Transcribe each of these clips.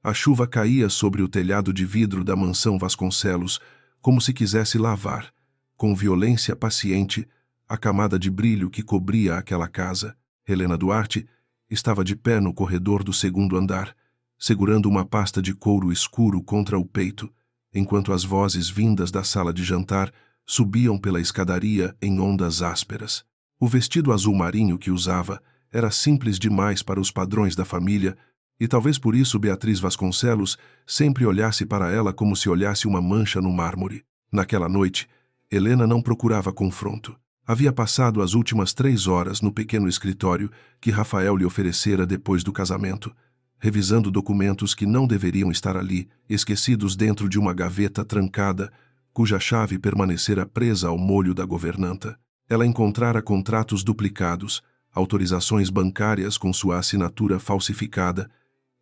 A chuva caía sobre o telhado de vidro da mansão Vasconcelos, como se quisesse lavar, com violência paciente, a camada de brilho que cobria aquela casa. Helena Duarte estava de pé no corredor do segundo andar, segurando uma pasta de couro escuro contra o peito, enquanto as vozes vindas da sala de jantar subiam pela escadaria em ondas ásperas. O vestido azul marinho que usava era simples demais para os padrões da família, e talvez por isso Beatriz Vasconcelos sempre olhasse para ela como se olhasse uma mancha no mármore. Naquela noite, Helena não procurava confronto. Havia passado as últimas 3 horas no pequeno escritório que Rafael lhe oferecera depois do casamento, revisando documentos que não deveriam estar ali, esquecidos dentro de uma gaveta trancada, cuja chave permanecera presa ao molho da governanta. Ela encontrara contratos duplicados, autorizações bancárias com sua assinatura falsificada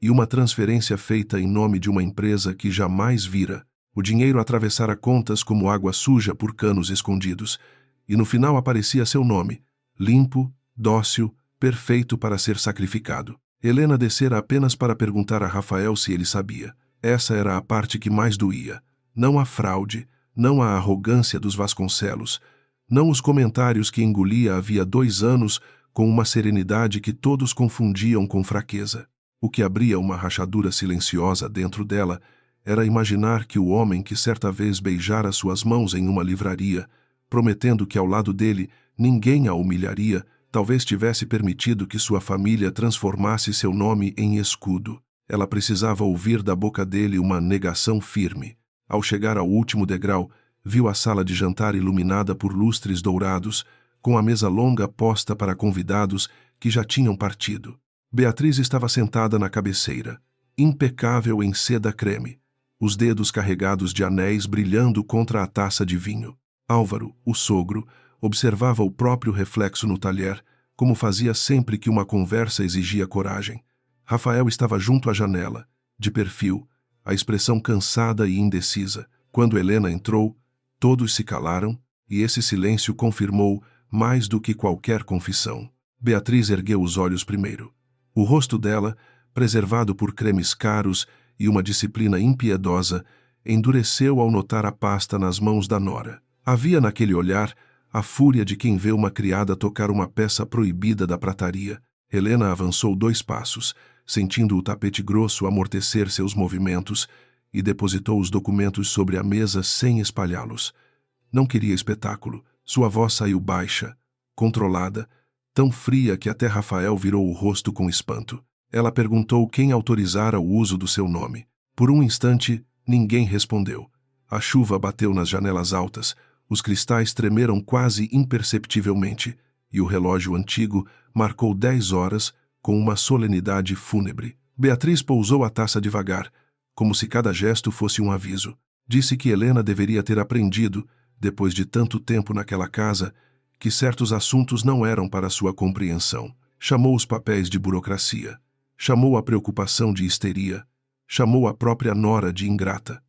e uma transferência feita em nome de uma empresa que jamais vira. O dinheiro atravessara contas como água suja por canos escondidos, e no final aparecia seu nome, limpo, dócil, perfeito para ser sacrificado. Helena descera apenas para perguntar a Rafael se ele sabia. Essa era a parte que mais doía. Não a fraude, não a arrogância dos Vasconcelos, não os comentários que engolia havia 2 anos com uma serenidade que todos confundiam com fraqueza. O que abria uma rachadura silenciosa dentro dela era imaginar que o homem que certa vez beijara suas mãos em uma livraria, prometendo que ao lado dele ninguém a humilharia, talvez tivesse permitido que sua família transformasse seu nome em escudo. Ela precisava ouvir da boca dele uma negação firme. Ao chegar ao último degrau, viu a sala de jantar iluminada por lustres dourados, com a mesa longa posta para convidados que já tinham partido. Beatriz estava sentada na cabeceira, impecável em seda creme, os dedos carregados de anéis brilhando contra a taça de vinho. Álvaro, o sogro, observava o próprio reflexo no talher, como fazia sempre que uma conversa exigia coragem. Rafael estava junto à janela, de perfil, a expressão cansada e indecisa. Quando Helena entrou, todos se calaram, e esse silêncio confirmou mais do que qualquer confissão. Beatriz ergueu os olhos primeiro. O rosto dela, preservado por cremes caros e uma disciplina impiedosa, endureceu ao notar a pasta nas mãos da nora. Havia naquele olhar a fúria de quem vê uma criada tocar uma peça proibida da prataria. Helena avançou 2 passos, sentindo o tapete grosso amortecer seus movimentos, e depositou os documentos sobre a mesa sem espalhá-los. Não queria espetáculo. Sua voz saiu baixa, controlada, tão fria que até Rafael virou o rosto com espanto. Ela perguntou quem autorizara o uso do seu nome. Por um instante, ninguém respondeu. A chuva bateu nas janelas altas, os cristais tremeram quase imperceptivelmente, e o relógio antigo marcou 10 horas com uma solenidade fúnebre. Beatriz pousou a taça devagar, como se cada gesto fosse um aviso. Disse que Helena deveria ter aprendido, depois de tanto tempo naquela casa, que certos assuntos não eram para sua compreensão. Chamou os papéis de burocracia. Chamou a preocupação de histeria. Chamou a própria nora de ingrata.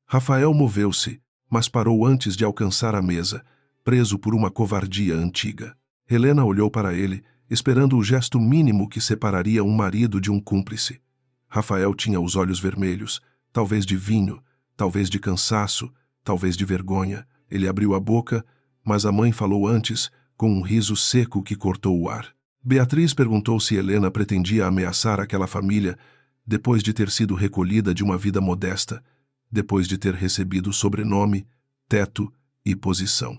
Rafael moveu-se, mas parou antes de alcançar a mesa, preso por uma covardia antiga. Helena olhou para ele, esperando o gesto mínimo que separaria um marido de um cúmplice. Rafael tinha os olhos vermelhos, talvez de vinho, talvez de cansaço, talvez de vergonha. Ele abriu a boca, mas a mãe falou antes, com um riso seco que cortou o ar. Beatriz perguntou se Helena pretendia ameaçar aquela família depois de ter sido recolhida de uma vida modesta, depois de ter recebido sobrenome, teto e posição.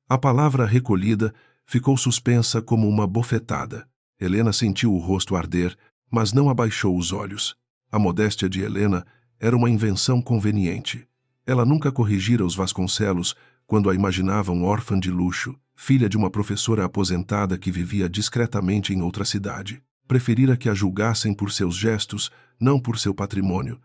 A palavra recolhida ficou suspensa como uma bofetada. Helena sentiu o rosto arder, mas não abaixou os olhos. A modéstia de Helena era uma invenção conveniente. Ela nunca corrigira os Vasconcelos quando a imaginavam órfã de luxo, filha de uma professora aposentada que vivia discretamente em outra cidade. Preferira que a julgassem por seus gestos, não por seu patrimônio.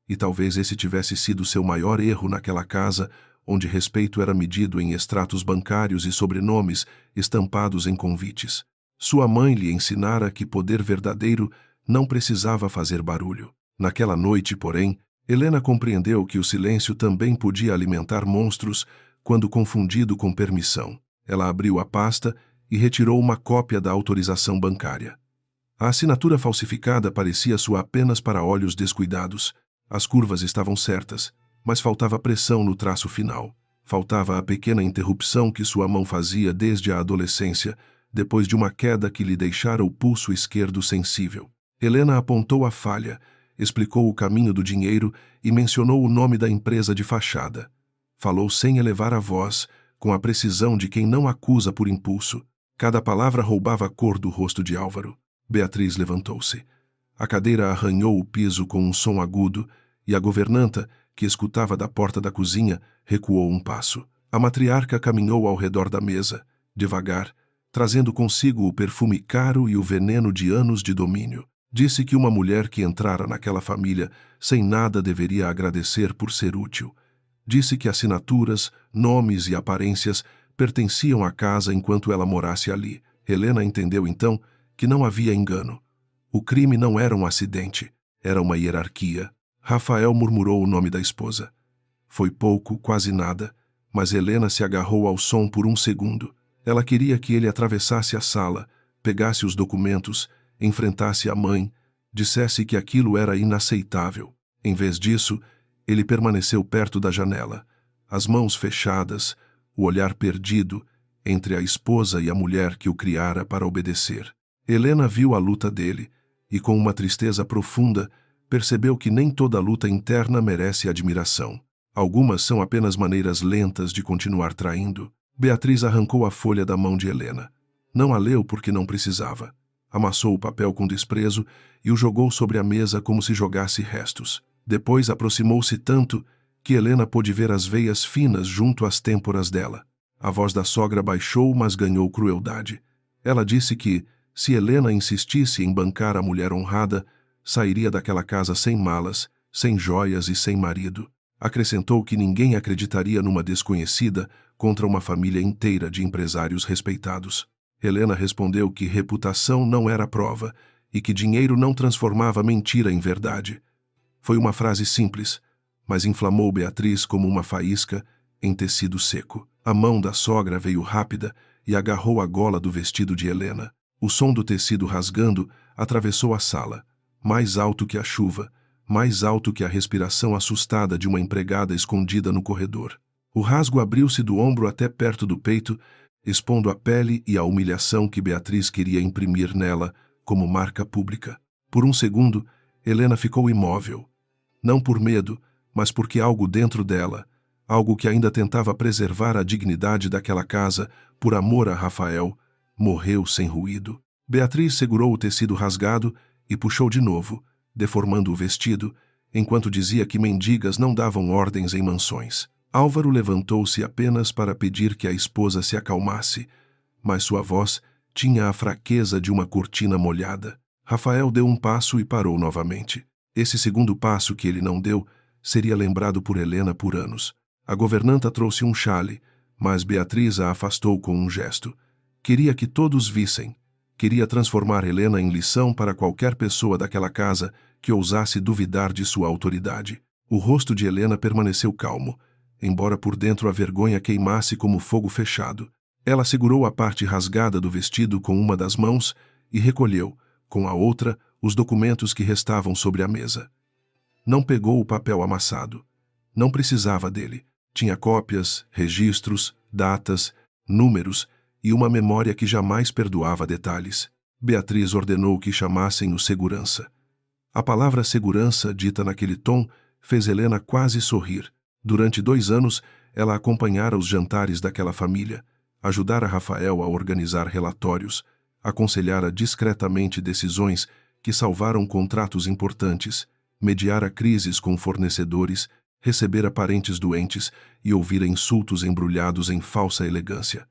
E talvez esse tivesse sido seu maior erro naquela casa, onde respeito era medido em extratos bancários e sobrenomes estampados em convites. Sua mãe lhe ensinara que poder verdadeiro não precisava fazer barulho. Naquela noite, porém, Helena compreendeu que o silêncio também podia alimentar monstros quando confundido com permissão. Ela abriu a pasta e retirou uma cópia da autorização bancária. A assinatura falsificada parecia sua apenas para olhos descuidados. As curvas estavam certas, mas faltava pressão no traço final. Faltava a pequena interrupção que sua mão fazia desde a adolescência, depois de uma queda que lhe deixara o pulso esquerdo sensível. Helena apontou a falha, explicou o caminho do dinheiro e mencionou o nome da empresa de fachada. Falou sem elevar a voz, com a precisão de quem não acusa por impulso. Cada palavra roubava a cor do rosto de Álvaro. Beatriz levantou-se. A cadeira arranhou o piso com um som agudo, e a governanta, que escutava da porta da cozinha, recuou um passo. A matriarca caminhou ao redor da mesa, devagar, trazendo consigo o perfume caro e o veneno de anos de domínio. Disse que uma mulher que entrara naquela família sem nada deveria agradecer por ser útil. Disse que assinaturas, nomes e aparências pertenciam à casa enquanto ela morasse ali. Helena entendeu então que não havia engano. O crime não era um acidente, era uma hierarquia. Rafael murmurou o nome da esposa. Foi pouco, quase nada, mas Helena se agarrou ao som por um segundo. Ela queria que ele atravessasse a sala, pegasse os documentos, enfrentasse a mãe, dissesse que aquilo era inaceitável. Em vez disso, ele permaneceu perto da janela, as mãos fechadas, o olhar perdido entre a esposa e a mulher que o criara para obedecer. Helena viu a luta dele e, com uma tristeza profunda, percebeu que nem toda luta interna merece admiração. Algumas são apenas maneiras lentas de continuar traindo. Beatriz arrancou a folha da mão de Helena. Não a leu porque não precisava. Amassou o papel com desprezo e o jogou sobre a mesa como se jogasse restos. Depois aproximou-se tanto que Helena pôde ver as veias finas junto às têmporas dela. A voz da sogra baixou, mas ganhou crueldade. Ela disse que, se Helena insistisse em bancar a mulher honrada, sairia daquela casa sem malas, sem joias e sem marido. Acrescentou que ninguém acreditaria numa desconhecida contra uma família inteira de empresários respeitados. Helena respondeu que reputação não era prova e que dinheiro não transformava mentira em verdade. Foi uma frase simples, mas inflamou Beatriz como uma faísca em tecido seco. A mão da sogra veio rápida e agarrou a gola do vestido de Helena. O som do tecido rasgando atravessou a sala, mais alto que a chuva, mais alto que a respiração assustada de uma empregada escondida no corredor. O rasgo abriu-se do ombro até perto do peito, expondo a pele e a humilhação que Beatriz queria imprimir nela como marca pública. Por um segundo, Helena ficou imóvel. Não por medo, mas porque algo dentro dela, algo que ainda tentava preservar a dignidade daquela casa por amor a Rafael, morreu sem ruído. Beatriz segurou o tecido rasgado e puxou de novo, deformando o vestido, enquanto dizia que mendigas não davam ordens em mansões. Álvaro levantou-se apenas para pedir que a esposa se acalmasse, mas sua voz tinha a fraqueza de uma cortina molhada. Rafael deu um passo e parou novamente. Esse segundo passo que ele não deu seria lembrado por Helena por anos. A governanta trouxe um chale, mas Beatriz a afastou com um gesto. Queria que todos vissem. Queria transformar Helena em lição para qualquer pessoa daquela casa que ousasse duvidar de sua autoridade. O rosto de Helena permaneceu calmo, embora por dentro a vergonha queimasse como fogo fechado. Ela segurou a parte rasgada do vestido com uma das mãos e recolheu, com a outra, os documentos que restavam sobre a mesa. Não pegou o papel amassado. Não precisava dele. Tinha cópias, registros, datas, números e uma memória que jamais perdoava detalhes. Beatriz ordenou que chamassem o segurança. A palavra segurança, dita naquele tom, fez Helena quase sorrir. Durante 2 anos, ela acompanhara os jantares daquela família, ajudara Rafael a organizar relatórios, aconselhara discretamente decisões que salvaram contratos importantes, mediara crises com fornecedores, recebera parentes doentes e ouvira insultos embrulhados em falsa elegância.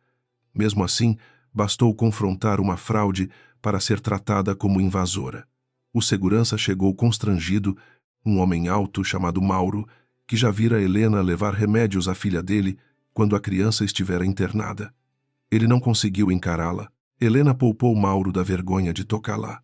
Mesmo assim, bastou confrontar uma fraude para ser tratada como invasora. O segurança chegou constrangido, um homem alto chamado Mauro, que já vira Helena levar remédios à filha dele quando a criança estivera internada. Ele não conseguiu encará-la. Helena poupou Mauro da vergonha de tocá-la.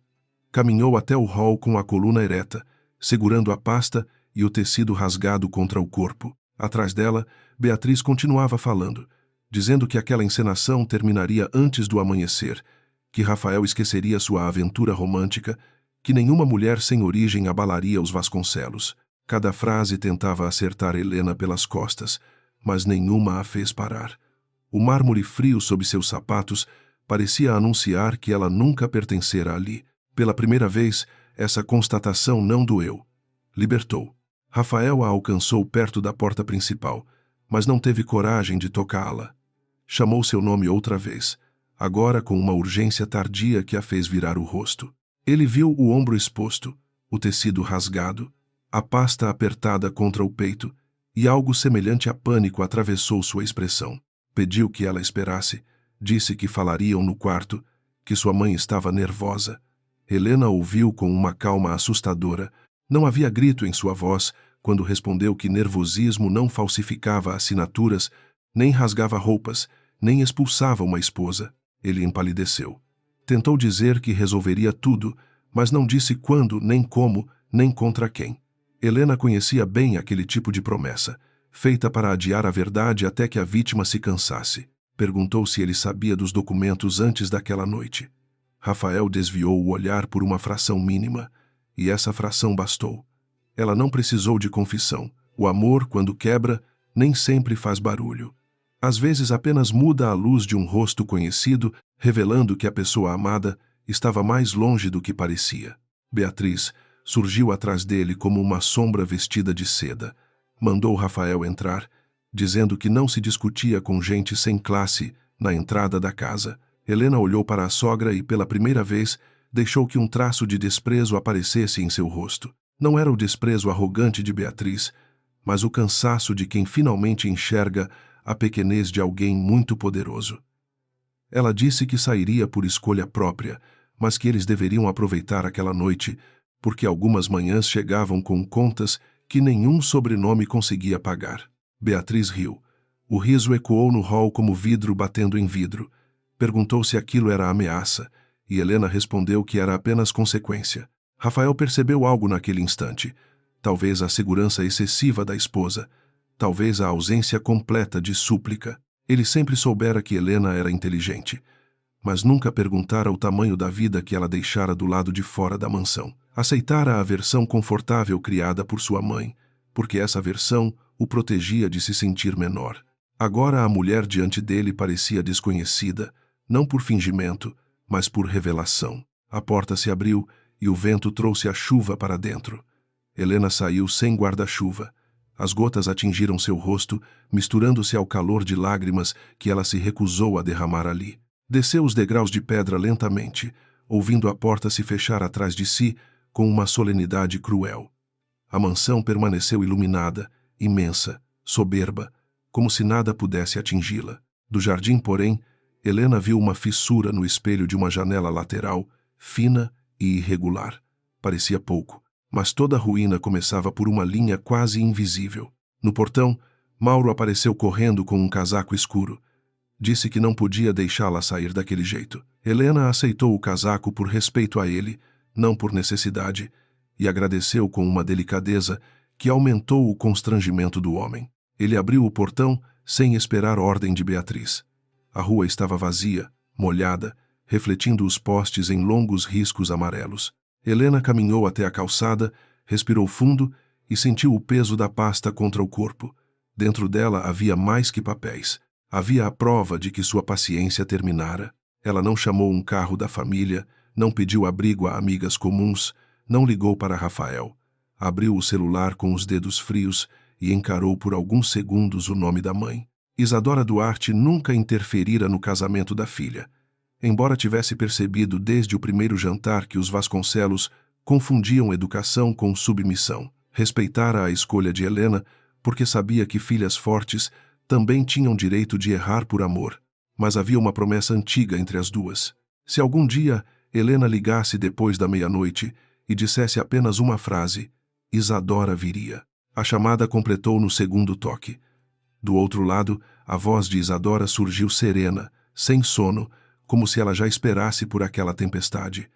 Caminhou até o hall com a coluna ereta, segurando a pasta e o tecido rasgado contra o corpo. Atrás dela, Beatriz continuava falando, dizendo que aquela encenação terminaria antes do amanhecer que Rafael esqueceria sua aventura romântica, que nenhuma mulher sem origem abalaria os Vasconcelos. Cada frase tentava acertar Helena pelas costas, mas nenhuma a fez parar. O mármore frio sob seus sapatos parecia anunciar que ela nunca pertencera ali. Pela primeira vez, essa constatação não doeu. Libertou. Rafael a alcançou perto da porta principal, mas não teve coragem de tocá-la. Chamou seu nome outra vez, agora com uma urgência tardia que a fez virar o rosto. Ele viu o ombro exposto, o tecido rasgado, a pasta apertada contra o peito, e algo semelhante a pânico atravessou sua expressão. Pediu que ela esperasse, disse que falariam no quarto, que sua mãe estava nervosa. Helena ouviu com uma calma assustadora. Não havia grito em sua voz quando respondeu que nervosismo não falsificava assinaturas, nem rasgava roupas, nem expulsava uma esposa. Ele empalideceu. Tentou dizer que resolveria tudo, mas não disse quando, nem como, nem contra quem. Helena conhecia bem aquele tipo de promessa, feita para adiar a verdade até que a vítima se cansasse. Perguntou se ele sabia dos documentos antes daquela noite. Rafael desviou o olhar por uma fração mínima, e essa fração bastou. Ela não precisou de confissão. O amor, quando quebra, nem sempre faz barulho. Às vezes apenas muda a luz de um rosto conhecido, revelando que a pessoa amada estava mais longe do que parecia. Beatriz surgiu atrás dele como uma sombra vestida de seda. Mandou Rafael entrar, dizendo que não se discutia com gente sem classe na entrada da casa. Helena olhou para a sogra e, pela primeira vez, deixou que um traço de desprezo aparecesse em seu rosto. Não era o desprezo arrogante de Beatriz, mas o cansaço de quem finalmente enxerga a pequenez de alguém muito poderoso. Ela disse que sairia por escolha própria, mas que eles deveriam aproveitar aquela noite, porque algumas manhãs chegavam com contas que nenhum sobrenome conseguia pagar. Beatriz riu. O riso ecoou no hall como vidro batendo em vidro. Perguntou se aquilo era ameaça, e Helena respondeu que era apenas consequência. Rafael percebeu algo naquele instante. Talvez a segurança excessiva da esposa, talvez a ausência completa de súplica. Ele sempre soubera que Helena era inteligente, mas nunca perguntara o tamanho da vida que ela deixara do lado de fora da mansão. Aceitara a versão confortável criada por sua mãe, porque essa versão o protegia de se sentir menor. Agora a mulher diante dele parecia desconhecida, não por fingimento, mas por revelação. A porta se abriu e o vento trouxe a chuva para dentro. Helena saiu sem guarda-chuva. As gotas atingiram seu rosto, misturando-se ao calor de lágrimas que ela se recusou a derramar ali. Desceu os degraus de pedra lentamente, ouvindo a porta se fechar atrás de si com uma solenidade cruel. A mansão permaneceu iluminada, imensa, soberba, como se nada pudesse atingi-la. Do jardim, porém, Helena viu uma fissura no espelho de uma janela lateral, fina e irregular. Parecia pouco, mas toda a ruína começava por uma linha quase invisível. No portão, Mauro apareceu correndo com um casaco escuro. Disse que não podia deixá-la sair daquele jeito. Helena aceitou o casaco por respeito a ele, não por necessidade, e agradeceu com uma delicadeza que aumentou o constrangimento do homem. Ele abriu o portão sem esperar ordem de Beatriz. A rua estava vazia, molhada, refletindo os postes em longos riscos amarelos. Helena caminhou até a calçada, respirou fundo e sentiu o peso da pasta contra o corpo. Dentro dela havia mais que papéis. Havia a prova de que sua paciência terminara. Ela não chamou um carro da família, não pediu abrigo a amigas comuns, não ligou para Rafael. Abriu o celular com os dedos frios e encarou por alguns segundos o nome da mãe. Isadora Duarte nunca interferira no casamento da filha. Embora tivesse percebido desde o primeiro jantar que os Vasconcelos confundiam educação com submissão, respeitara a escolha de Helena porque sabia que filhas fortes também tinham direito de errar por amor, mas havia uma promessa antiga entre as duas. Se algum dia Helena ligasse depois da meia-noite e dissesse apenas uma frase, Isadora viria. A chamada completou no segundo toque. Do outro lado, a voz de Isadora surgiu serena, sem sono, como se ela já esperasse por aquela tempestade.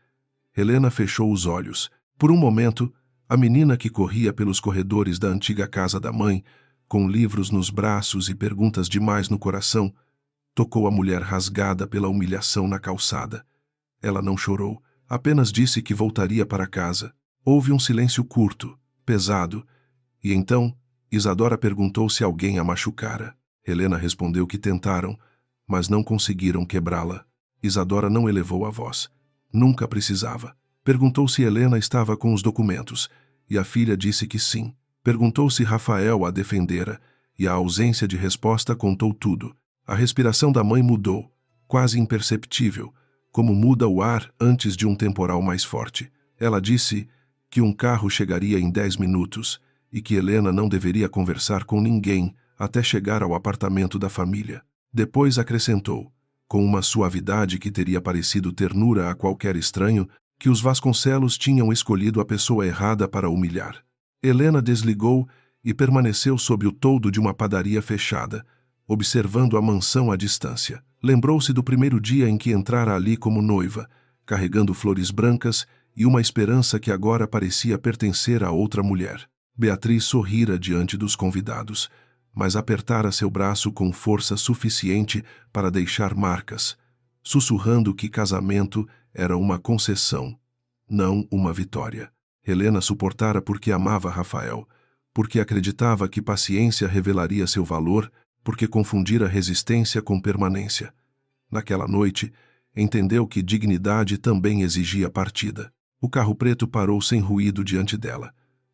Helena fechou os olhos. Por um momento, a menina que corria pelos corredores da antiga casa da mãe, com livros nos braços e perguntas demais no coração, tocou a mulher rasgada pela humilhação na calçada. Ela não chorou, apenas disse que voltaria para casa. Houve um silêncio curto, pesado, e então Isadora perguntou se alguém a machucara. Helena respondeu que tentaram, mas não conseguiram quebrá-la. Isadora não elevou a voz. Nunca precisava. Perguntou se Helena estava com os documentos, e a filha disse que sim. Perguntou se Rafael a defendera, e a ausência de resposta contou tudo. A respiração da mãe mudou, quase imperceptível, como muda o ar antes de um temporal mais forte. Ela disse que um carro chegaria em 10 minutos e que Helena não deveria conversar com ninguém até chegar ao apartamento da família. Depois acrescentou, com uma suavidade que teria parecido ternura a qualquer estranho, que os Vasconcelos tinham escolhido a pessoa errada para humilhar. Helena desligou e permaneceu sob o toldo de uma padaria fechada, observando a mansão à distância. Lembrou-se do primeiro dia em que entrara ali como noiva, carregando flores brancas e uma esperança que agora parecia pertencer a outra mulher. Beatriz sorrira diante dos convidados, mas apertara seu braço com força suficiente para deixar marcas, sussurrando que casamento era uma concessão, não uma vitória. Helena suportara porque amava Rafael, porque acreditava que paciência revelaria seu valor, porque confundira resistência com permanência. Naquela noite, entendeu que dignidade também exigia partida. O carro preto parou sem ruído diante dela.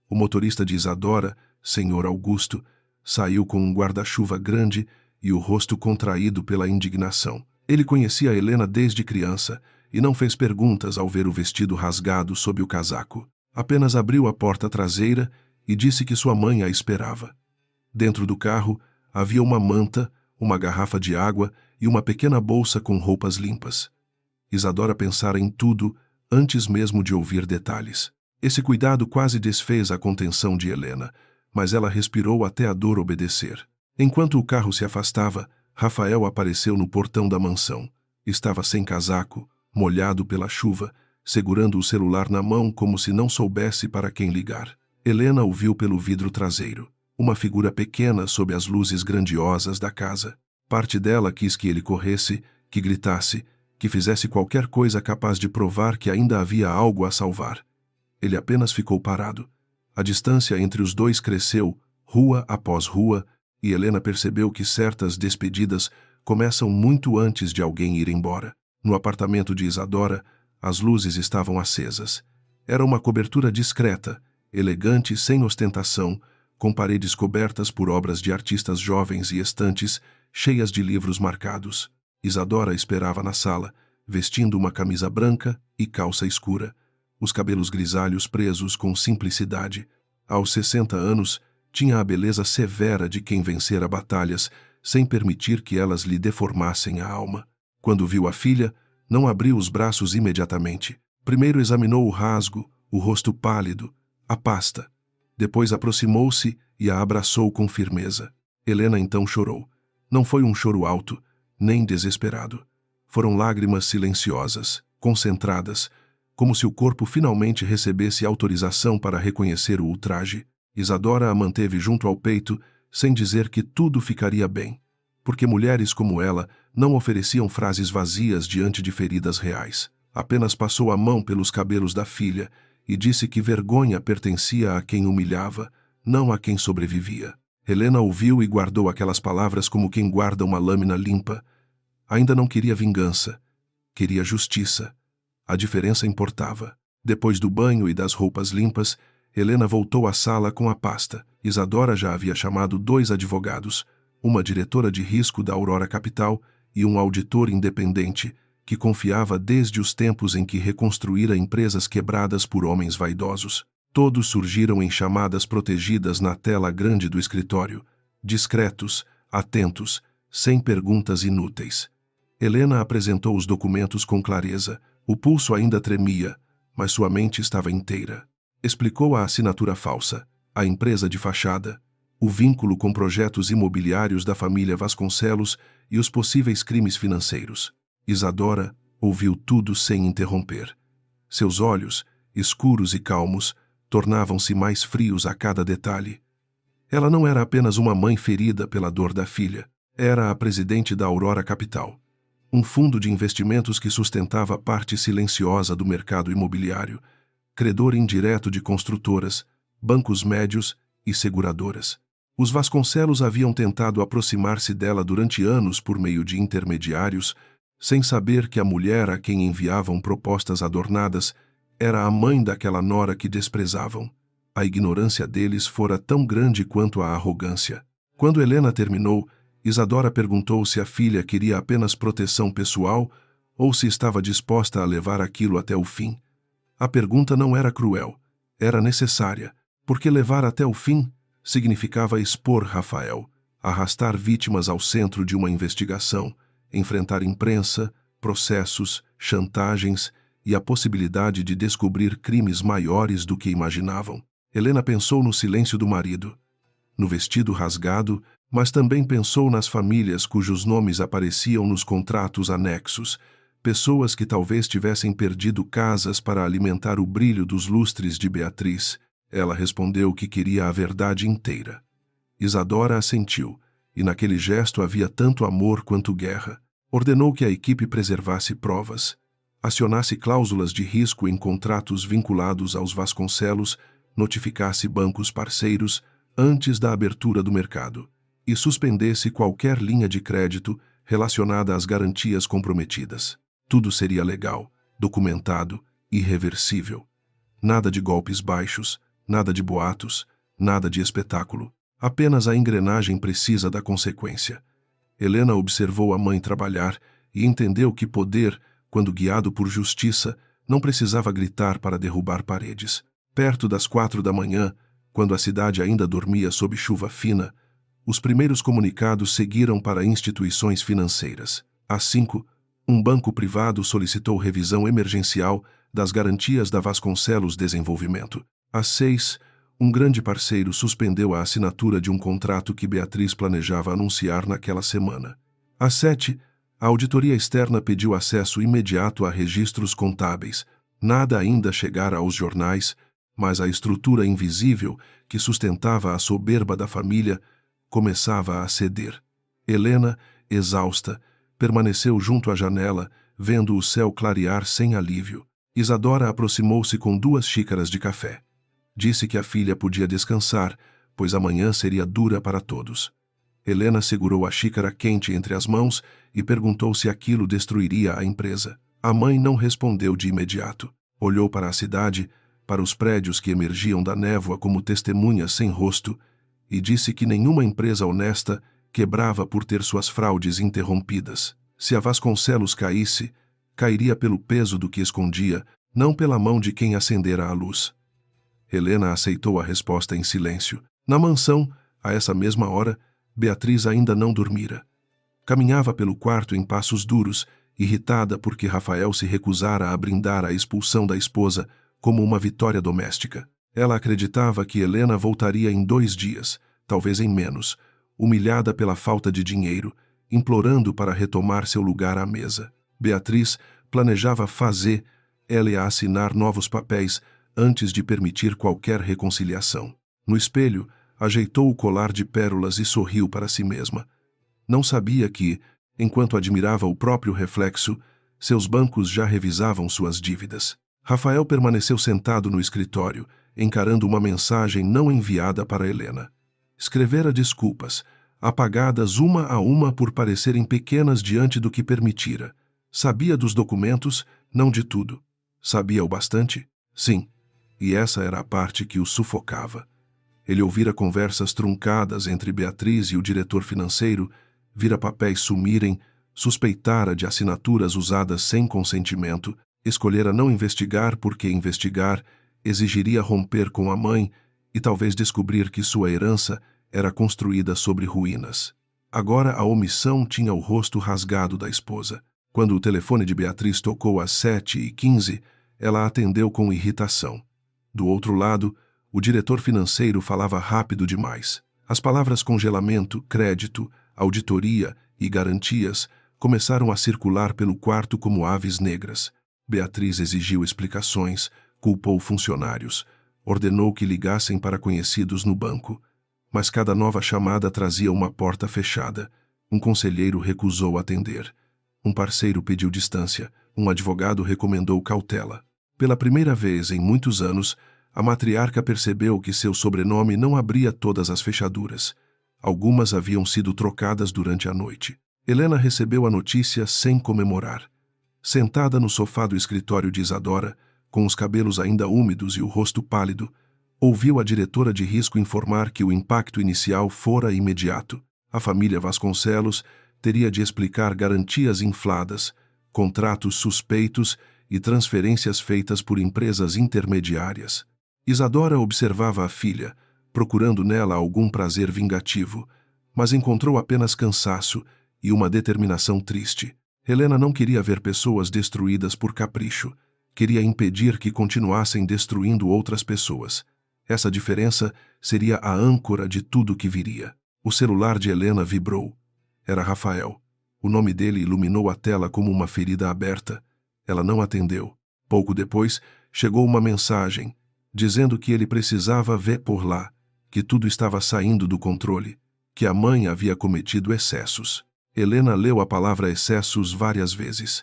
O motorista de Isadora, Sr. Augusto, saiu com um guarda-chuva grande e o rosto contraído pela indignação. Ele conhecia Helena desde criança e não fez perguntas ao ver o vestido rasgado sob o casaco. Apenas abriu a porta traseira e disse que sua mãe a esperava. Dentro do carro havia uma manta, uma garrafa de água e uma pequena bolsa com roupas limpas. Isadora pensara em tudo antes mesmo de ouvir detalhes. Esse cuidado quase desfez a contenção de Helena, mas ela respirou até a dor obedecer. Enquanto o carro se afastava, Rafael apareceu no portão da mansão. Estava sem casaco, molhado pela chuva, segurando o celular na mão como se não soubesse para quem ligar. Helena o viu pelo vidro traseiro, uma figura pequena sob as luzes grandiosas da casa. Parte dela quis que ele corresse, que gritasse, que fizesse qualquer coisa capaz de provar que ainda havia algo a salvar. Ele apenas ficou parado. A distância entre os dois cresceu, rua após rua, e Helena percebeu que certas despedidas começam muito antes de alguém ir embora. No apartamento de Isadora, as luzes estavam acesas. Era uma cobertura discreta, elegante, sem ostentação, com paredes cobertas por obras de artistas jovens e estantes cheias de livros marcados. Isadora esperava na sala, vestindo uma camisa branca e calça escura, os cabelos grisalhos presos com simplicidade. Aos 60 anos, tinha a beleza severa de quem vencera batalhas, sem permitir que elas lhe deformassem a alma. Quando viu a filha, não abriu os braços imediatamente. Primeiro examinou o rasgo, o rosto pálido, a pasta. Depois aproximou-se e a abraçou com firmeza. Helena então chorou. Não foi um choro alto, nem desesperado. Foram lágrimas silenciosas, concentradas, como se o corpo finalmente recebesse autorização para reconhecer o ultraje. Isadora a manteve junto ao peito, sem dizer que tudo ficaria bem, porque mulheres como ela não ofereciam frases vazias diante de feridas reais. Apenas passou a mão pelos cabelos da filha e disse que vergonha pertencia a quem humilhava, não a quem sobrevivia. Helena ouviu e guardou aquelas palavras como quem guarda uma lâmina limpa. Ainda não queria vingança, queria justiça. A diferença importava. Depois do banho e das roupas limpas, Helena voltou à sala com a pasta. Isadora já havia chamado 2 advogados, uma diretora de risco da Aurora Capital e um auditor independente, que confiava desde os tempos em que reconstruíra empresas quebradas por homens vaidosos. Todos surgiram em chamadas protegidas na tela grande do escritório, discretos, atentos, sem perguntas inúteis. Helena apresentou os documentos com clareza. O pulso ainda tremia, mas sua mente estava inteira. Explicou a assinatura falsa, a empresa de fachada, o vínculo com projetos imobiliários da família Vasconcelos e os possíveis crimes financeiros. Isadora ouviu tudo sem interromper. Seus olhos, escuros e calmos, tornavam-se mais frios a cada detalhe. Ela não era apenas uma mãe ferida pela dor da filha, era a presidente da Aurora Capital. um fundo de investimentos que sustentava a parte silenciosa do mercado imobiliário, credor indireto de construtoras, bancos médios e seguradoras. Os Vasconcelos haviam tentado aproximar-se dela durante anos por meio de intermediários, sem saber que a mulher a quem enviavam propostas adornadas era a mãe daquela nora que desprezavam. A ignorância deles fora tão grande quanto a arrogância. Quando Helena terminou, Isadora perguntou se a filha queria apenas proteção pessoal ou se estava disposta a levar aquilo até o fim. A pergunta não era cruel, era necessária, porque levar até o fim significava expor Rafael, arrastar vítimas ao centro de uma investigação, enfrentar imprensa, processos, chantagens e a possibilidade de descobrir crimes maiores do que imaginavam. Helena pensou no silêncio do marido, no vestido rasgado, mas também pensou nas famílias cujos nomes apareciam nos contratos anexos, pessoas que talvez tivessem perdido casas para alimentar o brilho dos lustres de Beatriz. Ela respondeu que queria a verdade inteira. Isadora assentiu, e naquele gesto havia tanto amor quanto guerra. Ordenou que a equipe preservasse provas, acionasse cláusulas de risco em contratos vinculados aos Vasconcelos, notificasse bancos parceiros antes da abertura do mercado e suspendesse qualquer linha de crédito relacionada às garantias comprometidas. Tudo seria legal, documentado, irreversível. Nada de golpes baixos, nada de boatos, nada de espetáculo. Apenas a engrenagem precisa da consequência. Helena observou a mãe trabalhar e entendeu que poder, quando guiado por justiça, não precisava gritar para derrubar paredes. Perto das 4 da manhã, quando a cidade ainda dormia sob chuva fina, os primeiros comunicados seguiram para instituições financeiras. Às 5, um banco privado solicitou revisão emergencial das garantias da Vasconcelos Desenvolvimento. Às 6, um grande parceiro suspendeu a assinatura de um contrato que Beatriz planejava anunciar naquela semana. Às 7, a auditoria externa pediu acesso imediato a registros contábeis. Nada ainda chegara aos jornais, mas a estrutura invisível que sustentava a soberba da família começava a ceder. Helena, exausta, permaneceu junto à janela, vendo o céu clarear sem alívio. Isadora aproximou-se com 2 xícaras de café. Disse que a filha podia descansar, pois amanhã seria dura para todos. Helena segurou a xícara quente entre as mãos e perguntou se aquilo destruiria a empresa. A mãe não respondeu de imediato. Olhou para a cidade, para os prédios que emergiam da névoa como testemunhas sem rosto, e disse que nenhuma empresa honesta quebrava por ter suas fraudes interrompidas. Se a Vasconcelos caísse, cairia pelo peso do que escondia, não pela mão de quem acendera a luz. Helena aceitou a resposta em silêncio. Na mansão, a essa mesma hora, Beatriz ainda não dormira. Caminhava pelo quarto em passos duros, irritada porque Rafael se recusara a brindar a expulsão da esposa como uma vitória doméstica. Ela acreditava que Helena voltaria em 2 dias, talvez em menos, humilhada pela falta de dinheiro, implorando para retomar seu lugar à mesa. Beatriz planejava fazer ela ia assinar novos papéis antes de permitir qualquer reconciliação. No espelho, ajeitou o colar de pérolas e sorriu para si mesma. Não sabia que, enquanto admirava o próprio reflexo, seus bancos já revisavam suas dívidas. Rafael permaneceu sentado no escritório, encarando uma mensagem não enviada para Helena. Escrevera desculpas, apagadas uma a uma por parecerem pequenas diante do que permitira. Sabia dos documentos, não de tudo. Sabia o bastante? Sim. E essa era a parte que o sufocava. Ele ouvira conversas truncadas entre Beatriz e o diretor financeiro, vira papéis sumirem, suspeitara de assinaturas usadas sem consentimento, escolhera não investigar porque investigar exigiria romper com a mãe e talvez descobrir que sua herança era construída sobre ruínas. Agora a omissão tinha o rosto rasgado da esposa. Quando o telefone de Beatriz tocou às 7h15, ela atendeu com irritação. Do outro lado, o diretor financeiro falava rápido demais. As palavras congelamento, crédito, auditoria e garantias começaram a circular pelo quarto como aves negras. Beatriz exigiu explicações, culpou funcionários, ordenou que ligassem para conhecidos no banco. Mas cada nova chamada trazia uma porta fechada. Um conselheiro recusou atender. Um parceiro pediu distância, um advogado recomendou cautela. Pela primeira vez em muitos anos, a matriarca percebeu que seu sobrenome não abria todas as fechaduras. Algumas haviam sido trocadas durante a noite. Helena recebeu a notícia sem comemorar. Sentada no sofá do escritório de Isadora, com os cabelos ainda úmidos e o rosto pálido, ouviu a diretora de risco informar que o impacto inicial fora imediato. A família Vasconcelos teria de explicar garantias infladas, contratos suspeitos e transferências feitas por empresas intermediárias. Isadora observava a filha, procurando nela algum prazer vingativo, mas encontrou apenas cansaço e uma determinação triste. Helena não queria ver pessoas destruídas por capricho. Queria impedir que continuassem destruindo outras pessoas. Essa diferença seria a âncora de tudo que viria. O celular de Helena vibrou. Era Rafael. O nome dele iluminou a tela como uma ferida aberta. Ela não atendeu. Pouco depois, chegou uma mensagem, dizendo que ele precisava ver por lá, que tudo estava saindo do controle, que a mãe havia cometido excessos. Helena leu a palavra excessos várias vezes.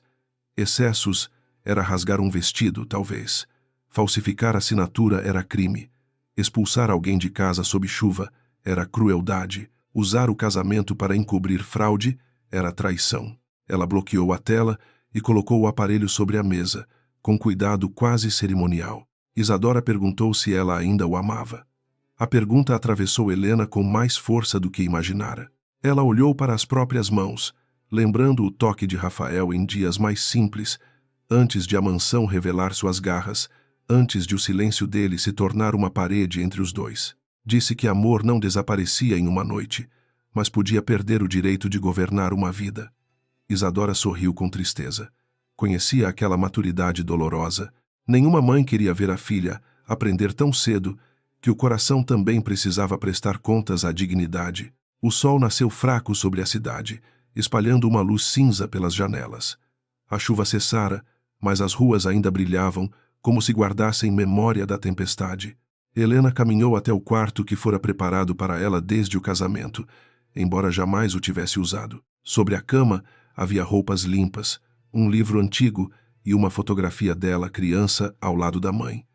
Excessos era rasgar um vestido, talvez. Falsificar assinatura era crime. Expulsar alguém de casa sob chuva era crueldade. Usar o casamento para encobrir fraude era traição. Ela bloqueou a tela e colocou o aparelho sobre a mesa, com cuidado quase cerimonial. Isadora perguntou se ela ainda o amava. A pergunta atravessou Helena com mais força do que imaginara. Ela olhou para as próprias mãos, lembrando o toque de Rafael em dias mais simples, antes de a mansão revelar suas garras, antes de o silêncio dele se tornar uma parede entre os dois. Disse que amor não desaparecia em uma noite, mas podia perder o direito de governar uma vida. Isadora sorriu com tristeza. Conhecia aquela maturidade dolorosa. Nenhuma mãe queria ver a filha aprender tão cedo que o coração também precisava prestar contas à dignidade. O sol nasceu fraco sobre a cidade, espalhando uma luz cinza pelas janelas. A chuva cessara, mas as ruas ainda brilhavam, como se guardassem memória da tempestade. Helena caminhou até o quarto que fora preparado para ela desde o casamento, embora jamais o tivesse usado. Sobre a cama havia roupas limpas, um livro antigo e uma fotografia dela, criança, ao lado da mãe.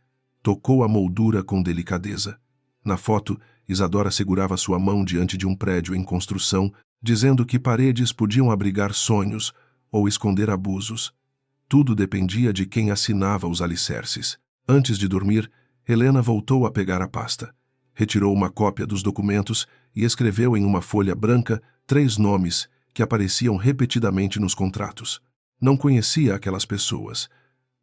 Tocou a moldura com delicadeza. Na foto, Isadora segurava sua mão diante de um prédio em construção, dizendo que paredes podiam abrigar sonhos ou esconder abusos. Tudo dependia de quem assinava os alicerces. Antes de dormir, Helena voltou a pegar a pasta. Retirou uma cópia dos documentos e escreveu em uma folha branca 3 nomes que apareciam repetidamente nos contratos. Não conhecia aquelas pessoas,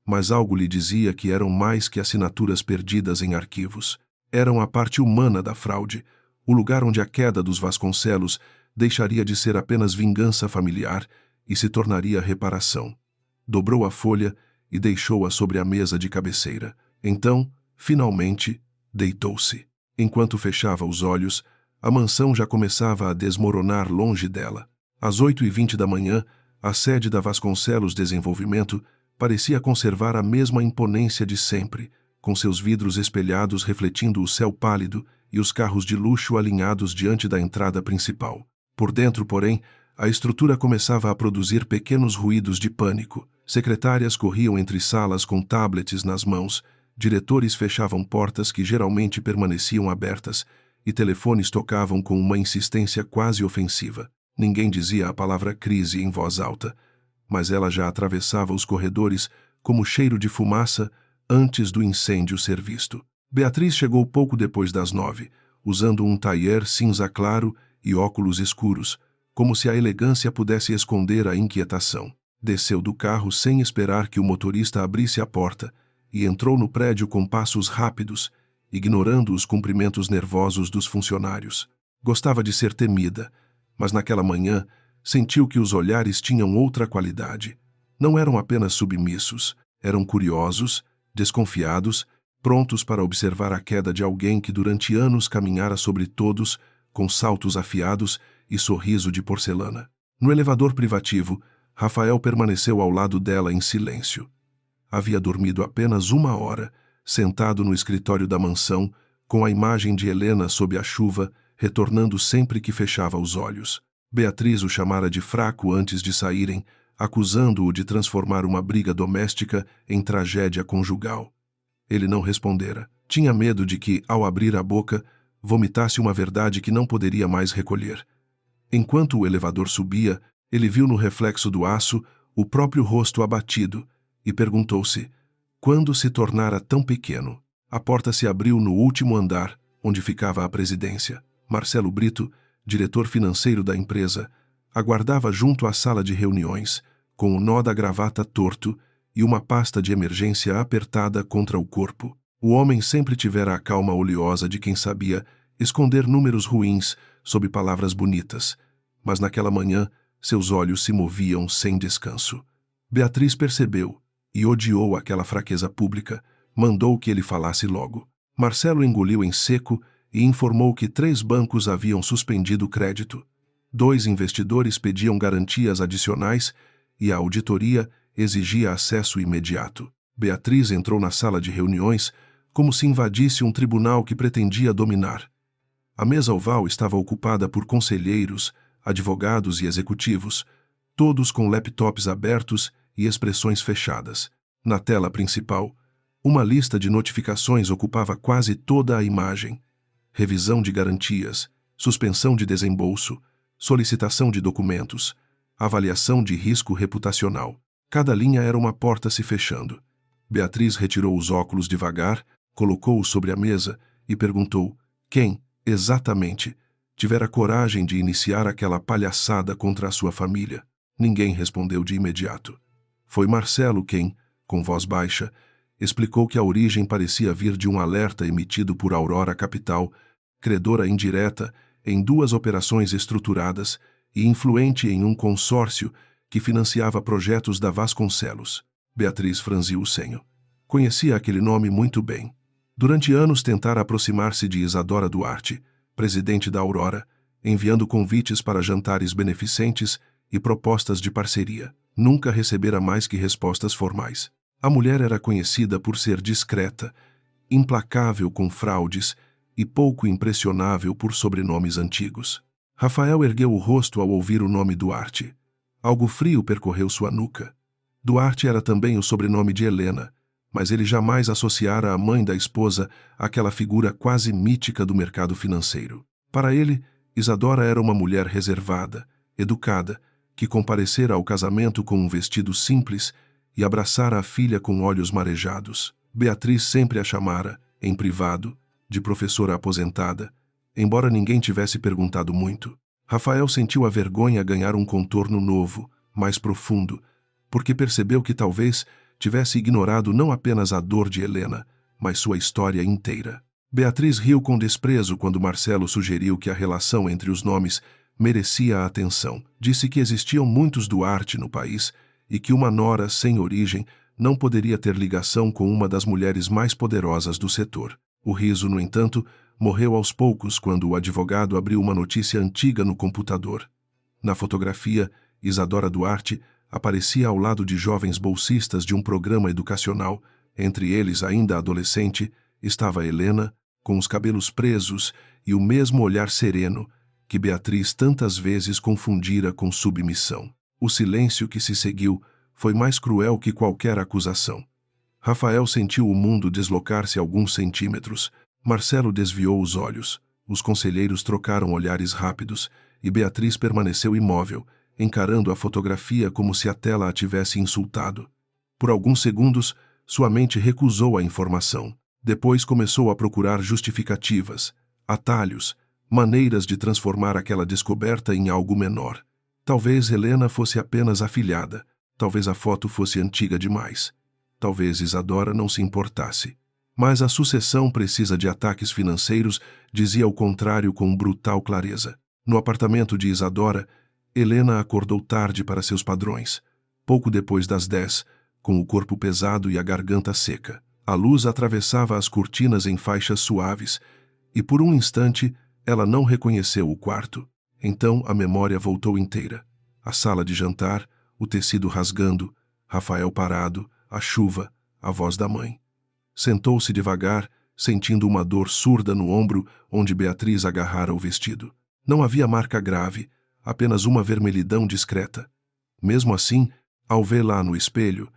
mas algo lhe dizia que eram mais que assinaturas perdidas em arquivos. Eram a parte humana da fraude, o lugar onde a queda dos Vasconcelos deixaria de ser apenas vingança familiar e se tornaria reparação. Dobrou a folha e deixou-a sobre a mesa de cabeceira. Então, finalmente, deitou-se. Enquanto fechava os olhos, a mansão já começava a desmoronar longe dela. Às 8h20 da manhã, a sede da Vasconcelos Desenvolvimento parecia conservar a mesma imponência de sempre, com seus vidros espelhados refletindo o céu pálido e os carros de luxo alinhados diante da entrada principal. Por dentro, porém, a estrutura começava a produzir pequenos ruídos de pânico. Secretárias corriam entre salas com tablets nas mãos, diretores fechavam portas que geralmente permaneciam abertas e telefones tocavam com uma insistência quase ofensiva. Ninguém dizia a palavra crise em voz alta, mas ela já atravessava os corredores como cheiro de fumaça antes do incêndio ser visto. Beatriz chegou pouco depois das 9, usando um tailleur cinza claro e óculos escuros, como se a elegância pudesse esconder a inquietação. Desceu do carro sem esperar que o motorista abrisse a porta e entrou no prédio com passos rápidos, ignorando os cumprimentos nervosos dos funcionários. Gostava de ser temida, mas naquela manhã sentiu que os olhares tinham outra qualidade. Não eram apenas submissos, eram curiosos, desconfiados, prontos para observar a queda de alguém que durante anos caminhara sobre todos, com saltos afiados e sorriso de porcelana. No elevador privativo, Rafael permaneceu ao lado dela em silêncio. Havia dormido apenas 1 hora, sentado no escritório da mansão, com a imagem de Helena sob a chuva, retornando sempre que fechava os olhos. Beatriz o chamara de fraco antes de saírem, acusando-o de transformar uma briga doméstica em tragédia conjugal. Ele não respondera. Tinha medo de que, ao abrir a boca, vomitasse uma verdade que não poderia mais recolher. Enquanto o elevador subia, ele viu no reflexo do aço o próprio rosto abatido e perguntou-se: quando se tornara tão pequeno? A porta se abriu no último andar, onde ficava a presidência. Marcelo Brito, diretor financeiro da empresa, aguardava junto à sala de reuniões, com o nó da gravata torto e uma pasta de emergência apertada contra o corpo. O homem sempre tivera a calma oleosa de quem sabia esconder números ruins sob palavras bonitas, mas naquela manhã seus olhos se moviam sem descanso. Beatriz percebeu e odiou aquela fraqueza pública. Mandou que ele falasse logo. Marcelo engoliu em seco e informou que 3 bancos haviam suspendido o crédito. 2 investidores pediam garantias adicionais e a auditoria exigia acesso imediato. Beatriz entrou na sala de reuniões como se invadisse um tribunal que pretendia dominar. A mesa oval estava ocupada por conselheiros, advogados e executivos, todos com laptops abertos e expressões fechadas. Na tela principal, uma lista de notificações ocupava quase toda a imagem. Revisão de garantias, suspensão de desembolso, solicitação de documentos, avaliação de risco reputacional. Cada linha era uma porta se fechando. Beatriz retirou os óculos devagar, colocou-os sobre a mesa e perguntou quem, exatamente, tivera coragem de iniciar aquela palhaçada contra a sua família. Ninguém respondeu de imediato. Foi Marcelo quem, com voz baixa, explicou que a origem parecia vir de um alerta emitido por Aurora Capital, credora indireta em 2 operações estruturadas e influente em um consórcio que financiava projetos da Vasconcelos. Beatriz franziu o senho. Conhecia aquele nome muito bem. Durante anos tentara aproximar-se de Isadora Duarte, presidente da Aurora, enviando convites para jantares beneficentes e propostas de parceria. Nunca recebera mais que respostas formais. A mulher era conhecida por ser discreta, implacável com fraudes e pouco impressionável por sobrenomes antigos. Rafael ergueu o rosto ao ouvir o nome Duarte. Algo frio percorreu sua nuca. Duarte era também o sobrenome de Helena, mas ele jamais associara a mãe da esposa àquela figura quase mítica do mercado financeiro. Para ele, Isadora era uma mulher reservada, educada, que comparecera ao casamento com um vestido simples e abraçara a filha com olhos marejados. Beatriz sempre a chamara, em privado, de professora aposentada, embora ninguém tivesse perguntado muito. Rafael sentiu a vergonha ganhar um contorno novo, mais profundo, porque percebeu que talvez tivesse ignorado não apenas a dor de Helena, mas sua história inteira. Beatriz riu com desprezo quando Marcelo sugeriu que a relação entre os nomes merecia a atenção. Disse que existiam muitos Duarte no país e que uma nora sem origem não poderia ter ligação com uma das mulheres mais poderosas do setor. O riso, no entanto, morreu aos poucos quando o advogado abriu uma notícia antiga no computador. Na fotografia, Isadora Duarte aparecia ao lado de jovens bolsistas de um programa educacional. Entre eles, ainda adolescente, estava Helena, com os cabelos presos e o mesmo olhar sereno que Beatriz tantas vezes confundira com submissão. O silêncio que se seguiu foi mais cruel que qualquer acusação. Rafael sentiu o mundo deslocar-se alguns centímetros. Marcelo desviou os olhos. Os conselheiros trocaram olhares rápidos e Beatriz permaneceu imóvel, encarando a fotografia como se a tela a tivesse insultado. Por alguns segundos, sua mente recusou a informação. Depois começou a procurar justificativas, atalhos, maneiras de transformar aquela descoberta em algo menor. Talvez Helena fosse apenas afilhada. Talvez a foto fosse antiga demais. Talvez Isadora não se importasse. Mas a sucessão precisa de ataques financeiros, dizia o contrário com brutal clareza. No apartamento de Isadora, Helena acordou tarde para seus padrões, pouco depois das 10, com o corpo pesado e a garganta seca. A luz atravessava as cortinas em faixas suaves, e por um instante ela não reconheceu o quarto. Então a memória voltou inteira. A sala de jantar, o tecido rasgando, Rafael parado, a chuva, a voz da mãe. Sentou-se devagar, sentindo uma dor surda no ombro onde Beatriz agarrara o vestido. Não havia marca grave, apenas uma vermelhidão discreta. Mesmo assim, Ao vê-la no espelho,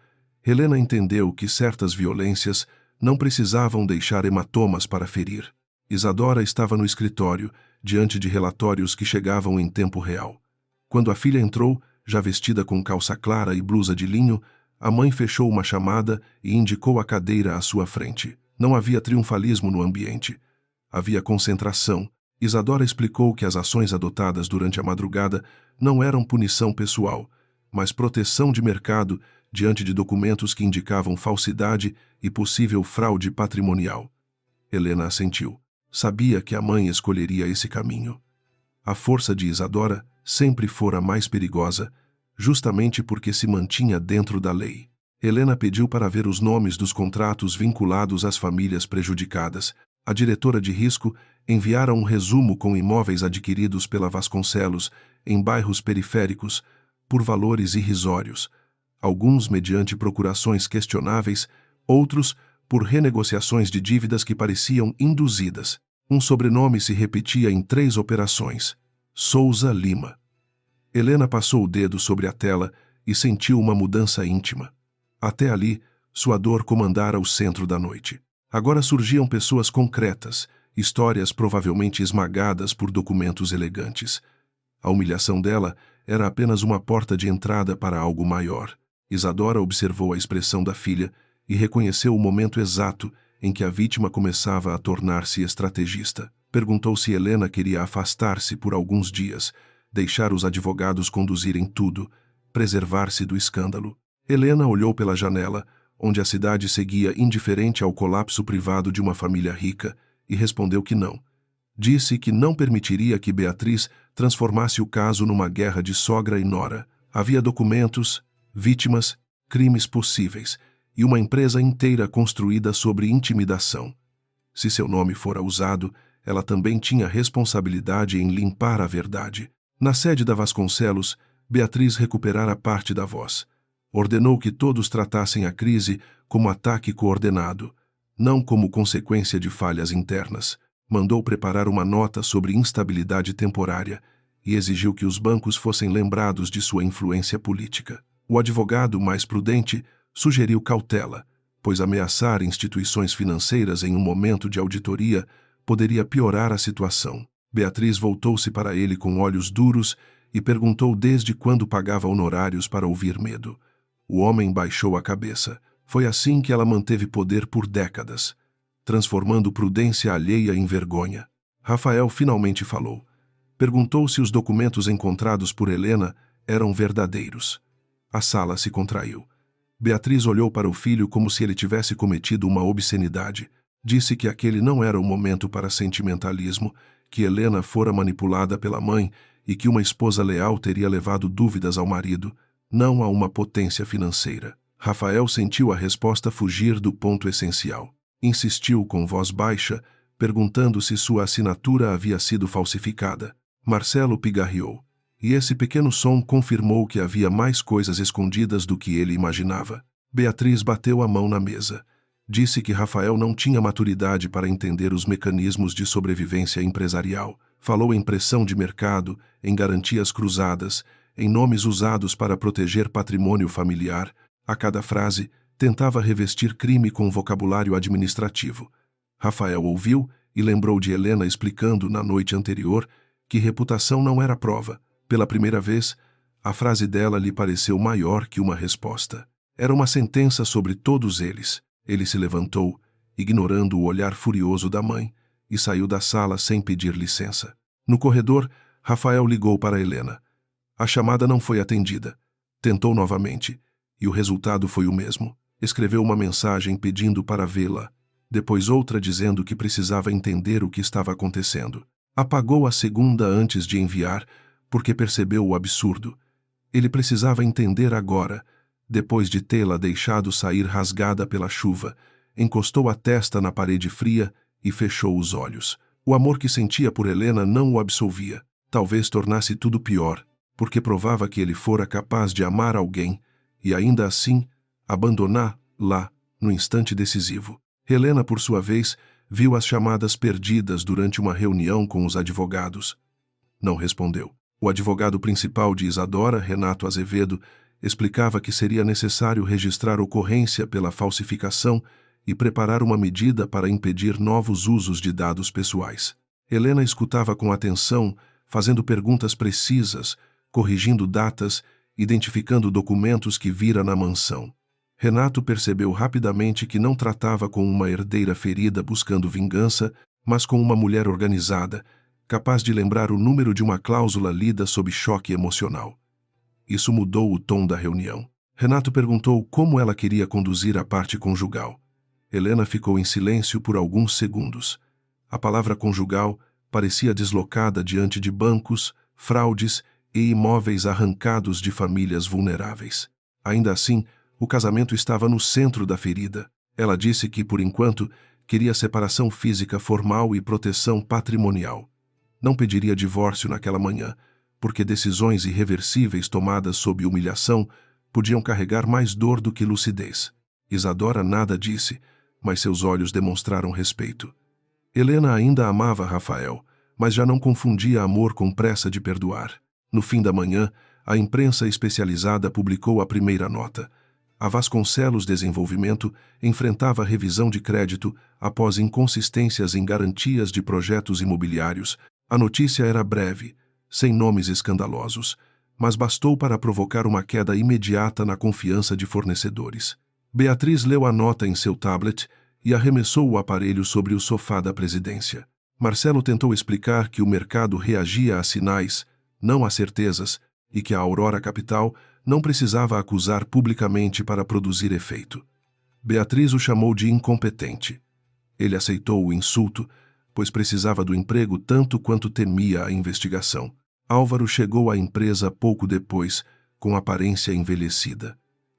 Helena entendeu que certas violências não precisavam deixar hematomas para ferir. Isadora estava no escritório, diante de relatórios que chegavam em tempo real. Quando a filha entrou, já vestida com calça clara e blusa de linho, a mãe fechou uma chamada e indicou a cadeira à sua frente. Não havia triunfalismo no ambiente. Havia concentração. Isadora explicou que as ações adotadas durante a madrugada não eram punição pessoal, mas proteção de mercado diante de documentos que indicavam falsidade e possível fraude patrimonial. Helena assentiu. Sabia que a mãe escolheria esse caminho. A força de Isadora sempre fora mais perigosa, justamente porque se mantinha dentro da lei. Helena pediu para ver os nomes dos contratos vinculados às famílias prejudicadas. A diretora de risco enviara um resumo com imóveis adquiridos pela Vasconcelos em bairros periféricos por valores irrisórios, alguns mediante procurações questionáveis, outros por renegociações de dívidas que pareciam induzidas. Um sobrenome se repetia em 3 operações: Souza Lima. Helena passou o dedo sobre a tela e sentiu uma mudança íntima. Até ali, sua dor comandara o centro da noite. Agora surgiam pessoas concretas, histórias provavelmente esmagadas por documentos elegantes. A humilhação dela era apenas uma porta de entrada para algo maior. Isadora observou a expressão da filha e reconheceu o momento exato em que a vítima começava a tornar-se estrategista. Perguntou se Helena queria afastar-se por alguns dias, deixar os advogados conduzirem tudo, preservar-se do escândalo. Helena olhou pela janela, onde a cidade seguia indiferente ao colapso privado de uma família rica, e respondeu que não. Disse que não permitiria que Beatriz transformasse o caso numa guerra de sogra e nora. Havia documentos, vítimas, crimes possíveis, e uma empresa inteira construída sobre intimidação. Se seu nome fora usado, ela também tinha responsabilidade em limpar a verdade. Na sede da Vasconcelos, Beatriz recuperara parte da voz. Ordenou que todos tratassem a crise como ataque coordenado, não como consequência de falhas internas. Mandou preparar uma nota sobre instabilidade temporária e exigiu que os bancos fossem lembrados de sua influência política. O advogado, mais prudente, sugeriu cautela, pois ameaçar instituições financeiras em um momento de auditoria poderia piorar a situação. Beatriz voltou-se para ele com olhos duros e perguntou desde quando pagava honorários para ouvir medo. O homem baixou a cabeça. Foi assim que ela manteve poder por décadas, transformando prudência alheia em vergonha. Rafael finalmente falou. Perguntou se os documentos encontrados por Helena eram verdadeiros. A sala se contraiu. Beatriz olhou para o filho como se ele tivesse cometido uma obscenidade. Disse que aquele não era o momento para sentimentalismo, que Helena fora manipulada pela mãe e que uma esposa leal teria levado dúvidas ao marido, não a uma potência financeira. Rafael sentiu a resposta fugir do ponto essencial. Insistiu com voz baixa, perguntando se sua assinatura havia sido falsificada. Marcelo pigarreou, e esse pequeno som confirmou que havia mais coisas escondidas do que ele imaginava. Beatriz bateu a mão na mesa. Disse que Rafael não tinha maturidade para entender os mecanismos de sobrevivência empresarial. Falou em pressão de mercado, em garantias cruzadas, em nomes usados para proteger patrimônio familiar. A cada frase, tentava revestir crime com vocabulário administrativo. Rafael ouviu e lembrou de Helena explicando na noite anterior que reputação não era prova. Pela primeira vez, a frase dela lhe pareceu maior que uma resposta. Era uma sentença sobre todos eles. Ele se levantou, ignorando o olhar furioso da mãe, e saiu da sala sem pedir licença. No corredor, Rafael ligou para Helena. A chamada não foi atendida. Tentou novamente, e o resultado foi o mesmo. Escreveu uma mensagem pedindo para vê-la, depois outra dizendo que precisava entender o que estava acontecendo. Apagou a segunda antes de enviar, porque percebeu o absurdo. Ele precisava entender agora, depois de tê-la deixado sair rasgada pela chuva. Encostou a testa na parede fria e fechou os olhos. O amor que sentia por Helena não o absolvia. Talvez tornasse tudo pior, porque provava que ele fora capaz de amar alguém e, ainda assim, abandoná-la no instante decisivo. Helena, por sua vez, viu as chamadas perdidas durante uma reunião com os advogados. Não respondeu. O advogado principal de Isadora, Renato Azevedo, Explicava que seria necessário registrar ocorrência pela falsificação e preparar uma medida para impedir novos usos de dados pessoais. Helena escutava com atenção, fazendo perguntas precisas, corrigindo datas, identificando documentos que vira na mansão. Renato percebeu rapidamente que não tratava com uma herdeira ferida buscando vingança, mas com uma mulher organizada, capaz de lembrar o número de uma cláusula lida sob choque emocional. Isso mudou o tom da reunião. Renato perguntou como ela queria conduzir a parte conjugal. Helena ficou em silêncio por alguns segundos. A palavra conjugal parecia deslocada diante de bancos, fraudes e imóveis arrancados de famílias vulneráveis. Ainda assim, o casamento estava no centro da ferida. Ela disse que, por enquanto, queria separação física formal e proteção patrimonial. Não pediria divórcio naquela manhã, porque decisões irreversíveis tomadas sob humilhação podiam carregar mais dor do que lucidez. Isadora nada disse, mas seus olhos demonstraram respeito. Helena ainda amava Rafael, mas já não confundia amor com pressa de perdoar. No fim da manhã, a imprensa especializada publicou a primeira nota. A Vasconcelos Desenvolvimento enfrentava revisão de crédito após inconsistências em garantias de projetos imobiliários. A notícia era breve, sem nomes escandalosos, mas bastou para provocar uma queda imediata na confiança de fornecedores. Beatriz leu a nota em seu tablet e arremessou o aparelho sobre o sofá da presidência. Marcelo tentou explicar que o mercado reagia a sinais, não a certezas, e que a Aurora Capital não precisava acusar publicamente para produzir efeito. Beatriz o chamou de incompetente. Ele aceitou o insulto, pois precisava do emprego tanto quanto temia a investigação. Álvaro chegou à empresa pouco depois, com aparência envelhecida.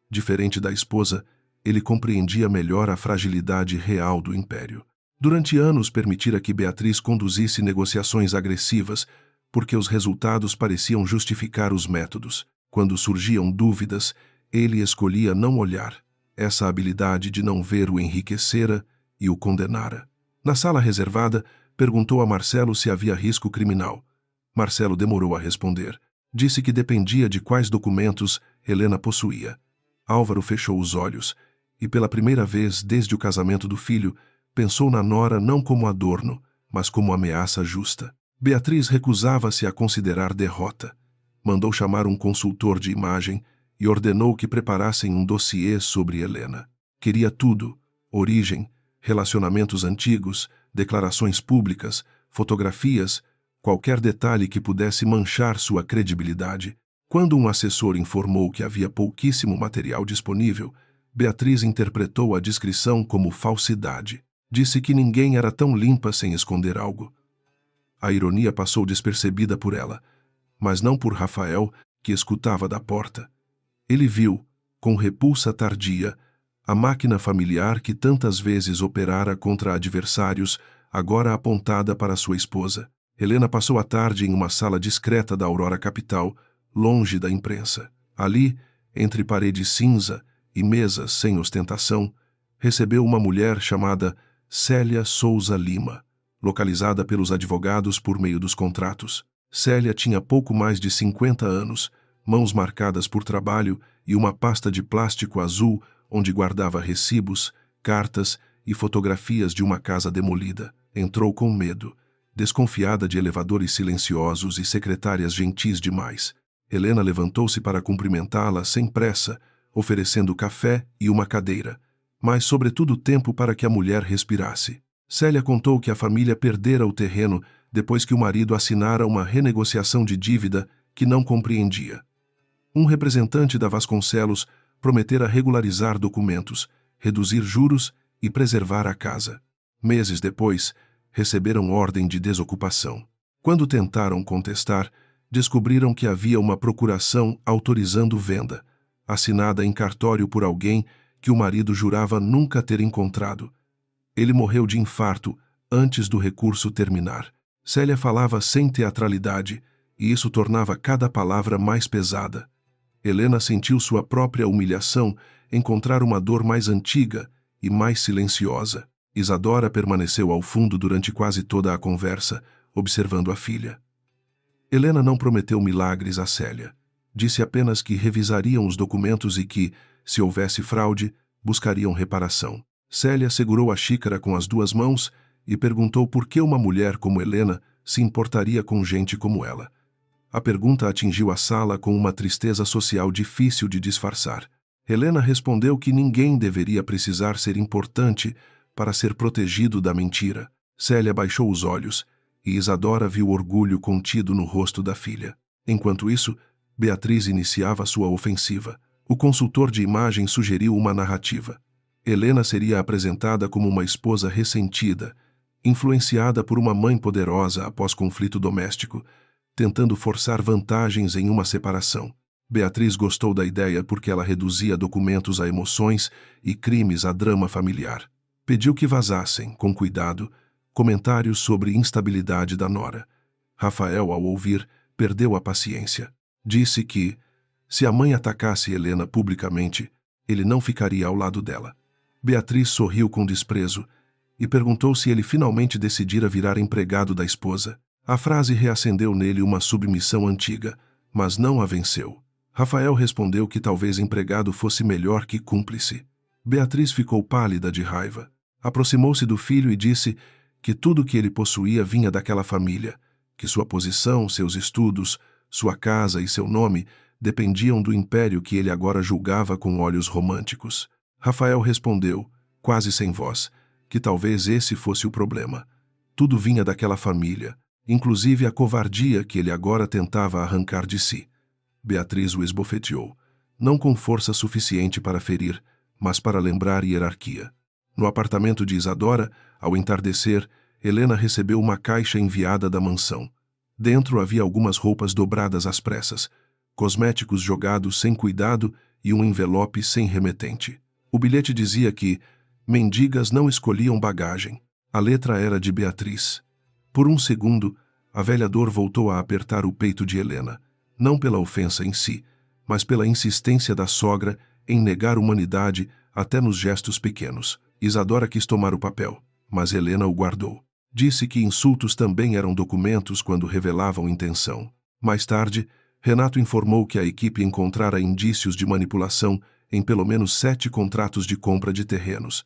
Diferente da esposa, ele compreendia melhor a fragilidade real do império. Durante anos permitira que Beatriz conduzisse negociações agressivas, porque os resultados pareciam justificar os métodos. Quando surgiam dúvidas, ele escolhia não olhar. Essa habilidade de não ver o enriquecera e o condenara. Na sala reservada, perguntou a Marcelo se havia risco criminal. Marcelo demorou a responder. Disse que dependia de quais documentos Helena possuía. Álvaro fechou os olhos e, pela primeira vez desde o casamento do filho, pensou na nora não como adorno, mas como ameaça justa. Beatriz recusava-se a considerar derrota. Mandou chamar um consultor de imagem e ordenou que preparassem um dossiê sobre Helena. Queria tudo: origem, relacionamentos antigos, declarações públicas, fotografias, qualquer detalhe que pudesse manchar sua credibilidade. Quando um assessor informou que havia pouquíssimo material disponível, Beatriz interpretou a descrição como falsidade. Disse que ninguém era tão limpa sem esconder algo. A ironia passou despercebida por ela, mas não por Rafael, que escutava da porta. Ele viu, com repulsa tardia, a máquina familiar que tantas vezes operara contra adversários, agora apontada para sua esposa. Helena passou a tarde em uma sala discreta da Aurora Capital, longe da imprensa. Ali, entre parede cinza e mesas sem ostentação, recebeu uma mulher chamada Célia Souza Lima, localizada pelos advogados por meio dos contratos. Célia tinha pouco mais de 50 anos, mãos marcadas por trabalho e uma pasta de plástico azul onde guardava recibos, cartas e fotografias de uma casa demolida. Entrou com medo, desconfiada de elevadores silenciosos e secretárias gentis demais. Helena levantou-se para cumprimentá-la sem pressa, oferecendo café e uma cadeira, mas sobretudo tempo para que a mulher respirasse. Célia contou que a família perdera o terreno depois que o marido assinara uma renegociação de dívida que não compreendia. Um representante da Vasconcelos prometera regularizar documentos, reduzir juros e preservar a casa. Meses depois, receberam ordem de desocupação. Quando tentaram contestar, descobriram que havia uma procuração autorizando venda, assinada em cartório por alguém que o marido jurava nunca ter encontrado. Ele morreu de infarto antes do recurso terminar. Célia falava sem teatralidade, e isso tornava cada palavra mais pesada. Helena sentiu sua própria humilhação encontrar uma dor mais antiga e mais silenciosa. Isadora permaneceu ao fundo durante quase toda a conversa, observando a filha. Helena não prometeu milagres a Célia. Disse apenas que revisariam os documentos e que, se houvesse fraude, buscariam reparação. Célia segurou a xícara com as duas mãos e perguntou por que uma mulher como Helena se importaria com gente como ela. A pergunta atingiu a sala com uma tristeza social difícil de disfarçar. Helena respondeu que ninguém deveria precisar ser importante para ser protegido da mentira. Célia baixou os olhos e Isadora viu orgulho contido no rosto da filha. Enquanto isso, Beatriz iniciava sua ofensiva. O consultor de imagem sugeriu uma narrativa. Helena seria apresentada como uma esposa ressentida, influenciada por uma mãe poderosa após conflito doméstico, tentando forçar vantagens em uma separação. Beatriz gostou da ideia porque ela reduzia documentos a emoções e crimes a drama familiar. Pediu que vazassem, com cuidado, comentários sobre instabilidade da nora. Rafael, ao ouvir, perdeu a paciência. Disse que, se a mãe atacasse Helena publicamente, ele não ficaria ao lado dela. Beatriz sorriu com desprezo e perguntou se ele finalmente decidira virar empregado da esposa. A frase reacendeu nele uma submissão antiga, mas não a venceu. Rafael respondeu que talvez empregado fosse melhor que cúmplice. Beatriz ficou pálida de raiva. Aproximou-se do filho e disse que tudo que ele possuía vinha daquela família, que sua posição, seus estudos, sua casa e seu nome dependiam do império que ele agora julgava com olhos românticos. Rafael respondeu, quase sem voz, que talvez esse fosse o problema. Tudo vinha daquela família, inclusive a covardia que ele agora tentava arrancar de si. Beatriz o esbofeteou, não com força suficiente para ferir, mas para lembrar hierarquia. No apartamento de Isadora, ao entardecer, Helena recebeu uma caixa enviada da mansão. Dentro havia algumas roupas dobradas às pressas, cosméticos jogados sem cuidado e um envelope sem remetente. O bilhete dizia que mendigas não escolhiam bagagem. A letra era de Beatriz. Por um segundo, a velha dor voltou a apertar o peito de Helena, não pela ofensa em si, mas pela insistência da sogra em negar humanidade até nos gestos pequenos. Isadora quis tomar o papel, mas Helena o guardou. Disse que insultos também eram documentos quando revelavam intenção. Mais tarde, Renato informou que a equipe encontrara indícios de manipulação em pelo menos 7 contratos de compra de terrenos.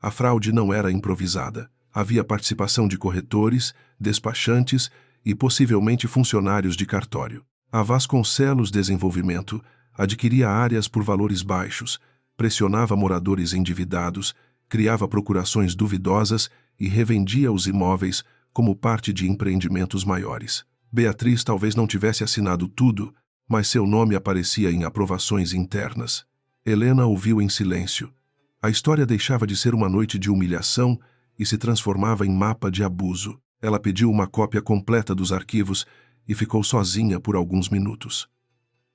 A fraude não era improvisada. Havia participação de corretores, despachantes e possivelmente funcionários de cartório. A Vasconcelos Desenvolvimento adquiria áreas por valores baixos, pressionava moradores endividados, criava procurações duvidosas e revendia os imóveis como parte de empreendimentos maiores. Beatriz talvez não tivesse assinado tudo, mas seu nome aparecia em aprovações internas. Helena ouviu em silêncio. A história deixava de ser uma noite de humilhação e se transformava em mapa de abuso. Ela pediu uma cópia completa dos arquivos e ficou sozinha por alguns minutos.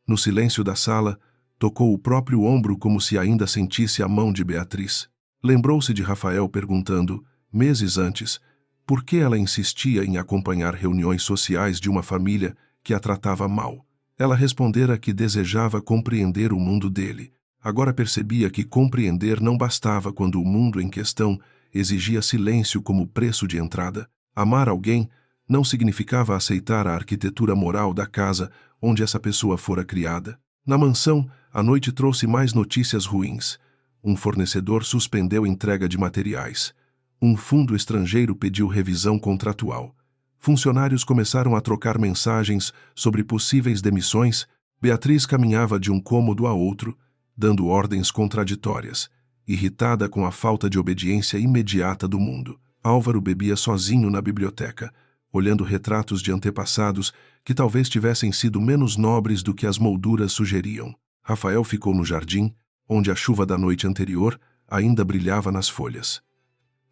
No silêncio da sala, tocou o próprio ombro como se ainda sentisse a mão de Beatriz. Lembrou-se de Rafael perguntando, meses antes, por que ela insistia em acompanhar reuniões sociais de uma família que a tratava mal. Ela respondera que desejava compreender o mundo dele. Agora percebia que compreender não bastava quando o mundo em questão exigia silêncio como preço de entrada. Amar alguém não significava aceitar a arquitetura moral da casa onde essa pessoa fora criada. Na mansão, a noite trouxe mais notícias ruins. Um fornecedor suspendeu entrega de materiais. Um fundo estrangeiro pediu revisão contratual. Funcionários começaram a trocar mensagens sobre possíveis demissões. Beatriz caminhava de um cômodo a outro, dando ordens contraditórias, irritada com a falta de obediência imediata do mundo. Álvaro bebia sozinho na biblioteca, olhando retratos de antepassados que talvez tivessem sido menos nobres do que as molduras sugeriam. Rafael ficou no jardim, onde a chuva da noite anterior ainda brilhava nas folhas.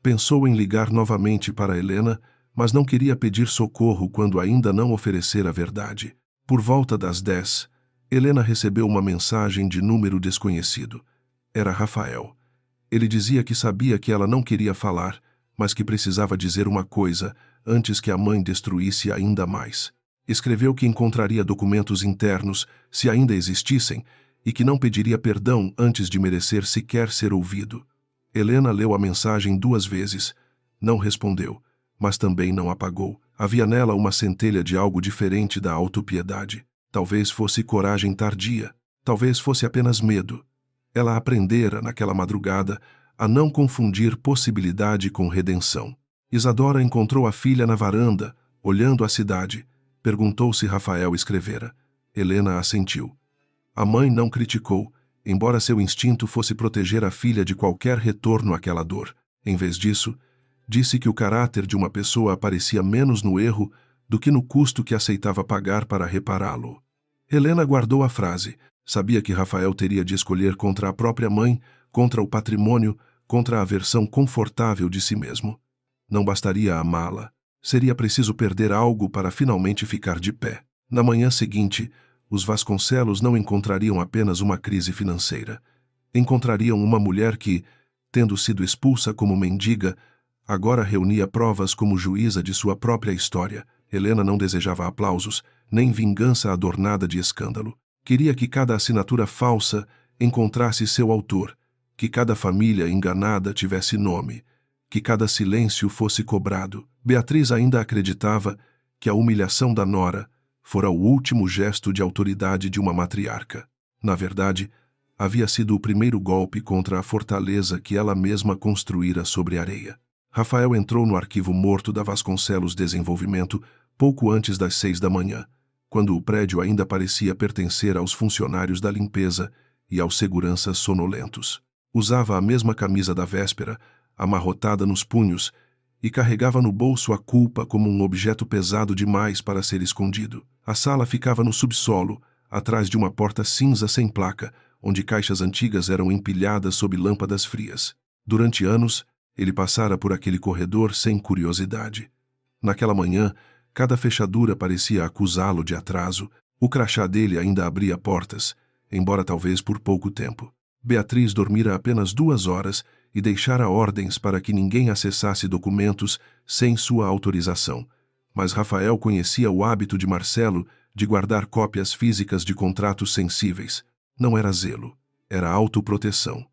Pensou em ligar novamente para Helena, mas não queria pedir socorro quando ainda não oferecera a verdade. Por volta das 10, Helena recebeu uma mensagem de número desconhecido. Era Rafael. Ele dizia que sabia que ela não queria falar, mas que precisava dizer uma coisa antes que a mãe destruísse ainda mais. Escreveu que encontraria documentos internos, se ainda existissem, e que não pediria perdão antes de merecer sequer ser ouvido. Helena leu a mensagem 2 vezes. Não respondeu, mas também não apagou. Havia nela uma centelha de algo diferente da autopiedade. Talvez fosse coragem tardia, talvez fosse apenas medo. Ela aprendera, naquela madrugada, a não confundir possibilidade com redenção. Isadora encontrou a filha na varanda, olhando a cidade. Perguntou se Rafael escrevera. Helena assentiu. A mãe não criticou, embora seu instinto fosse proteger a filha de qualquer retorno àquela dor. Em vez disso, disse que o caráter de uma pessoa aparecia menos no erro do que no custo que aceitava pagar para repará-lo. Helena guardou a frase. Sabia que Rafael teria de escolher contra a própria mãe, contra o patrimônio, contra a versão confortável de si mesmo. Não bastaria amá-la. Seria preciso perder algo para finalmente ficar de pé. Na manhã seguinte, os Vasconcelos não encontrariam apenas uma crise financeira. Encontrariam uma mulher que, tendo sido expulsa como mendiga, agora reunia provas como juíza de sua própria história. Helena não desejava aplausos, nem vingança adornada de escândalo. Queria que cada assinatura falsa encontrasse seu autor, que cada família enganada tivesse nome, que cada silêncio fosse cobrado. Beatriz ainda acreditava que a humilhação da nora fora o último gesto de autoridade de uma matriarca. Na verdade, havia sido o primeiro golpe contra a fortaleza que ela mesma construíra sobre areia. Rafael entrou no arquivo morto da Vasconcelos Desenvolvimento pouco antes das 6 da manhã, quando o prédio ainda parecia pertencer aos funcionários da limpeza e aos seguranças sonolentos. Usava a mesma camisa da véspera, amarrotada nos punhos, e carregava no bolso a culpa como um objeto pesado demais para ser escondido. A sala ficava no subsolo, atrás de uma porta cinza sem placa, onde caixas antigas eram empilhadas sob lâmpadas frias. Durante anos, ele passara por aquele corredor sem curiosidade. Naquela manhã, cada fechadura parecia acusá-lo de atraso. O crachá dele ainda abria portas, embora talvez por pouco tempo. Beatriz dormira apenas 2 horas e deixara ordens para que ninguém acessasse documentos sem sua autorização. Mas Rafael conhecia o hábito de Marcelo de guardar cópias físicas de contratos sensíveis. Não era zelo, era autoproteção.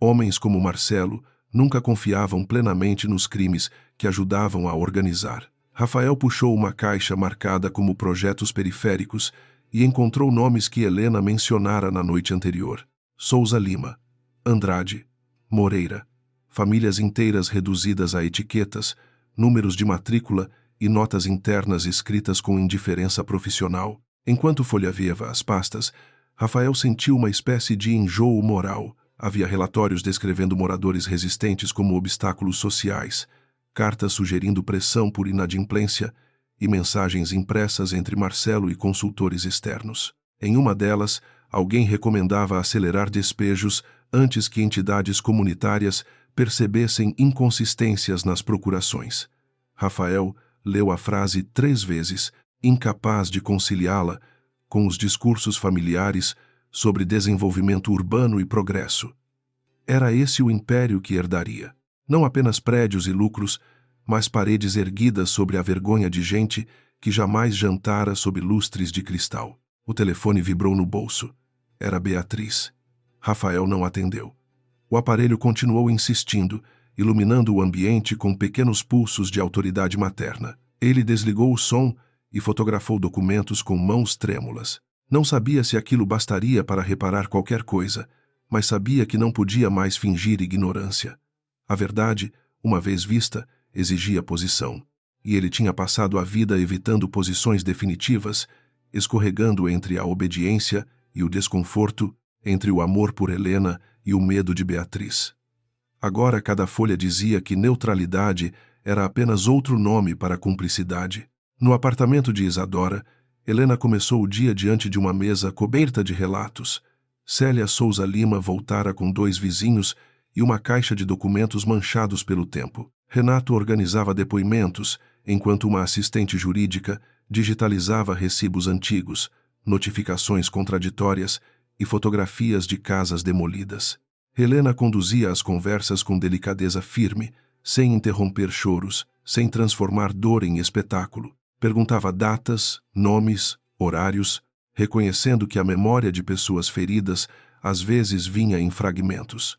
Homens como Marcelo nunca confiavam plenamente nos crimes que ajudavam a organizar. Rafael puxou uma caixa marcada como projetos periféricos e encontrou nomes que Helena mencionara na noite anterior. Souza Lima, Andrade, Moreira, famílias inteiras reduzidas a etiquetas, números de matrícula e notas internas escritas com indiferença profissional. Enquanto folheava as pastas, Rafael sentiu uma espécie de enjoo moral. Havia relatórios descrevendo moradores resistentes como obstáculos sociais, cartas sugerindo pressão por inadimplência e mensagens impressas entre Marcelo e consultores externos. Em uma delas, alguém recomendava acelerar despejos antes que entidades comunitárias percebessem inconsistências nas procurações. Rafael leu a frase 3 vezes, incapaz de conciliá-la com os discursos familiares sobre desenvolvimento urbano e progresso. Era esse o império que herdaria. Não apenas prédios e lucros, mas paredes erguidas sobre a vergonha de gente que jamais jantara sob lustres de cristal. O telefone vibrou no bolso. Era Beatriz. Rafael não atendeu. O aparelho continuou insistindo, iluminando o ambiente com pequenos pulsos de autoridade materna. Ele desligou o som e fotografou documentos com mãos trêmulas. Não sabia se aquilo bastaria para reparar qualquer coisa, mas sabia que não podia mais fingir ignorância. A verdade, uma vez vista, exigia posição. E ele tinha passado a vida evitando posições definitivas, escorregando entre a obediência e o desconforto, entre o amor por Helena e o medo de Beatriz. Agora cada folha dizia que neutralidade era apenas outro nome para cumplicidade. No apartamento de Isadora, Helena começou o dia diante de uma mesa coberta de relatos. Célia Souza Lima voltara com 2 vizinhos e uma caixa de documentos manchados pelo tempo. Renato organizava depoimentos, enquanto uma assistente jurídica digitalizava recibos antigos, notificações contraditórias e fotografias de casas demolidas. Helena conduzia as conversas com delicadeza firme, sem interromper choros, sem transformar dor em espetáculo. Perguntava datas, nomes, horários, reconhecendo que a memória de pessoas feridas às vezes vinha em fragmentos.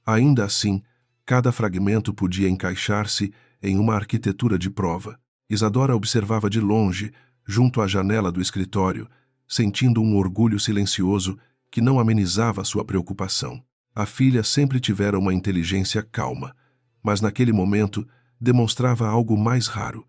Ainda assim, cada fragmento podia encaixar-se em uma arquitetura de prova. Isadora observava de longe, junto à janela do escritório, sentindo um orgulho silencioso que não amenizava sua preocupação. A filha sempre tivera uma inteligência calma, mas naquele momento demonstrava algo mais raro: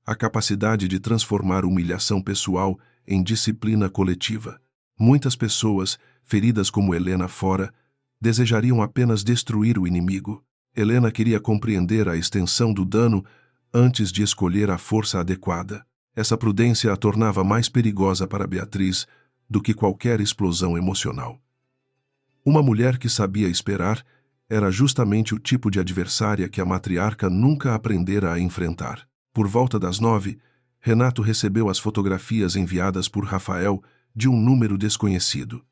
a capacidade de transformar humilhação pessoal em disciplina coletiva. Muitas pessoas, feridas como Helena fora, desejariam apenas destruir o inimigo. Helena queria compreender a extensão do dano antes de escolher a força adequada. Essa prudência a tornava mais perigosa para Beatriz do que qualquer explosão emocional. Uma mulher que sabia esperar era justamente o tipo de adversária que a matriarca nunca aprendera a enfrentar. Por volta das 9, Renato recebeu as fotografias enviadas por Rafael de um número desconhecido.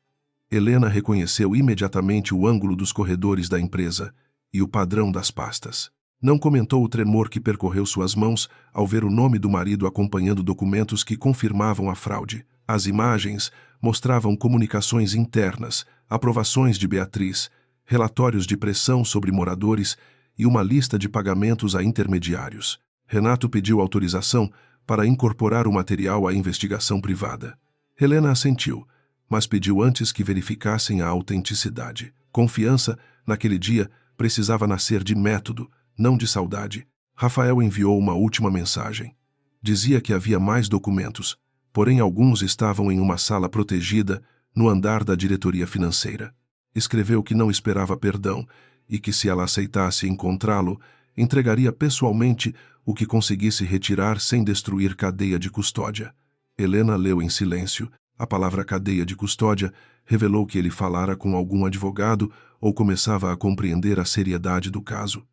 Helena reconheceu imediatamente o ângulo dos corredores da empresa e o padrão das pastas. Não comentou o tremor que percorreu suas mãos ao ver o nome do marido acompanhando documentos que confirmavam a fraude. As imagens mostravam comunicações internas, aprovações de Beatriz, relatórios de pressão sobre moradores e uma lista de pagamentos a intermediários. Renato pediu autorização para incorporar o material à investigação privada. Helena assentiu, mas pediu antes que verificassem a autenticidade. Confiança, naquele dia, precisava nascer de método, não de saudade. Rafael enviou uma última mensagem. Dizia que havia mais documentos, porém alguns estavam em uma sala protegida no andar da diretoria financeira. Escreveu que não esperava perdão e que, se ela aceitasse encontrá-lo, entregaria pessoalmente o que conseguisse retirar sem destruir cadeia de custódia. Helena leu em silêncio. A palavra cadeia de custódia revelou que ele falara com algum advogado ou começava a compreender a seriedade do caso.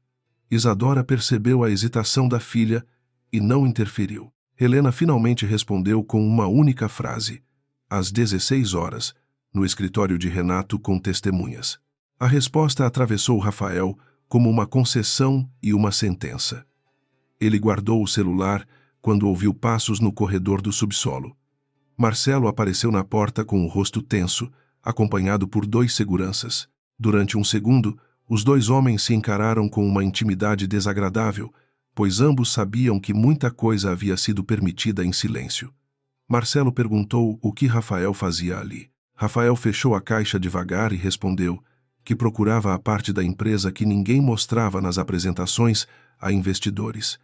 Isadora percebeu a hesitação da filha e não interferiu. Helena finalmente respondeu com uma única frase: às 16 horas, no escritório de Renato com testemunhas. A resposta atravessou Rafael como uma concessão e uma sentença. Ele guardou o celular quando ouviu passos no corredor do subsolo. Marcelo apareceu na porta com o rosto tenso, acompanhado por 2 seguranças. Durante um segundo, os 2 homens se encararam com uma intimidade desagradável, pois ambos sabiam que muita coisa havia sido permitida em silêncio. Marcelo perguntou o que Rafael fazia ali. Rafael fechou a caixa devagar e respondeu que procurava a parte da empresa que ninguém mostrava nas apresentações a investidores.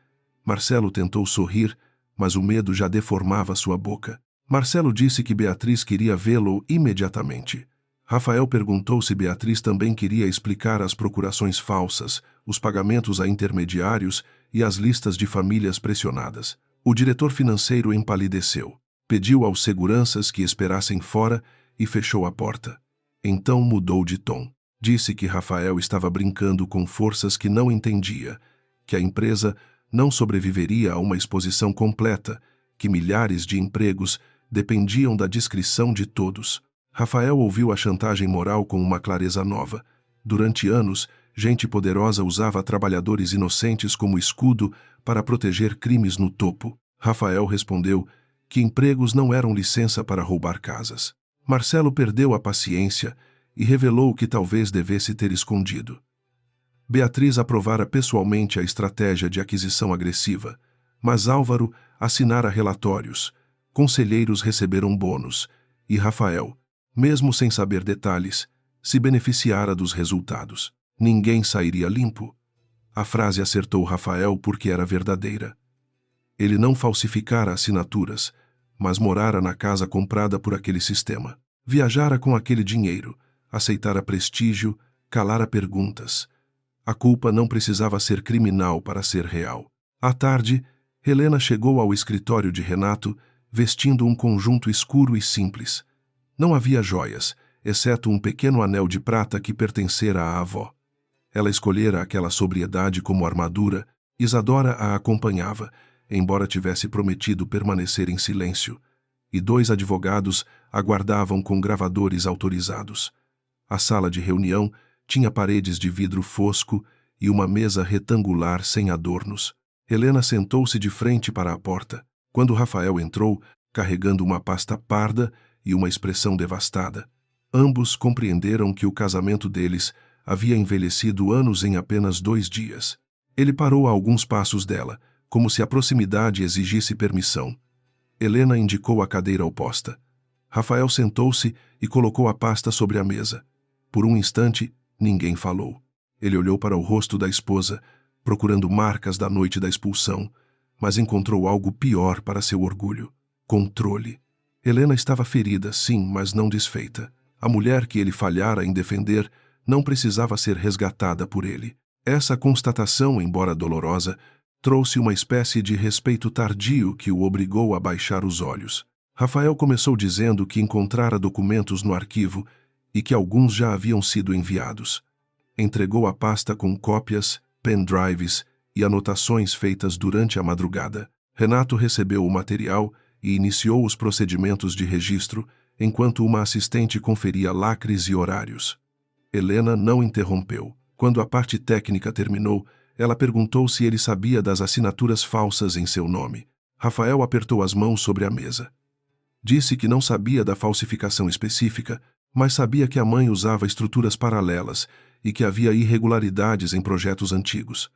Marcelo tentou sorrir, mas o medo já deformava sua boca. Marcelo disse que Beatriz queria vê-lo imediatamente. Rafael perguntou se Beatriz também queria explicar as procurações falsas, os pagamentos a intermediários e as listas de famílias pressionadas. O diretor financeiro empalideceu, pediu aos seguranças que esperassem fora e fechou a porta. Então mudou de tom. Disse que Rafael estava brincando com forças que não entendia, que a empresa não sobreviveria a uma exposição completa, que milhares de empregos dependiam da discrição de todos. Rafael ouviu a chantagem moral com uma clareza nova. Durante anos, gente poderosa usava trabalhadores inocentes como escudo para proteger crimes no topo. Rafael respondeu que empregos não eram licença para roubar casas. Marcelo perdeu a paciência e revelou o que talvez devesse ter escondido. Beatriz aprovara pessoalmente a estratégia de aquisição agressiva, mas Álvaro assinara relatórios, conselheiros receberam bônus, e Rafael, mesmo sem saber detalhes, se beneficiara dos resultados. Ninguém sairia limpo. A frase acertou Rafael porque era verdadeira. Ele não falsificara assinaturas, mas morara na casa comprada por aquele sistema. Viajara com aquele dinheiro, aceitara prestígio, calara perguntas. A culpa não precisava ser criminal para ser real. À tarde, Helena chegou ao escritório de Renato, vestindo um conjunto escuro e simples. Não havia joias, exceto um pequeno anel de prata que pertencera à avó. Ela escolhera aquela sobriedade como armadura. Isadora a acompanhava, embora tivesse prometido permanecer em silêncio, e 2 advogados aguardavam com gravadores autorizados. A sala de reunião tinha paredes de vidro fosco e uma mesa retangular sem adornos. Helena sentou-se de frente para a porta. Quando Rafael entrou, carregando uma pasta parda e uma expressão devastada, ambos compreenderam que o casamento deles havia envelhecido anos em apenas 2 dias. Ele parou a alguns passos dela, como se a proximidade exigisse permissão. Helena indicou a cadeira oposta. Rafael sentou-se e colocou a pasta sobre a mesa. Por um instante, ninguém falou. Ele olhou para o rosto da esposa, procurando marcas da noite da expulsão, mas encontrou algo pior para seu orgulho: controle. Helena estava ferida, sim, mas não desfeita. A mulher que ele falhara em defender não precisava ser resgatada por ele. Essa constatação, embora dolorosa, trouxe uma espécie de respeito tardio que o obrigou a baixar os olhos. Rafael começou dizendo que encontrara documentos no arquivo e que alguns já haviam sido enviados. Entregou a pasta com cópias, pendrives e anotações feitas durante a madrugada. Renato recebeu o material e iniciou os procedimentos de registro, enquanto uma assistente conferia lacres e horários. Helena não interrompeu. Quando a parte técnica terminou, ela perguntou se ele sabia das assinaturas falsas em seu nome. Rafael apertou as mãos sobre a mesa. Disse que não sabia da falsificação específica, mas sabia que a mãe usava estruturas paralelas e que havia irregularidades em projetos antigos.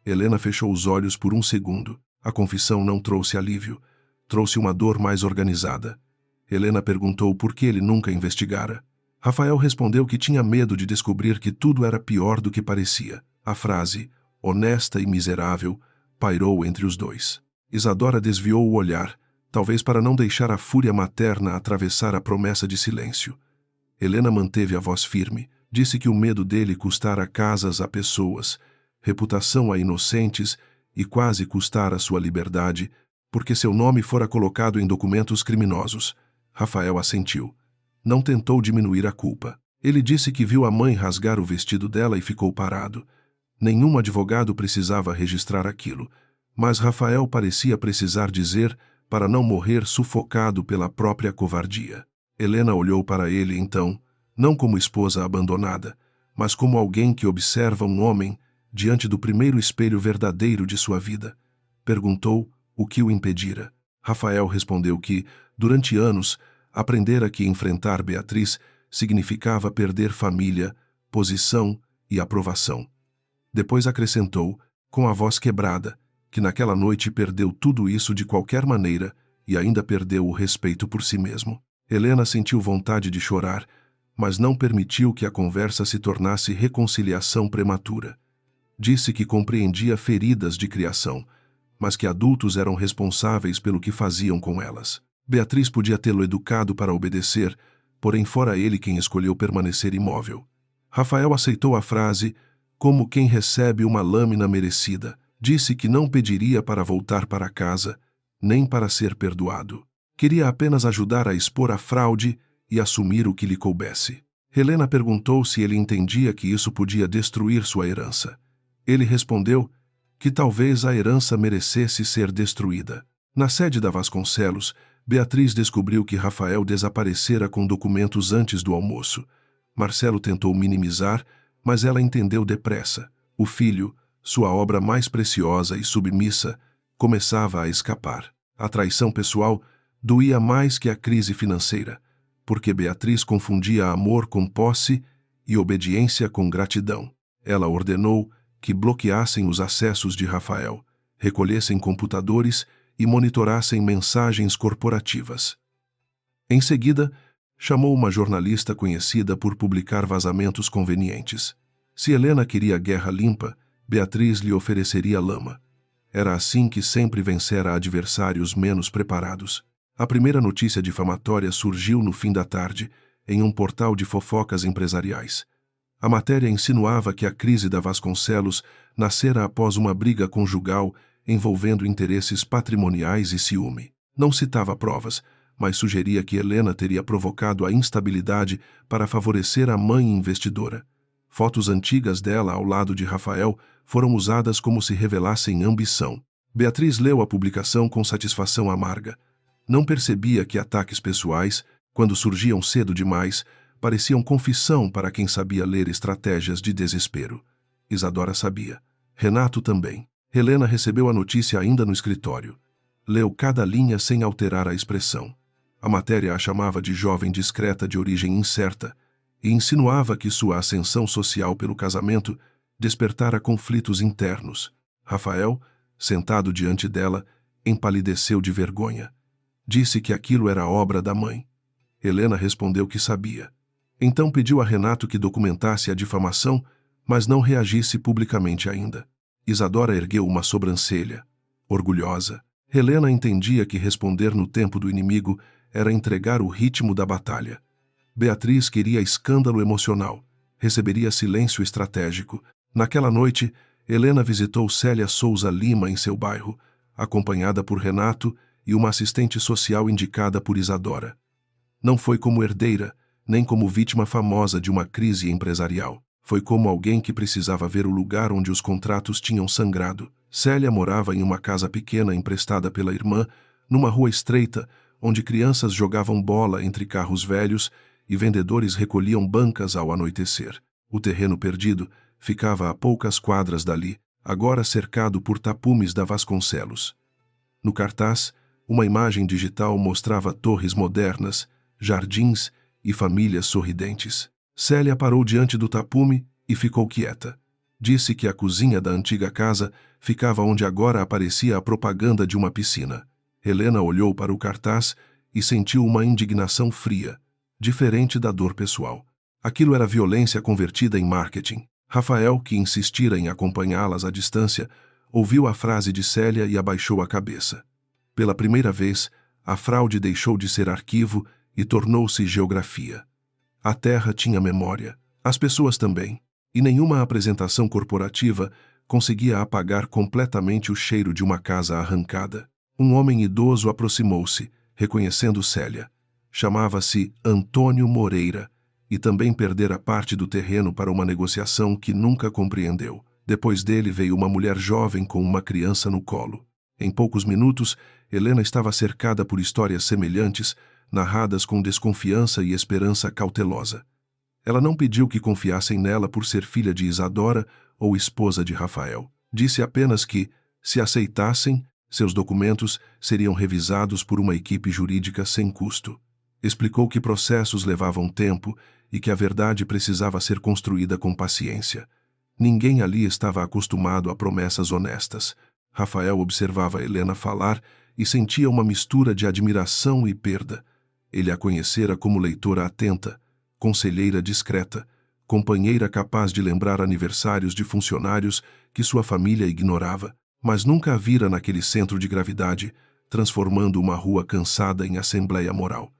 Helena fechou os olhos por um segundo. A confissão não trouxe alívio. Trouxe uma dor mais organizada. Helena perguntou por que ele nunca investigara. Rafael respondeu que tinha medo de descobrir que tudo era pior do que parecia. A frase, honesta e miserável, pairou entre os dois. Isadora desviou o olhar, talvez para não deixar a fúria materna atravessar a promessa de silêncio. Helena manteve a voz firme. Disse que o medo dele custara casas a pessoas, reputação a inocentes e quase custara sua liberdade, porque seu nome fora colocado em documentos criminosos. Rafael assentiu. Não tentou diminuir a culpa. Ele disse que viu a mãe rasgar o vestido dela e ficou parado. Nenhum advogado precisava registrar aquilo, mas Rafael parecia precisar dizer para não morrer sufocado pela própria covardia. Helena olhou para ele então, não como esposa abandonada, mas como alguém que observa um homem diante do primeiro espelho verdadeiro de sua vida. Perguntou o que o impedira. Rafael respondeu que, durante anos, aprendera que enfrentar Beatriz significava perder família, posição e aprovação. Depois acrescentou, com a voz quebrada, que naquela noite perdeu tudo isso de qualquer maneira e ainda perdeu o respeito por si mesmo. Helena sentiu vontade de chorar, mas não permitiu que a conversa se tornasse reconciliação prematura. Disse que compreendia feridas de criação, mas que adultos eram responsáveis pelo que faziam com elas. Beatriz podia tê-lo educado para obedecer, porém fora ele quem escolheu permanecer imóvel. Rafael aceitou a frase como quem recebe uma lâmina merecida. Disse que não pediria para voltar para casa, nem para ser perdoado. Queria apenas ajudar a expor a fraude e assumir o que lhe coubesse. Helena perguntou se ele entendia que isso podia destruir sua herança. Ele respondeu que talvez a herança merecesse ser destruída. Na sede da Vasconcelos, Beatriz descobriu que Rafael desaparecera com documentos antes do almoço. Marcelo tentou minimizar, mas ela entendeu depressa. O filho, sua obra mais preciosa e submissa, começava a escapar. A traição pessoal doía mais que a crise financeira, porque Beatriz confundia amor com posse e obediência com gratidão. Ela ordenou que bloqueassem os acessos de Rafael, recolhessem computadores e monitorassem mensagens corporativas. Em seguida, chamou uma jornalista conhecida por publicar vazamentos convenientes. Se Helena queria guerra limpa, Beatriz lhe ofereceria lama. Era assim que sempre vencera adversários menos preparados. A primeira notícia difamatória surgiu no fim da tarde, em um portal de fofocas empresariais. A matéria insinuava que a crise da Vasconcelos nascera após uma briga conjugal envolvendo interesses patrimoniais e ciúme. Não citava provas, mas sugeria que Helena teria provocado a instabilidade para favorecer a mãe investidora. Fotos antigas dela ao lado de Rafael foram usadas como se revelassem ambição. Beatriz leu a publicação com satisfação amarga. Não percebia que ataques pessoais, quando surgiam cedo demais, pareciam confissão para quem sabia ler estratégias de desespero. Isadora sabia. Renato também. Helena recebeu a notícia ainda no escritório. Leu cada linha sem alterar a expressão. A matéria a chamava de jovem discreta de origem incerta e insinuava que sua ascensão social pelo casamento despertara conflitos internos. Rafael, sentado diante dela, empalideceu de vergonha. Disse que aquilo era obra da mãe. Helena respondeu que sabia. Então pediu a Renato que documentasse a difamação, mas não reagisse publicamente ainda. Isadora ergueu uma sobrancelha. Orgulhosa, Helena entendia que responder no tempo do inimigo era entregar o ritmo da batalha. Beatriz queria escândalo emocional. Receberia silêncio estratégico. Naquela noite, Helena visitou Célia Souza Lima em seu bairro, acompanhada por Renato e uma assistente social indicada por Isadora. Não foi como herdeira, nem como vítima famosa de uma crise empresarial. Foi como alguém que precisava ver o lugar onde os contratos tinham sangrado. Célia morava em uma casa pequena emprestada pela irmã, numa rua estreita, onde crianças jogavam bola entre carros velhos e vendedores recolhiam bancas ao anoitecer. O terreno perdido ficava a poucas quadras dali, agora cercado por tapumes da Vasconcelos. No cartaz, uma imagem digital mostrava torres modernas, jardins e famílias sorridentes. Célia parou diante do tapume e ficou quieta. Disse que a cozinha da antiga casa ficava onde agora aparecia a propaganda de uma piscina. Helena olhou para o cartaz e sentiu uma indignação fria, diferente da dor pessoal. Aquilo era violência convertida em marketing. Rafael, que insistira em acompanhá-las à distância, ouviu a frase de Célia e abaixou a cabeça. Pela primeira vez, a fraude deixou de ser arquivo e tornou-se geografia. A terra tinha memória, as pessoas também, e nenhuma apresentação corporativa conseguia apagar completamente o cheiro de uma casa arrancada. Um homem idoso aproximou-se, reconhecendo Célia. Chamava-se Antônio Moreira, e também perdera parte do terreno para uma negociação que nunca compreendeu. Depois dele veio uma mulher jovem com uma criança no colo. Em poucos minutos, Helena estava cercada por histórias semelhantes, narradas com desconfiança e esperança cautelosa. Ela não pediu que confiassem nela por ser filha de Isadora ou esposa de Rafael. Disse apenas que, se aceitassem, seus documentos seriam revisados por uma equipe jurídica sem custo. Explicou que processos levavam tempo e que a verdade precisava ser construída com paciência. Ninguém ali estava acostumado a promessas honestas. Rafael observava Helena falar e sentia uma mistura de admiração e perda. Ele a conhecera como leitora atenta, conselheira discreta, companheira capaz de lembrar aniversários de funcionários que sua família ignorava, mas nunca a vira naquele centro de gravidade, transformando uma rua cansada em assembleia moral.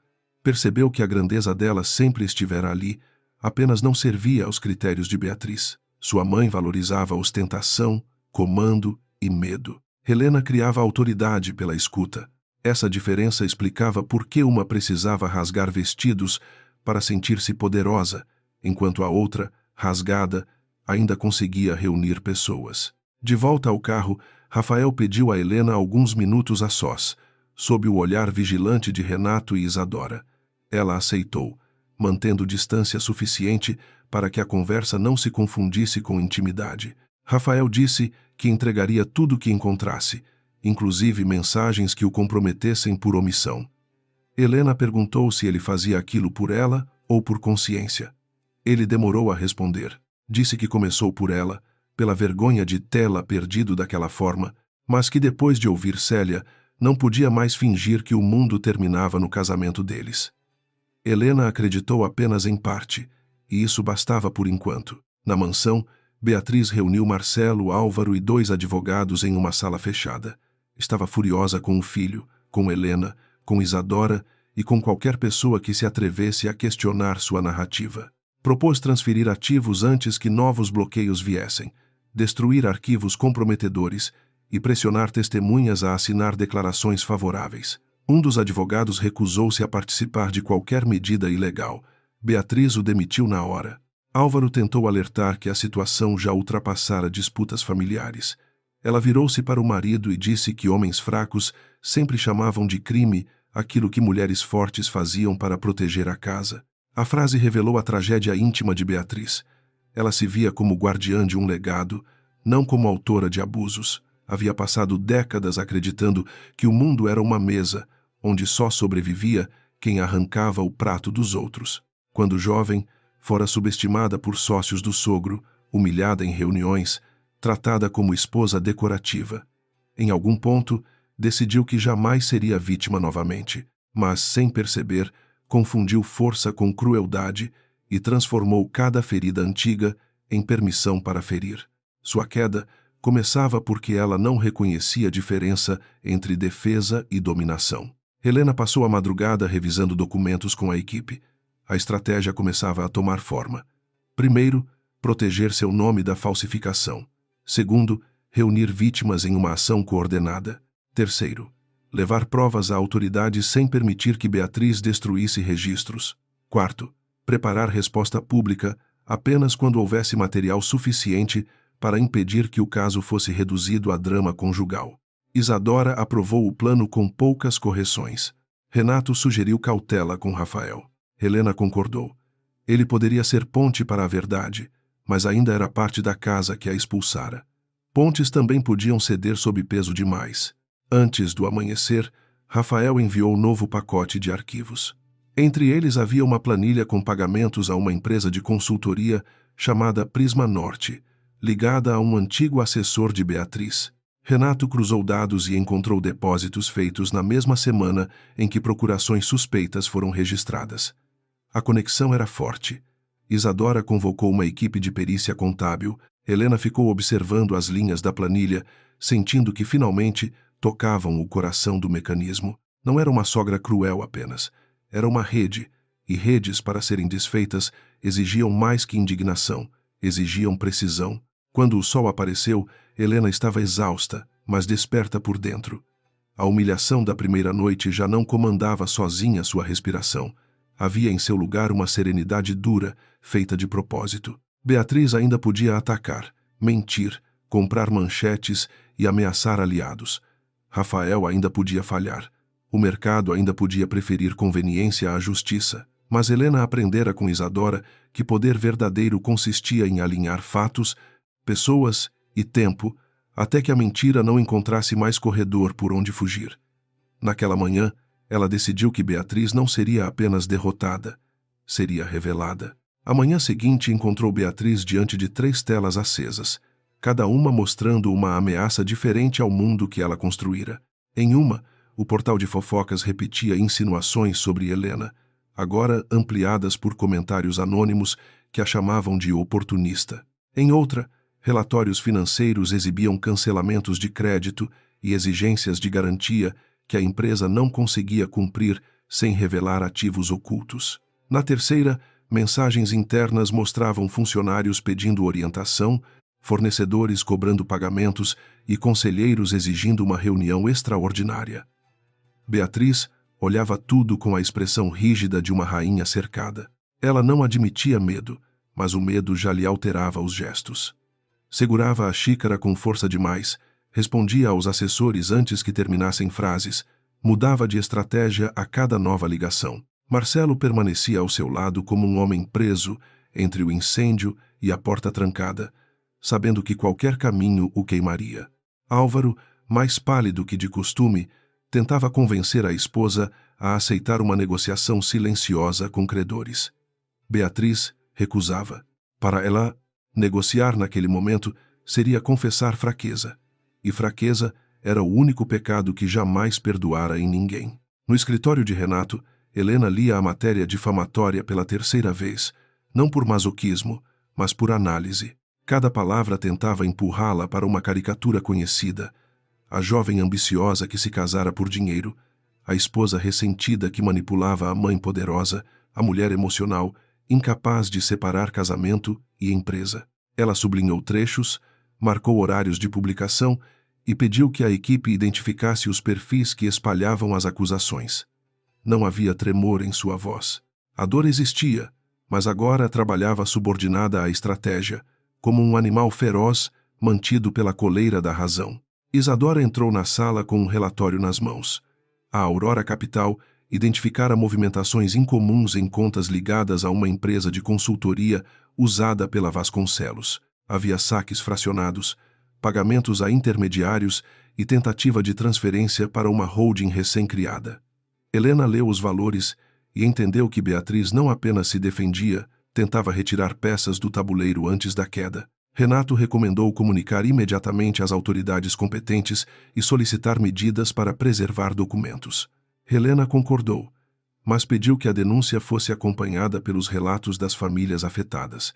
Percebeu que a grandeza dela sempre estivera ali, apenas não servia aos critérios de Beatriz. Sua mãe valorizava ostentação, comando e medo. Helena criava autoridade pela escuta. Essa diferença explicava por que uma precisava rasgar vestidos para sentir-se poderosa, enquanto a outra, rasgada, ainda conseguia reunir pessoas. De volta ao carro, Rafael pediu a Helena alguns minutos a sós, sob o olhar vigilante de Renato e Isadora. Ela aceitou, mantendo distância suficiente para que a conversa não se confundisse com intimidade. Rafael disse que entregaria tudo o que encontrasse, inclusive mensagens que o comprometessem por omissão. Helena perguntou se ele fazia aquilo por ela ou por consciência. Ele demorou a responder. Disse que começou por ela, pela vergonha de tê-la perdido daquela forma, mas que depois de ouvir Célia, não podia mais fingir que o mundo terminava no casamento deles. Helena acreditou apenas em parte, e isso bastava por enquanto. Na mansão, Beatriz reuniu Marcelo, Álvaro e 2 advogados em uma sala fechada. Estava furiosa com o filho, com Helena, com Isadora e com qualquer pessoa que se atrevesse a questionar sua narrativa. Propôs transferir ativos antes que novos bloqueios viessem, destruir arquivos comprometedores e pressionar testemunhas a assinar declarações favoráveis. Um dos advogados recusou-se a participar de qualquer medida ilegal. Beatriz o demitiu na hora. Álvaro tentou alertar que a situação já ultrapassara disputas familiares. Ela virou-se para o marido e disse que homens fracos sempre chamavam de crime aquilo que mulheres fortes faziam para proteger a casa. A frase revelou a tragédia íntima de Beatriz. Ela se via como guardiã de um legado, não como autora de abusos. Havia passado décadas acreditando que o mundo era uma mesa, onde só sobrevivia quem arrancava o prato dos outros. Quando jovem, fora subestimada por sócios do sogro, humilhada em reuniões, tratada como esposa decorativa. Em algum ponto, decidiu que jamais seria vítima novamente, mas, sem perceber, confundiu força com crueldade e transformou cada ferida antiga em permissão para ferir. Sua queda começava porque ela não reconhecia a diferença entre defesa e dominação. Helena passou a madrugada revisando documentos com a equipe. A estratégia começava a tomar forma. Primeiro, proteger seu nome da falsificação. Segundo, reunir vítimas em uma ação coordenada. Terceiro, levar provas à autoridade sem permitir que Beatriz destruísse registros. Quarto, preparar resposta pública apenas quando houvesse material suficiente para impedir que o caso fosse reduzido a drama conjugal. Isadora aprovou o plano com poucas correções. Renato sugeriu cautela com Rafael. Helena concordou. Ele poderia ser ponte para a verdade, mas ainda era parte da casa que a expulsara. Pontes também podiam ceder sob peso demais. Antes do amanhecer, Rafael enviou um novo pacote de arquivos. Entre eles havia uma planilha com pagamentos a uma empresa de consultoria chamada Prisma Norte, ligada a um antigo assessor de Beatriz. Renato cruzou dados e encontrou depósitos feitos na mesma semana em que procurações suspeitas foram registradas. A conexão era forte. Isadora convocou uma equipe de perícia contábil. Helena ficou observando as linhas da planilha, sentindo que finalmente tocavam o coração do mecanismo. Não era uma sogra cruel apenas. Era uma rede, e redes, para serem desfeitas, exigiam mais que indignação, exigiam precisão. Quando o sol apareceu, Helena estava exausta, mas desperta por dentro. A humilhação da primeira noite já não comandava sozinha sua respiração. Havia em seu lugar uma serenidade dura, feita de propósito. Beatriz ainda podia atacar, mentir, comprar manchetes e ameaçar aliados. Rafael ainda podia falhar. O mercado ainda podia preferir conveniência à justiça. Mas Helena aprendera com Isadora que poder verdadeiro consistia em alinhar fatos, pessoas e tempo, até que a mentira não encontrasse mais corredor por onde fugir. Naquela manhã, ela decidiu que Beatriz não seria apenas derrotada, seria revelada. A manhã seguinte encontrou Beatriz diante de 3 telas acesas, cada uma mostrando uma ameaça diferente ao mundo que ela construíra. Em uma, o portal de fofocas repetia insinuações sobre Helena, agora ampliadas por comentários anônimos que a chamavam de oportunista. Em outra, relatórios financeiros exibiam cancelamentos de crédito e exigências de garantia que a empresa não conseguia cumprir sem revelar ativos ocultos. Na terceira, mensagens internas mostravam funcionários pedindo orientação, fornecedores cobrando pagamentos e conselheiros exigindo uma reunião extraordinária. Beatriz olhava tudo com a expressão rígida de uma rainha cercada. Ela não admitia medo, mas o medo já lhe alterava os gestos. Segurava a xícara com força demais, respondia aos assessores antes que terminassem frases, mudava de estratégia a cada nova ligação. Marcelo permanecia ao seu lado como um homem preso entre o incêndio e a porta trancada, sabendo que qualquer caminho o queimaria. Álvaro, mais pálido que de costume, tentava convencer a esposa a aceitar uma negociação silenciosa com credores. Beatriz recusava. Para ela, negociar naquele momento seria confessar fraqueza, e fraqueza era o único pecado que jamais perdoara em ninguém. No escritório de Renato, Helena lia a matéria difamatória pela 3ª vez, não por masoquismo, mas por análise. Cada palavra tentava empurrá-la para uma caricatura conhecida: a jovem ambiciosa que se casara por dinheiro, a esposa ressentida que manipulava a mãe poderosa, a mulher emocional, incapaz de separar casamento e empresa. Ela sublinhou trechos, marcou horários de publicação e pediu que a equipe identificasse os perfis que espalhavam as acusações. Não havia tremor em sua voz. A dor existia, mas agora trabalhava subordinada à estratégia, como um animal feroz mantido pela coleira da razão. Isadora entrou na sala com um relatório nas mãos. A Aurora Capital identificara movimentações incomuns em contas ligadas a uma empresa de consultoria usada pela Vasconcelos. Havia saques fracionados, pagamentos a intermediários e tentativa de transferência para uma holding recém-criada. Helena leu os valores e entendeu que Beatriz não apenas se defendia, tentava retirar peças do tabuleiro antes da queda. Renato recomendou comunicar imediatamente às autoridades competentes e solicitar medidas para preservar documentos. Helena concordou. mas pediu que a denúncia fosse acompanhada pelos relatos das famílias afetadas.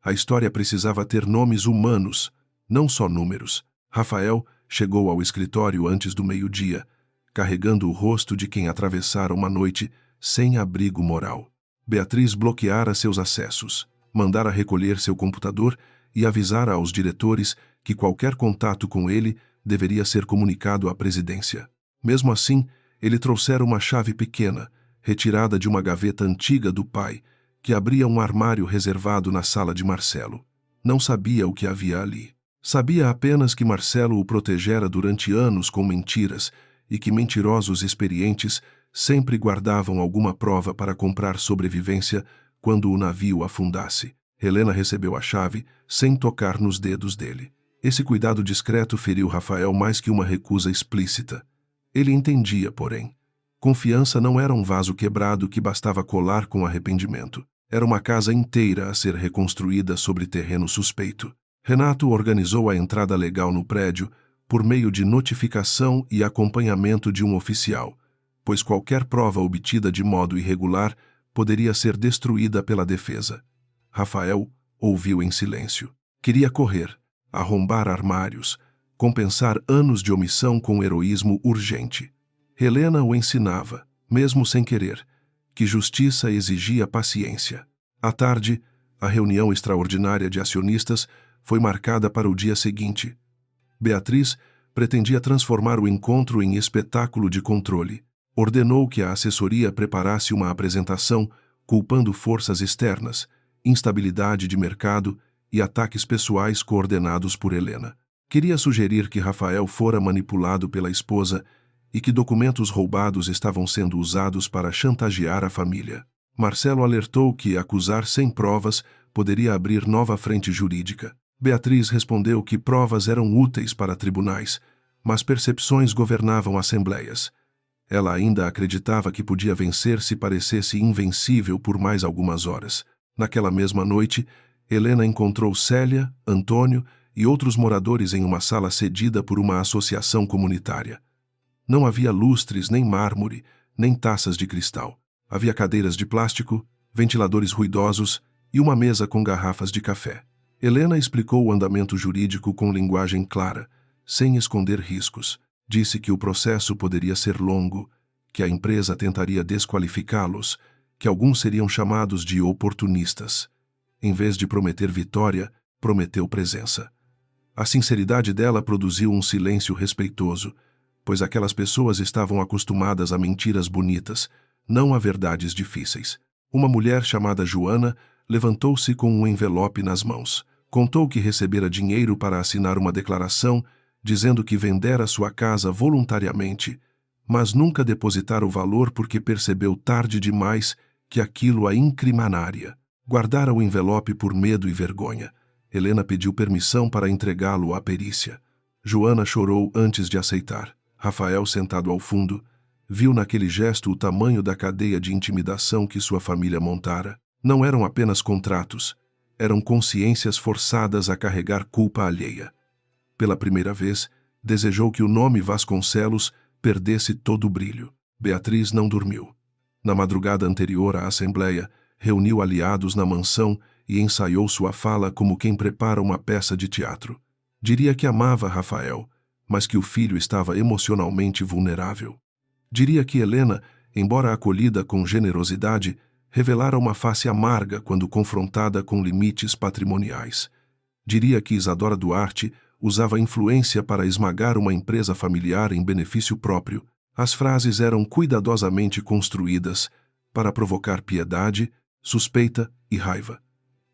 A história precisava ter nomes humanos, não só números. Rafael chegou ao escritório antes do meio-dia, carregando o rosto de quem atravessara uma noite sem abrigo moral. Beatriz bloqueara seus acessos, mandara recolher seu computador e avisara aos diretores que qualquer contato com ele deveria ser comunicado à presidência. Mesmo assim, ele trouxera uma chave pequena, retirada de uma gaveta antiga do pai, que abria um armário reservado na sala de Marcelo. Não sabia o que havia ali. Sabia apenas que Marcelo o protegera durante anos com mentiras e que mentirosos experientes sempre guardavam alguma prova para comprar sobrevivência quando o navio afundasse. Helena recebeu a chave sem tocar nos dedos dele. Esse cuidado discreto feriu Rafael mais que uma recusa explícita. Ele entendia, porém. Confiança não era um vaso quebrado que bastava colar com arrependimento. Era uma casa inteira a ser reconstruída sobre terreno suspeito. Renato organizou a entrada legal no prédio por meio de notificação e acompanhamento de um oficial, pois qualquer prova obtida de modo irregular poderia ser destruída pela defesa. Rafael ouviu em silêncio. Queria correr, arrombar armários, compensar anos de omissão com heroísmo urgente. Helena o ensinava, mesmo sem querer, que justiça exigia paciência. À tarde, a reunião extraordinária de acionistas foi marcada para o dia seguinte. Beatriz pretendia transformar o encontro em espetáculo de controle. Ordenou que a assessoria preparasse uma apresentação culpando forças externas, instabilidade de mercado e ataques pessoais coordenados por Helena. Queria sugerir que Rafael fora manipulado pela esposa e que documentos roubados estavam sendo usados para chantagear a família. Marcelo alertou que acusar sem provas poderia abrir nova frente jurídica. Beatriz respondeu que provas eram úteis para tribunais, mas percepções governavam assembleias. Ela ainda acreditava que podia vencer se parecesse invencível por mais algumas horas. Naquela mesma noite, Helena encontrou Célia, Antônio e outros moradores em uma sala cedida por uma associação comunitária. Não havia lustres, nem mármore, nem taças de cristal. Havia cadeiras de plástico, ventiladores ruidosos e uma mesa com garrafas de café. Helena explicou o andamento jurídico com linguagem clara, sem esconder riscos. Disse que o processo poderia ser longo, que a empresa tentaria desqualificá-los, que alguns seriam chamados de oportunistas. Em vez de prometer vitória, prometeu presença. A sinceridade dela produziu um silêncio respeitoso, pois aquelas pessoas estavam acostumadas a mentiras bonitas, não a verdades difíceis. Uma mulher chamada Joana levantou-se com um envelope nas mãos. Contou que recebera dinheiro para assinar uma declaração dizendo que vendera sua casa voluntariamente, mas nunca depositara o valor porque percebeu tarde demais que aquilo a incriminaria. Guardara o envelope por medo e vergonha. Helena pediu permissão para entregá-lo à perícia. Joana chorou antes de aceitar. Rafael, sentado ao fundo, viu naquele gesto o tamanho da cadeia de intimidação que sua família montara. Não eram apenas contratos, eram consciências forçadas a carregar culpa alheia. Pela primeira vez, desejou que o nome Vasconcelos perdesse todo o brilho. Beatriz não dormiu. Na madrugada anterior à assembleia, reuniu aliados na mansão e ensaiou sua fala como quem prepara uma peça de teatro. Diria que amava Rafael, mas que o filho estava emocionalmente vulnerável. Diria que Helena, embora acolhida com generosidade, revelara uma face amarga quando confrontada com limites patrimoniais. Diria que Isadora Duarte usava influência para esmagar uma empresa familiar em benefício próprio. As frases eram cuidadosamente construídas para provocar piedade, suspeita e raiva.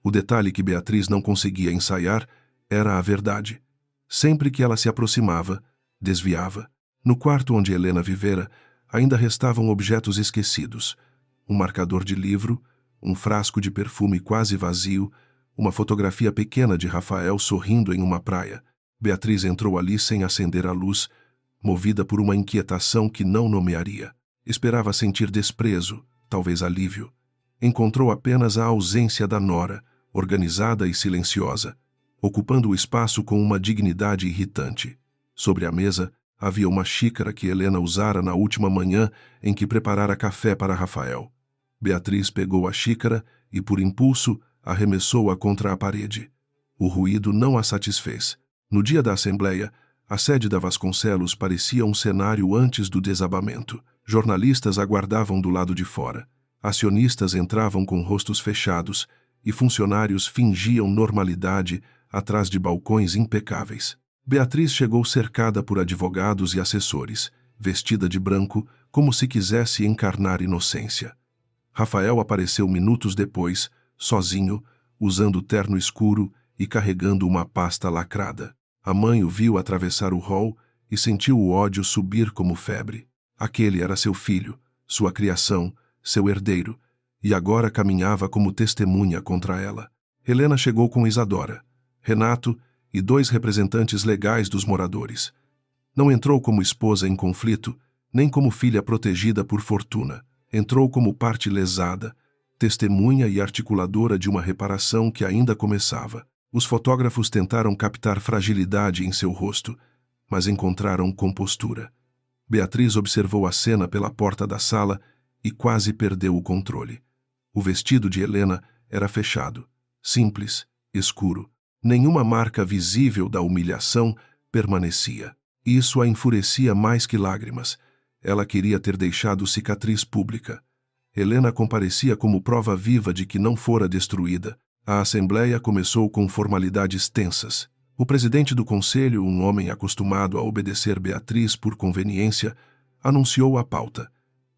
O detalhe que Beatriz não conseguia ensaiar era a verdade. Sempre que ela se aproximava, desviava. No quarto onde Helena vivera, ainda restavam objetos esquecidos. Um marcador de livro, um frasco de perfume quase vazio, uma fotografia pequena de Rafael sorrindo em uma praia. Beatriz entrou ali sem acender a luz, movida por uma inquietação que não nomearia. Esperava sentir desprezo, talvez alívio. Encontrou apenas a ausência da nora, organizada e silenciosa, ocupando o espaço com uma dignidade irritante. Sobre a mesa, Havia uma xícara que Helena usara na última manhã em que preparara café para Rafael. Beatriz pegou a xícara e, por impulso, arremessou-a contra a parede. O ruído não a satisfez. No dia da assembleia, a sede da Vasconcelos parecia um cenário antes do desabamento. Jornalistas aguardavam do lado de fora. Acionistas entravam com rostos fechados e funcionários fingiam normalidade atrás de balcões impecáveis. Beatriz chegou cercada por advogados e assessores, vestida de branco, como se quisesse encarnar inocência. Rafael apareceu minutos depois, sozinho, usando terno escuro e carregando uma pasta lacrada. A mãe o viu atravessar o hall e sentiu o ódio subir como febre. Aquele era seu filho, sua criação, seu herdeiro, e agora caminhava como testemunha contra ela. Helena chegou com Isadora, Renato e 2 representantes legais dos moradores. Não entrou como esposa em conflito, nem como filha protegida por fortuna. Entrou como parte lesada, testemunha e articuladora de uma reparação que ainda começava. Os fotógrafos tentaram captar fragilidade em seu rosto, mas encontraram compostura. Beatriz observou a cena pela porta da sala e quase perdeu o controle. O vestido de Helena era fechado, simples, escuro. Nenhuma marca visível da humilhação permanecia. Isso a enfurecia mais que lágrimas. Ela queria ter deixado cicatriz pública. Helena comparecia como prova viva de que não fora destruída. A assembleia começou com formalidades tensas. O presidente do conselho, um homem acostumado a obedecer Beatriz por conveniência, anunciou a pauta: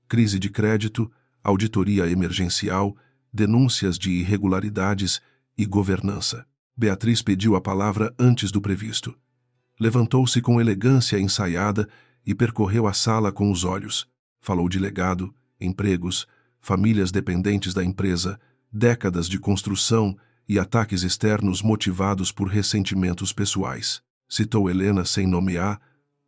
crise de crédito, auditoria emergencial, denúncias de irregularidades e governança. Beatriz pediu a palavra antes do previsto. Levantou-se com elegância ensaiada e percorreu a sala com os olhos. Falou de legado, empregos, famílias dependentes da empresa, décadas de construção e ataques externos motivados por ressentimentos pessoais. Citou Helena sem nomear,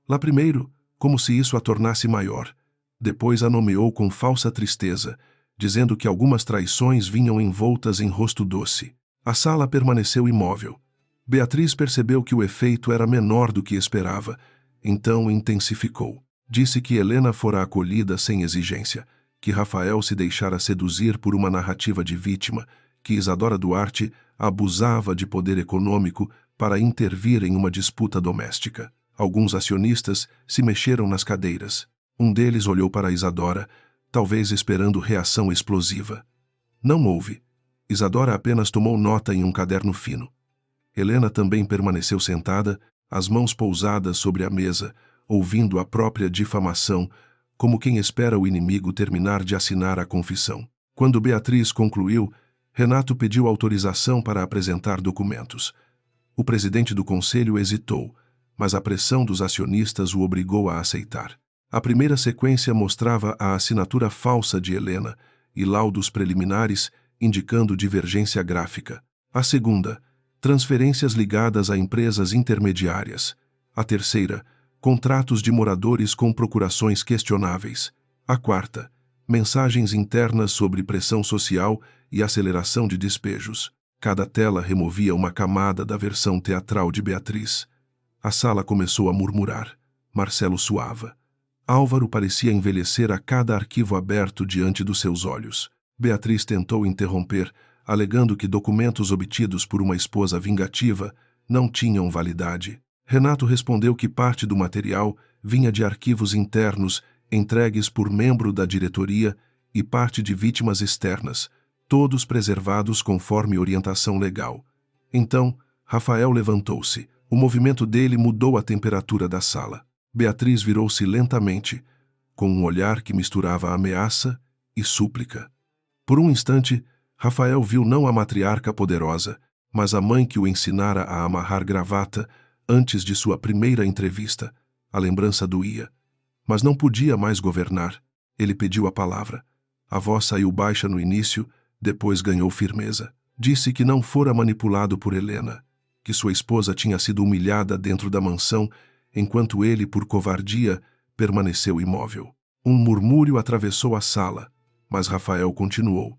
lá primeiro, como se isso a tornasse maior. Depois a nomeou com falsa tristeza, dizendo que algumas traições vinham envoltas em rosto doce. A sala permaneceu imóvel. Beatriz percebeu que o efeito era menor do que esperava, então intensificou. Disse que Helena fora acolhida sem exigência, que Rafael se deixara seduzir por uma narrativa de vítima, que Isadora Duarte abusava de poder econômico para intervir em uma disputa doméstica. Alguns acionistas se mexeram nas cadeiras. Um deles olhou para Isadora, talvez esperando reação explosiva. Não houve. Isadora apenas tomou nota em um caderno fino. Helena também permaneceu sentada, as mãos pousadas sobre a mesa, ouvindo a própria difamação, como quem espera o inimigo terminar de assinar a confissão. Quando Beatriz concluiu, Renato pediu autorização para apresentar documentos. O presidente do conselho hesitou, mas a pressão dos acionistas o obrigou a aceitar. A primeira sequência mostrava a assinatura falsa de Helena e laudos preliminares indicando divergência gráfica. A segunda, transferências ligadas a empresas intermediárias. A terceira, contratos de moradores com procurações questionáveis. A quarta, mensagens internas sobre pressão social e aceleração de despejos. Cada tela removia uma camada da versão teatral de Beatriz. A sala começou a murmurar. Marcelo suava. Álvaro parecia envelhecer a cada arquivo aberto diante dos seus olhos. Beatriz tentou interromper, alegando que documentos obtidos por uma esposa vingativa não tinham validade. Renato respondeu que parte do material vinha de arquivos internos entregues por membro da diretoria e parte de vítimas externas, todos preservados conforme orientação legal. Então, Rafael levantou-se. O movimento dele mudou a temperatura da sala. Beatriz virou-se lentamente, com um olhar que misturava ameaça e súplica. Por um instante, Rafael viu não a matriarca poderosa, mas a mãe que o ensinara a amarrar gravata antes de sua primeira entrevista. A lembrança doía. Mas não podia mais governar. Ele pediu a palavra. A voz saiu baixa no início, depois ganhou firmeza. Disse que não fora manipulado por Helena, que sua esposa tinha sido humilhada dentro da mansão, enquanto ele, por covardia, permaneceu imóvel. Um murmúrio atravessou a sala, mas Rafael continuou.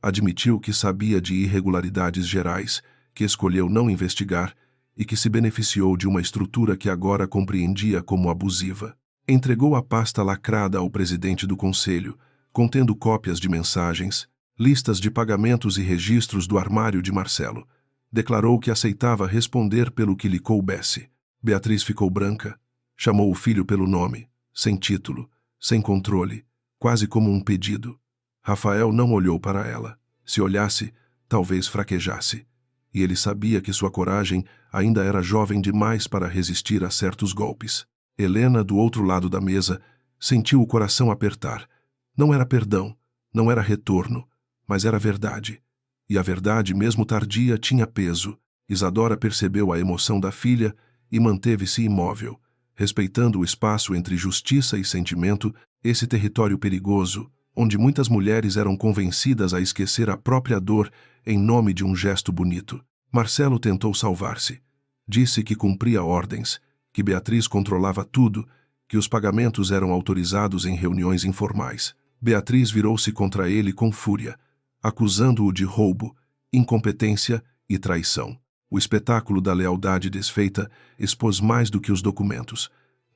Admitiu que sabia de irregularidades gerais, que escolheu não investigar e que se beneficiou de uma estrutura que agora compreendia como abusiva. Entregou a pasta lacrada ao presidente do conselho, contendo cópias de mensagens, listas de pagamentos e registros do armário de Marcelo. Declarou que aceitava responder pelo que lhe coubesse. Beatriz ficou branca. Chamou o filho pelo nome, sem título, sem controle, quase como um pedido. Rafael não olhou para ela. Se olhasse, talvez fraquejasse. E ele sabia que sua coragem ainda era jovem demais para resistir a certos golpes. Helena, do outro lado da mesa, sentiu o coração apertar. Não era perdão, não era retorno, mas era verdade. E a verdade, mesmo tardia, tinha peso. Isadora percebeu a emoção da filha e manteve-se imóvel, respeitando o espaço entre justiça e sentimento, esse território perigoso, onde muitas mulheres eram convencidas a esquecer a própria dor em nome de um gesto bonito. Marcelo tentou salvar-se. Disse que cumpria ordens, que Beatriz controlava tudo, que os pagamentos eram autorizados em reuniões informais. Beatriz virou-se contra ele com fúria, acusando-o de roubo, incompetência e traição. O espetáculo da lealdade desfeita expôs mais do que os documentos.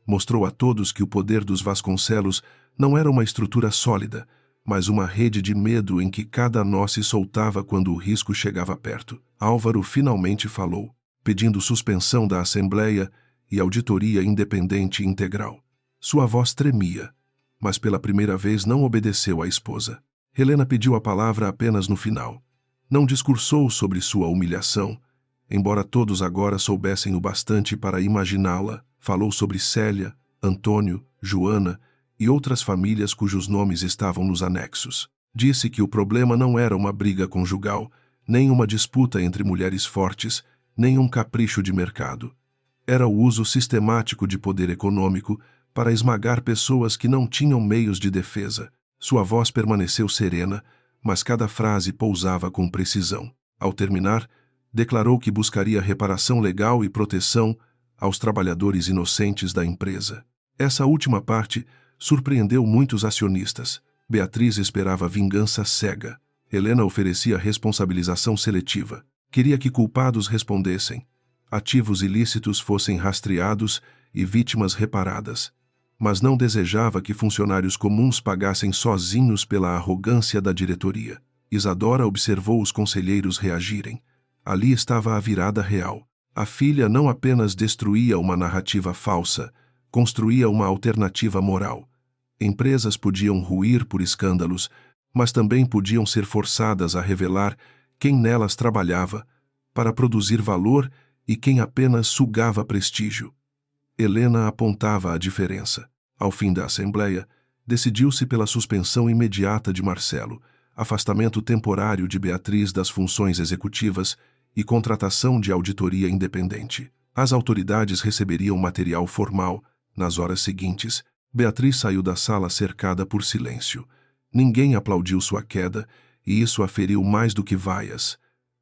Mostrou a todos que o poder dos Vasconcelos não era uma estrutura sólida, mas uma rede de medo em que cada nó se soltava quando o risco chegava perto. Álvaro finalmente falou, pedindo suspensão da Assembleia e auditoria independente integral. Sua voz tremia, mas pela primeira vez não obedeceu à esposa. Helena pediu a palavra apenas no final. Não discursou sobre sua humilhação, embora todos agora soubessem o bastante para imaginá-la. Falou sobre Célia, Antônio, Joana e outras famílias cujos nomes estavam nos anexos. Disse que o problema não era uma briga conjugal, nem uma disputa entre mulheres fortes, nem um capricho de mercado. Era o uso sistemático de poder econômico para esmagar pessoas que não tinham meios de defesa. Sua voz permaneceu serena, mas cada frase pousava com precisão. Ao terminar, declarou que buscaria reparação legal e proteção aos trabalhadores inocentes da empresa. Essa última parte surpreendeu muitos acionistas. Beatriz esperava vingança cega. Helena oferecia responsabilização seletiva. Queria que culpados respondessem, ativos ilícitos fossem rastreados e vítimas reparadas. Mas não desejava que funcionários comuns pagassem sozinhos pela arrogância da diretoria. Isadora observou os conselheiros reagirem. Ali estava a virada real. A filha não apenas destruía uma narrativa falsa, construía uma alternativa moral. Empresas podiam ruir por escândalos, mas também podiam ser forçadas a revelar quem nelas trabalhava, para produzir valor e quem apenas sugava prestígio. Helena apontava a diferença. Ao fim da Assembleia, decidiu-se pela suspensão imediata de Marcelo, afastamento temporário de Beatriz das funções executivas e contratação de auditoria independente. As autoridades receberiam material formal. Nas horas seguintes, Beatriz saiu da sala cercada por silêncio. Ninguém aplaudiu sua queda, e isso a feriu mais do que vaias.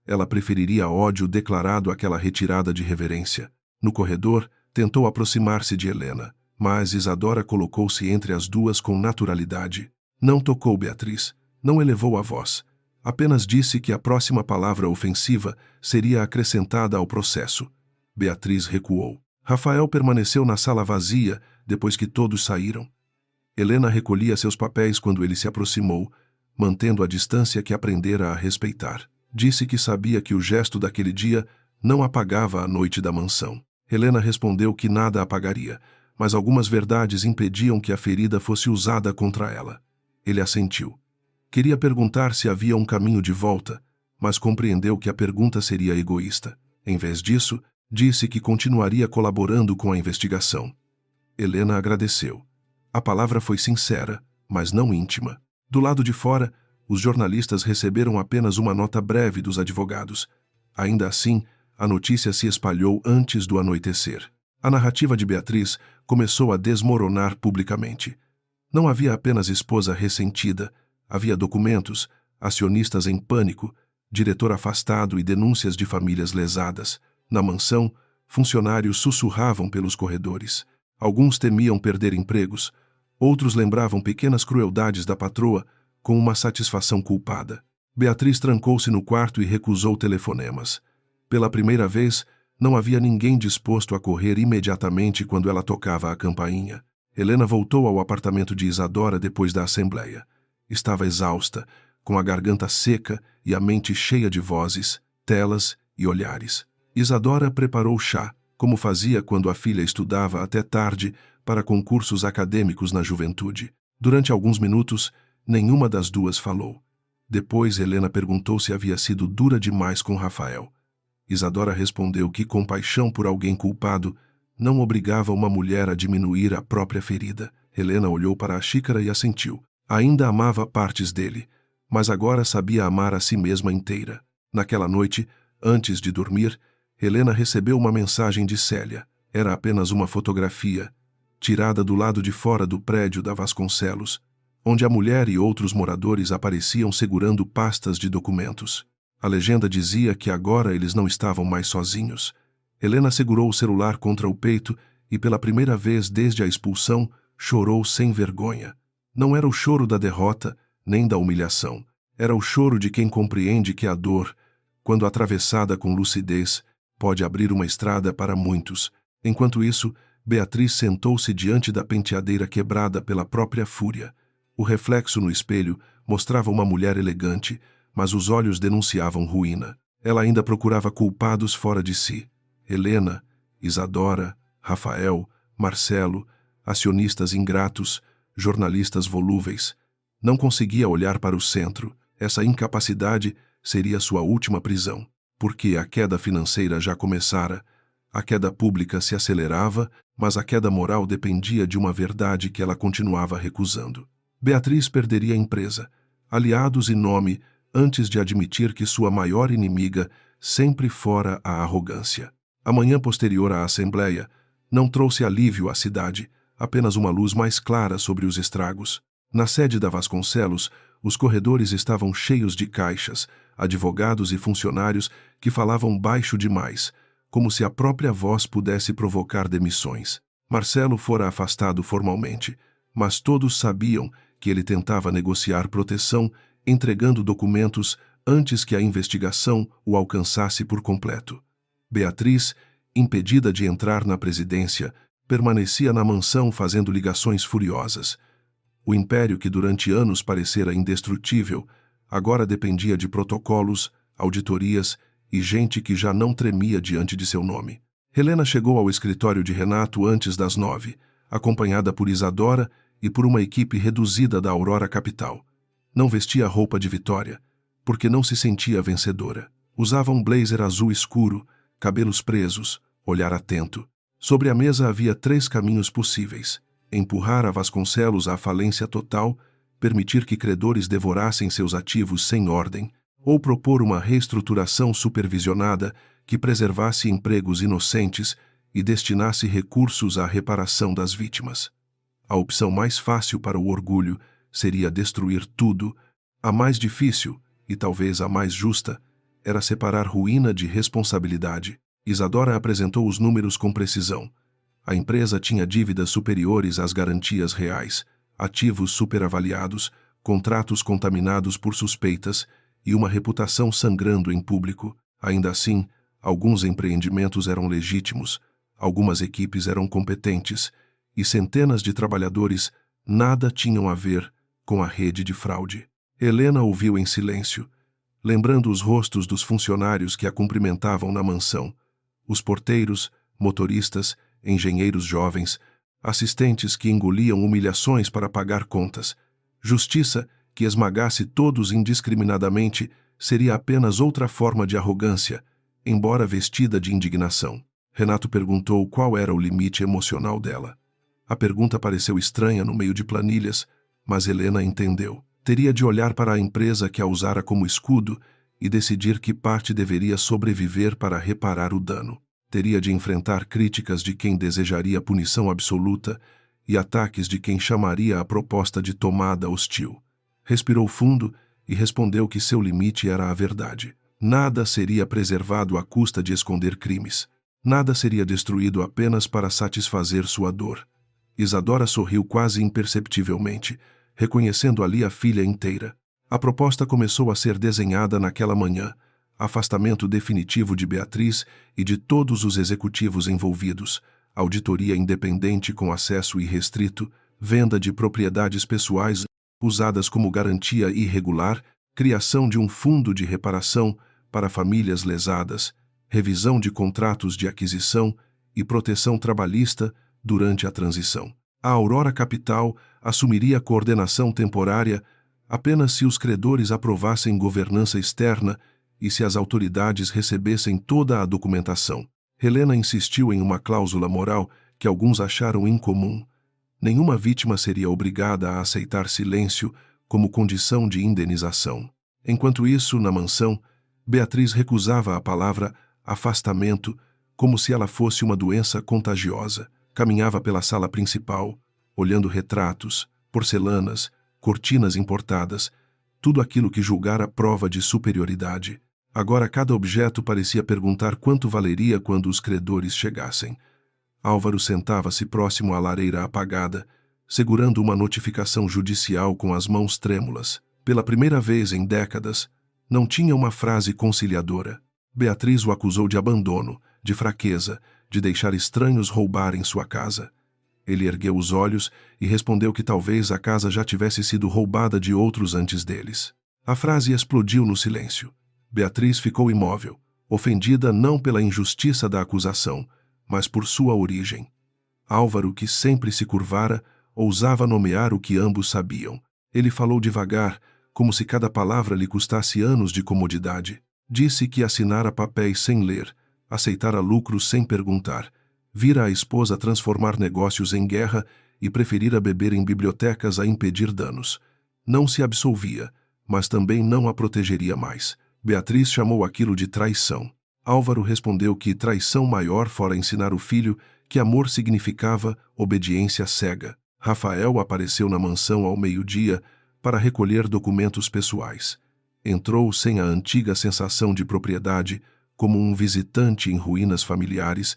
Ela preferiria ódio declarado àquela retirada de reverência. No corredor, tentou aproximar-se de Helena, mas Isadora colocou-se entre as duas com naturalidade. Não tocou Beatriz, não elevou a voz. Apenas disse que a próxima palavra ofensiva seria acrescentada ao processo. Beatriz recuou. Rafael permaneceu na sala vazia depois que todos saíram. Helena recolhia seus papéis quando ele se aproximou, mantendo a distância que aprendera a respeitar. Disse que sabia que o gesto daquele dia não apagava a noite da mansão. Helena respondeu que nada apagaria, mas algumas verdades impediam que a ferida fosse usada contra ela. Ele assentiu. Queria perguntar se havia um caminho de volta, mas compreendeu que a pergunta seria egoísta. Em vez disso, disse que continuaria colaborando com a investigação. Helena agradeceu. A palavra foi sincera, mas não íntima. Do lado de fora, os jornalistas receberam apenas uma nota breve dos advogados. Ainda assim, a notícia se espalhou antes do anoitecer. A narrativa de Beatriz começou a desmoronar publicamente. Não havia apenas esposa ressentida, havia documentos, acionistas em pânico, diretor afastado e denúncias de famílias lesadas. Na mansão, funcionários sussurravam pelos corredores. Alguns temiam perder empregos, outros lembravam pequenas crueldades da patroa com uma satisfação culpada. Beatriz trancou-se no quarto e recusou telefonemas. Pela primeira vez, Não havia ninguém disposto a correr imediatamente quando ela tocava a campainha. Helena voltou ao apartamento de Isadora depois da assembleia. Estava exausta, com a garganta seca e a mente cheia de vozes, telas e olhares. Isadora preparou chá, como fazia quando a filha estudava até tarde para concursos acadêmicos na juventude. Durante alguns minutos, nenhuma das duas falou. Depois, Helena perguntou se havia sido dura demais com Rafael. Isadora respondeu que compaixão por alguém culpado não obrigava uma mulher a diminuir a própria ferida. Helena olhou para a xícara e assentiu. Ainda amava partes dele, mas agora sabia amar a si mesma inteira. Naquela noite, antes de dormir, Helena recebeu uma mensagem de Célia. Era apenas uma fotografia, tirada do lado de fora do prédio da Vasconcelos, onde a mulher e outros moradores apareciam segurando pastas de documentos. A legenda dizia que agora eles não estavam mais sozinhos. Helena segurou o celular contra o peito e, pela primeira vez desde a expulsão, chorou sem vergonha. Não era o choro da derrota, nem da humilhação. Era o choro de quem compreende que a dor, quando atravessada com lucidez, pode abrir uma estrada para muitos. Enquanto isso, Beatriz sentou-se diante da penteadeira quebrada pela própria fúria. O reflexo no espelho mostrava uma mulher elegante, mas os olhos denunciavam ruína. Ela ainda procurava culpados fora de si. Helena, Isadora, Rafael, Marcelo, acionistas ingratos, jornalistas volúveis. Não conseguia olhar para o centro. Essa incapacidade seria sua última prisão, porque a queda financeira já começara. A queda pública se acelerava, mas a queda moral dependia de uma verdade que ela continuava recusando. Beatriz perderia a empresa, aliados e nome, antes de admitir que sua maior inimiga sempre fora a arrogância. A manhã posterior à assembleia não trouxe alívio à cidade, apenas uma luz mais clara sobre os estragos. Na sede da Vasconcelos, os corredores estavam cheios de caixas, advogados e funcionários que falavam baixo demais, como se a própria voz pudesse provocar demissões. Marcelo fora afastado formalmente, mas todos sabiam que ele tentava negociar proteção, entregando documentos antes que a investigação o alcançasse por completo. Beatriz, impedida de entrar na presidência, permanecia na mansão fazendo ligações furiosas. O império que durante anos parecera indestrutível, agora dependia de protocolos, auditorias e gente que já não tremia diante de seu nome. Helena chegou ao escritório de Renato antes das 9, acompanhada por Isadora e por uma equipe reduzida da Aurora Capital. Não vestia roupa de vitória, porque não se sentia vencedora. Usava um blazer azul escuro, cabelos presos, olhar atento. Sobre a mesa havia 3 caminhos possíveis: empurrar a Vasconcelos à falência total, permitir que credores devorassem seus ativos sem ordem, ou propor uma reestruturação supervisionada que preservasse empregos inocentes e destinasse recursos à reparação das vítimas. A opção mais fácil para o orgulho seria destruir tudo. A mais difícil, e talvez a mais justa, era separar ruína de responsabilidade. Isadora apresentou os números com precisão. A empresa tinha dívidas superiores às garantias reais, ativos superavaliados, contratos contaminados por suspeitas e uma reputação sangrando em público. Ainda assim, alguns empreendimentos eram legítimos, algumas equipes eram competentes e centenas de trabalhadores nada tinham a ver com a rede de fraude. Helena ouviu em silêncio, lembrando os rostos dos funcionários que a cumprimentavam na mansão, os porteiros, motoristas, engenheiros jovens, assistentes que engoliam humilhações para pagar contas. Justiça que esmagasse todos indiscriminadamente seria apenas outra forma de arrogância, embora vestida de indignação. Renato perguntou qual era o limite emocional dela. A pergunta pareceu estranha no meio de planilhas, mas Helena entendeu. Teria de olhar para a empresa que a usara como escudo e decidir que parte deveria sobreviver para reparar o dano. Teria de enfrentar críticas de quem desejaria punição absoluta e ataques de quem chamaria a proposta de tomada hostil. Respirou fundo e respondeu que seu limite era a verdade. Nada seria preservado à custa de esconder crimes. Nada seria destruído apenas para satisfazer sua dor. Isadora sorriu quase imperceptivelmente, reconhecendo ali a filha inteira. A proposta começou a ser desenhada naquela manhã, afastamento definitivo de Beatriz e de todos os executivos envolvidos, auditoria independente com acesso irrestrito, venda de propriedades pessoais usadas como garantia irregular, criação de um fundo de reparação para famílias lesadas, revisão de contratos de aquisição e proteção trabalhista durante a transição. A Aurora Capital assumiria a coordenação temporária apenas se os credores aprovassem governança externa e se as autoridades recebessem toda a documentação. Helena insistiu em uma cláusula moral que alguns acharam incomum. Nenhuma vítima seria obrigada a aceitar silêncio como condição de indenização. Enquanto isso, na mansão, Beatriz recusava a palavra afastamento como se ela fosse uma doença contagiosa. Caminhava pela sala principal, olhando retratos, porcelanas, cortinas importadas, tudo aquilo que julgara prova de superioridade. Agora cada objeto parecia perguntar quanto valeria quando os credores chegassem. Álvaro sentava-se próximo à lareira apagada, segurando uma notificação judicial com as mãos trêmulas. Pela primeira vez em décadas, não tinha uma frase conciliadora. Beatriz o acusou de abandono, de fraqueza, de deixar estranhos roubarem sua casa. Ele ergueu os olhos e respondeu que talvez a casa já tivesse sido roubada de outros antes deles. A frase explodiu no silêncio. Beatriz ficou imóvel, ofendida não pela injustiça da acusação, mas por sua origem. Álvaro, que sempre se curvara, ousava nomear o que ambos sabiam. Ele falou devagar, como se cada palavra lhe custasse anos de comodidade. Disse que assinara papéis sem ler, aceitara lucros sem perguntar, vira a esposa transformar negócios em guerra e preferira beber em bibliotecas a impedir danos. Não se absolvia, mas também não a protegeria mais. Beatriz chamou aquilo de traição. Álvaro respondeu que traição maior fora ensinar o filho que amor significava obediência cega. Rafael apareceu na mansão ao meio-dia para recolher documentos pessoais. Entrou sem a antiga sensação de propriedade, como um visitante em ruínas familiares.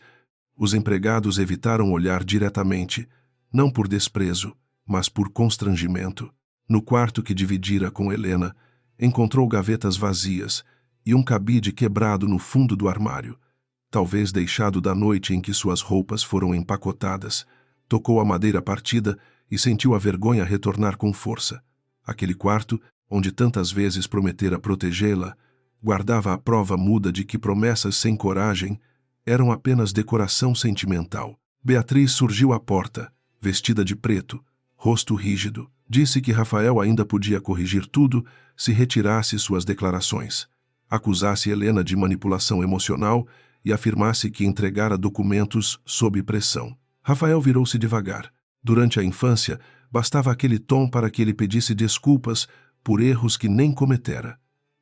Os empregados evitaram olhar diretamente, não por desprezo, mas por constrangimento. No quarto que dividira com Helena, encontrou gavetas vazias e um cabide quebrado no fundo do armário, talvez deixado da noite em que suas roupas foram empacotadas. Tocou a madeira partida e sentiu a vergonha retornar com força. Aquele quarto, onde tantas vezes prometera protegê-la, guardava a prova muda de que promessas sem coragem eram apenas decoração sentimental. Beatriz surgiu à porta, vestida de preto, rosto rígido. Disse que Rafael ainda podia corrigir tudo se retirasse suas declarações, acusasse Helena de manipulação emocional e afirmasse que entregara documentos sob pressão. Rafael virou-se devagar. Durante a infância, bastava aquele tom para que ele pedisse desculpas por erros que nem cometera.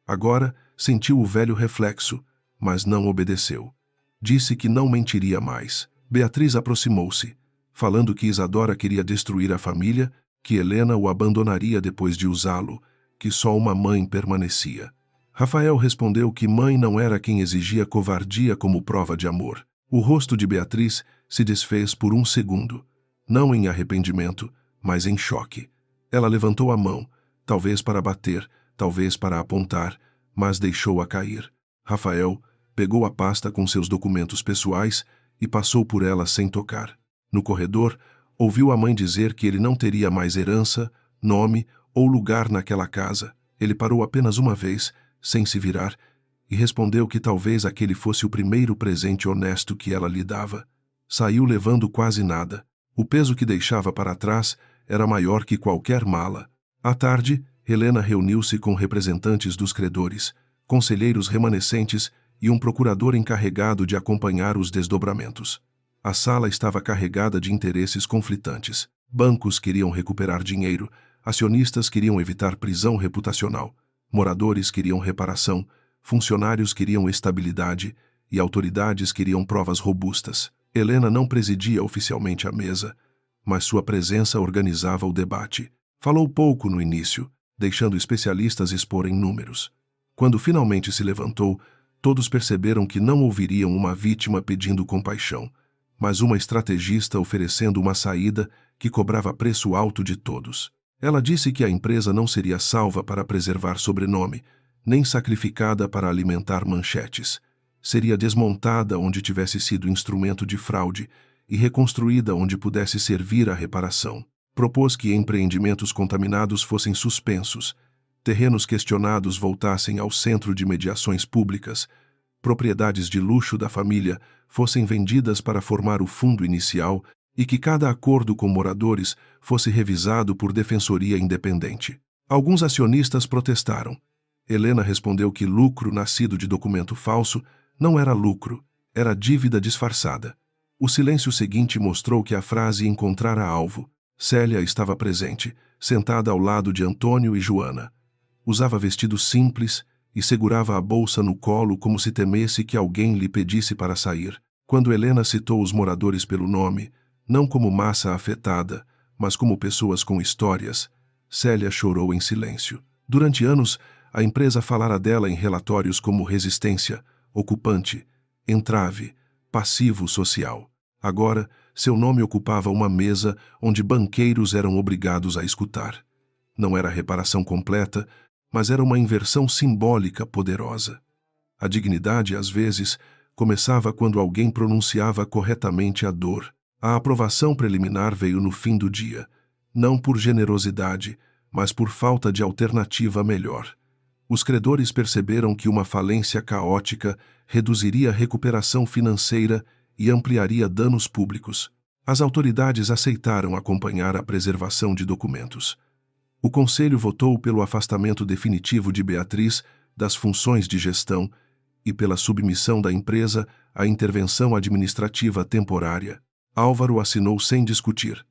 Agora, sentiu o velho reflexo, mas não obedeceu. Disse que não mentiria mais. Beatriz aproximou-se, falando que Isadora queria destruir a família, que Helena o abandonaria depois de usá-lo, que só uma mãe permanecia. Rafael respondeu que mãe não era quem exigia covardia como prova de amor. O rosto de Beatriz se desfez por um segundo, não em arrependimento, mas em choque. Ela levantou a mão, talvez para bater, talvez para apontar, mas deixou-a cair. Rafael pegou a pasta com seus documentos pessoais e passou por ela sem tocar. No corredor, ouviu a mãe dizer que ele não teria mais herança, nome ou lugar naquela casa. Ele parou apenas uma vez, sem se virar, e respondeu que talvez aquele fosse o primeiro presente honesto que ela lhe dava. Saiu levando quase nada. O peso que deixava para trás era maior que qualquer mala. À tarde, Helena reuniu-se com representantes dos credores, conselheiros remanescentes e um procurador encarregado de acompanhar os desdobramentos. A sala estava carregada de interesses conflitantes. Bancos queriam recuperar dinheiro, acionistas queriam evitar prisão reputacional, moradores queriam reparação, funcionários queriam estabilidade e autoridades queriam provas robustas. Helena não presidia oficialmente a mesa, mas sua presença organizava o debate. Falou pouco no início, deixando especialistas exporem números. Quando finalmente se levantou, todos perceberam que não ouviriam uma vítima pedindo compaixão, mas uma estrategista oferecendo uma saída que cobrava preço alto de todos. Ela disse que a empresa não seria salva para preservar sobrenome, nem sacrificada para alimentar manchetes. Seria desmontada onde tivesse sido instrumento de fraude e reconstruída onde pudesse servir à reparação. Propôs que empreendimentos contaminados fossem suspensos, terrenos questionados voltassem ao centro de mediações públicas, propriedades de luxo da família fossem vendidas para formar o fundo inicial e que cada acordo com moradores fosse revisado por defensoria independente. Alguns acionistas protestaram. Helena respondeu que lucro nascido de documento falso não era lucro, era dívida disfarçada. O silêncio seguinte mostrou que a frase encontrara alvo. Célia estava presente, sentada ao lado de Antônio e Joana. Usava vestido simples e segurava a bolsa no colo como se temesse que alguém lhe pedisse para sair. Quando Helena citou os moradores pelo nome, não como massa afetada, mas como pessoas com histórias, Célia chorou em silêncio. Durante anos, a empresa falara dela em relatórios como resistência, ocupante, entrave, passivo social. Agora, seu nome ocupava uma mesa onde banqueiros eram obrigados a escutar. Não era reparação completa, mas era uma inversão simbólica poderosa. A dignidade, às vezes, começava quando alguém pronunciava corretamente a dor. A aprovação preliminar veio no fim do dia, não por generosidade, mas por falta de alternativa melhor. Os credores perceberam que uma falência caótica reduziria a recuperação financeira e ampliaria danos públicos. As autoridades aceitaram acompanhar a preservação de documentos. O Conselho votou pelo afastamento definitivo de Beatriz das funções de gestão e pela submissão da empresa à intervenção administrativa temporária. Álvaro assinou sem discutir.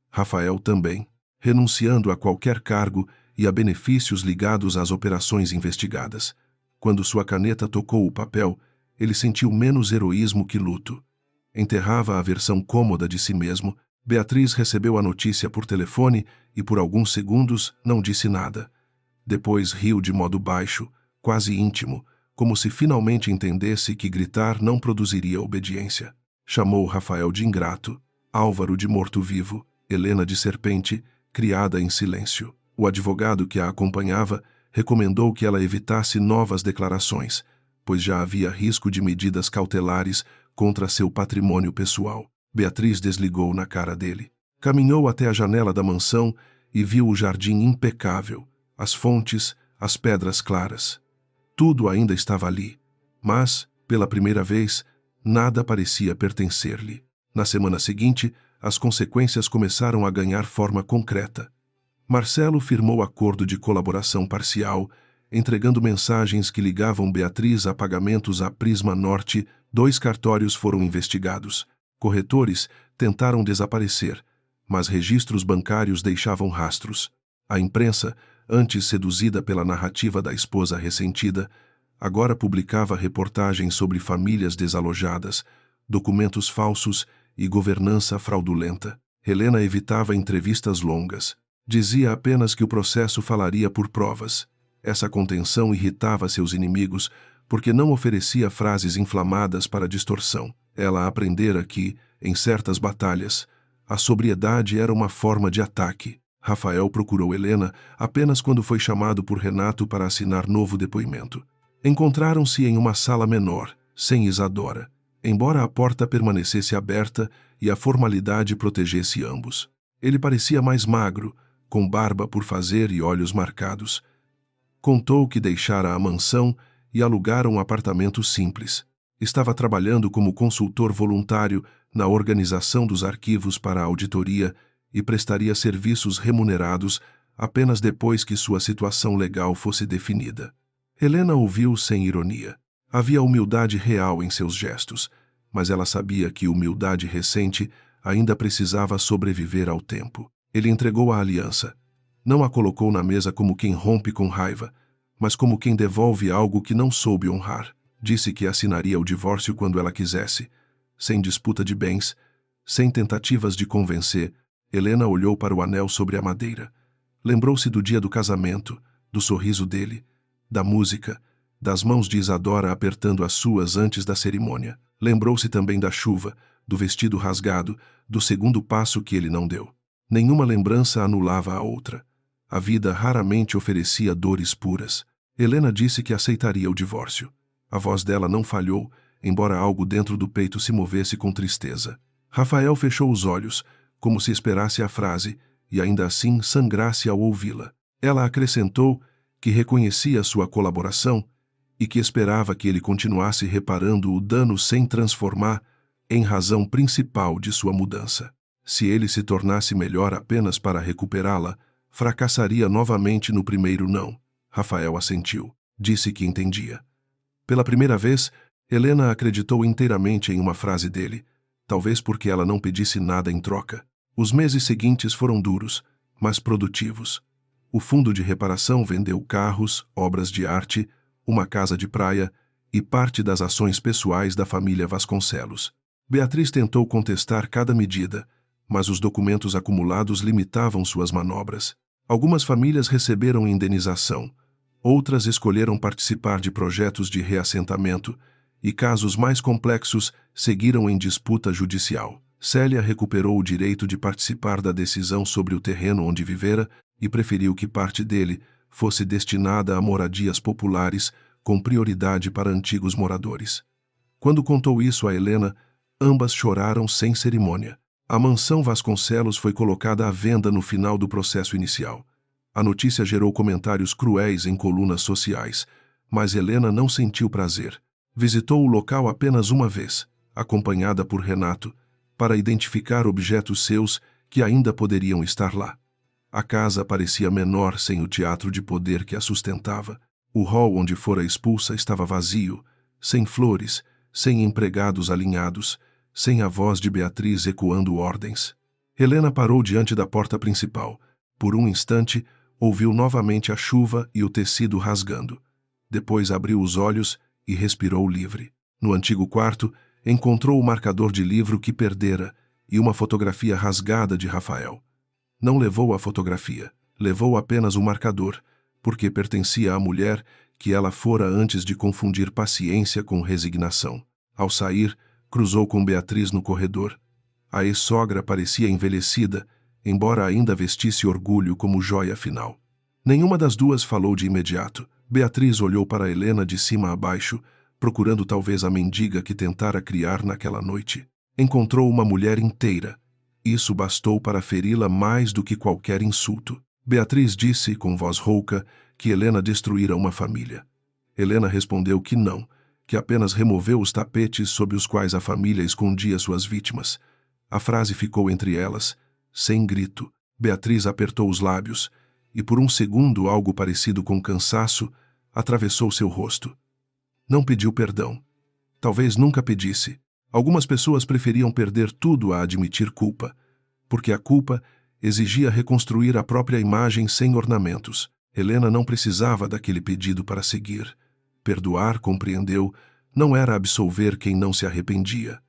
Rafael também, renunciando a qualquer cargo e a benefícios ligados às operações investigadas. Quando sua caneta tocou o papel, ele sentiu menos heroísmo que luto. Enterrava a versão cômoda de si mesmo. Beatriz recebeu a notícia por telefone e por alguns segundos não disse nada. Depois riu de modo baixo, quase íntimo, como se finalmente entendesse que gritar não produziria obediência. Chamou Rafael de ingrato, Álvaro de morto-vivo, Helena de serpente, criada em silêncio. O advogado que a acompanhava recomendou que ela evitasse novas declarações, pois já havia risco de medidas cautelares contra seu patrimônio pessoal. Beatriz desligou na cara dele. Caminhou até a janela da mansão e viu o jardim impecável, as fontes, as pedras claras. Tudo ainda estava ali, mas, pela primeira vez, nada parecia pertencer-lhe. Na semana seguinte, as consequências começaram a ganhar forma concreta. Marcelo firmou acordo de colaboração parcial, entregando mensagens que ligavam Beatriz a pagamentos à Prisma Norte. 2 cartórios foram investigados. Corretores tentaram desaparecer, mas registros bancários deixavam rastros. A imprensa, antes seduzida pela narrativa da esposa ressentida, agora publicava reportagens sobre famílias desalojadas, documentos falsos e governança fraudulenta. Helena evitava entrevistas longas. Dizia apenas que o processo falaria por provas. Essa contenção irritava seus inimigos porque não oferecia frases inflamadas para distorção. Ela aprendera que, em certas batalhas, a sobriedade era uma forma de ataque. Rafael procurou Helena apenas quando foi chamado por Renato para assinar novo depoimento. Encontraram-se em uma sala menor, sem Isadora, embora a porta permanecesse aberta e a formalidade protegesse ambos. Ele parecia mais magro, com barba por fazer e olhos marcados. Contou que deixara a mansão e alugara um apartamento simples. Estava trabalhando como consultor voluntário na organização dos arquivos para a auditoria e prestaria serviços remunerados apenas depois que sua situação legal fosse definida. Helena ouviu sem ironia. Havia humildade real em seus gestos, mas ela sabia que humildade recente ainda precisava sobreviver ao tempo. Ele entregou a aliança. Não a colocou na mesa como quem rompe com raiva, mas como quem devolve algo que não soube honrar. Disse que assinaria o divórcio quando ela quisesse, sem disputa de bens, sem tentativas de convencer. Helena olhou para o anel sobre a madeira. Lembrou-se do dia do casamento, do sorriso dele, da música, das mãos de Isadora apertando as suas antes da cerimônia. Lembrou-se também da chuva, do vestido rasgado, do segundo passo que ele não deu. Nenhuma lembrança anulava a outra. A vida raramente oferecia dores puras. Helena disse que aceitaria o divórcio. A voz dela não falhou, embora algo dentro do peito se movesse com tristeza. Rafael fechou os olhos, como se esperasse a frase, e ainda assim sangrasse ao ouvi-la. Ela acrescentou que reconhecia sua colaboração e que esperava que ele continuasse reparando o dano sem transformar em razão principal de sua mudança. Se ele se tornasse melhor apenas para recuperá-la, fracassaria novamente no primeiro não. Rafael assentiu. Disse que entendia. Pela primeira vez, Helena acreditou inteiramente em uma frase dele, talvez porque ela não pedisse nada em troca. Os meses seguintes foram duros, mas produtivos. O fundo de reparação vendeu carros, obras de arte, uma casa de praia e parte das ações pessoais da família Vasconcelos. Beatriz tentou contestar cada medida, mas os documentos acumulados limitavam suas manobras. Algumas famílias receberam indenização, outras escolheram participar de projetos de reassentamento e casos mais complexos seguiram em disputa judicial. Célia recuperou o direito de participar da decisão sobre o terreno onde vivera e preferiu que parte dele fosse destinada a moradias populares com prioridade para antigos moradores. Quando contou isso a Helena, ambas choraram sem cerimônia. A mansão Vasconcelos foi colocada à venda no final do processo inicial. A notícia gerou comentários cruéis em colunas sociais, mas Helena não sentiu prazer. Visitou o local apenas uma vez, acompanhada por Renato, para identificar objetos seus que ainda poderiam estar lá. A casa parecia menor sem o teatro de poder que a sustentava. O hall onde fora expulsa estava vazio, sem flores, sem empregados alinhados, sem a voz de Beatriz ecoando ordens. Helena parou diante da porta principal. Por um instante, ouviu novamente a chuva e o tecido rasgando. Depois abriu os olhos e respirou livre. No antigo quarto, encontrou o marcador de livro que perdera e uma fotografia rasgada de Rafael. Não levou a fotografia, levou apenas o marcador, porque pertencia à mulher que ela fora antes de confundir paciência com resignação. Ao sair, cruzou com Beatriz no corredor. A ex-sogra parecia envelhecida, embora ainda vestisse orgulho como joia final. Nenhuma das duas falou de imediato. Beatriz olhou para Helena de cima a baixo, procurando talvez a mendiga que tentara criar naquela noite. Encontrou uma mulher inteira. Isso bastou para feri-la mais do que qualquer insulto. Beatriz disse, com voz rouca, que Helena destruíra uma família. Helena respondeu que não, que apenas removeu os tapetes sob os quais a família escondia suas vítimas. A frase ficou entre elas, sem grito. Beatriz apertou os lábios, e por um segundo algo parecido com cansaço atravessou seu rosto. Não pediu perdão. Talvez nunca pedisse. Algumas pessoas preferiam perder tudo a admitir culpa, porque a culpa exigia reconstruir a própria imagem sem ornamentos. Helena não precisava daquele pedido para seguir. Perdoar, compreendeu, não era absolver quem não se arrependia.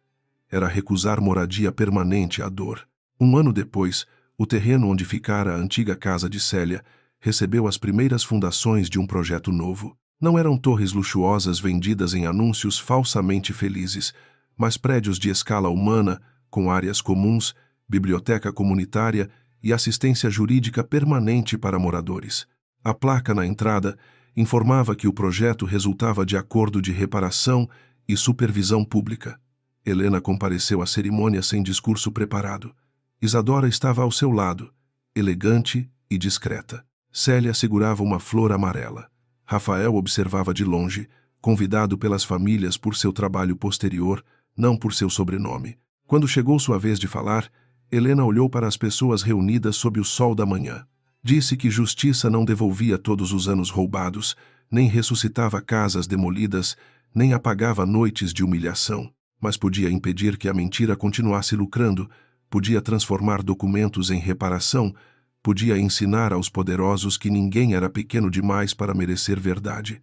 Era recusar moradia permanente à dor. 1 ano depois, o terreno onde ficara a antiga casa de Célia recebeu as primeiras fundações de um projeto novo. Não eram torres luxuosas vendidas em anúncios falsamente felizes, mas prédios de escala humana, com áreas comuns, biblioteca comunitária e assistência jurídica permanente para moradores. A placa na entrada informava que o projeto resultava de acordo de reparação e supervisão pública. Helena compareceu à cerimônia sem discurso preparado. Isadora estava ao seu lado, elegante e discreta. Célia segurava uma flor amarela. Rafael observava de longe, convidado pelas famílias por seu trabalho posterior, não por seu sobrenome. Quando chegou sua vez de falar, Helena olhou para as pessoas reunidas sob o sol da manhã. Disse que justiça não devolvia todos os anos roubados, nem ressuscitava casas demolidas, nem apagava noites de humilhação, mas podia impedir que a mentira continuasse lucrando, podia transformar documentos em reparação, podia ensinar aos poderosos que ninguém era pequeno demais para merecer verdade.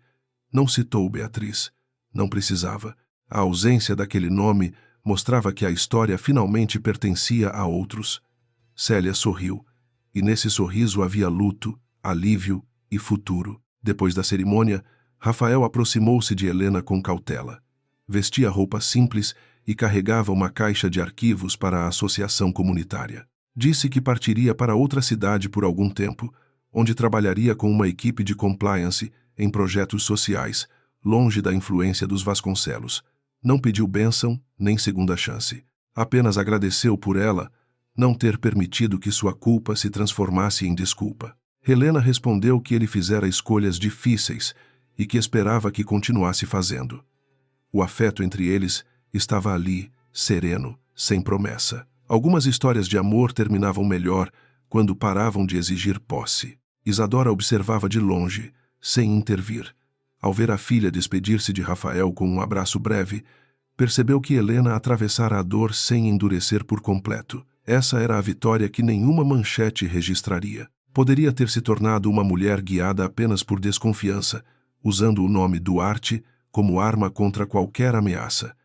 Não citou Beatriz. Não precisava. A ausência daquele nome mostrava que a história finalmente pertencia a outros. Célia sorriu, e nesse sorriso havia luto, alívio e futuro. Depois da cerimônia, Rafael aproximou-se de Helena com cautela. Vestia roupa simples e carregava uma caixa de arquivos para a associação comunitária. Disse que partiria para outra cidade por algum tempo, onde trabalharia com uma equipe de compliance em projetos sociais, longe da influência dos Vasconcelos. Não pediu bênção nem segunda chance. Apenas agradeceu por ela não ter permitido que sua culpa se transformasse em desculpa. Helena respondeu que ele fizera escolhas difíceis e que esperava que continuasse fazendo. O afeto entre eles estava ali, sereno, sem promessa. Algumas histórias de amor terminavam melhor quando paravam de exigir posse. Isadora observava de longe, sem intervir. Ao ver a filha despedir-se de Rafael com um abraço breve, percebeu que Helena atravessara a dor sem endurecer por completo. Essa era a vitória que nenhuma manchete registraria. Poderia ter se tornado uma mulher guiada apenas por desconfiança, usando o nome Duarte como arma contra qualquer ameaça.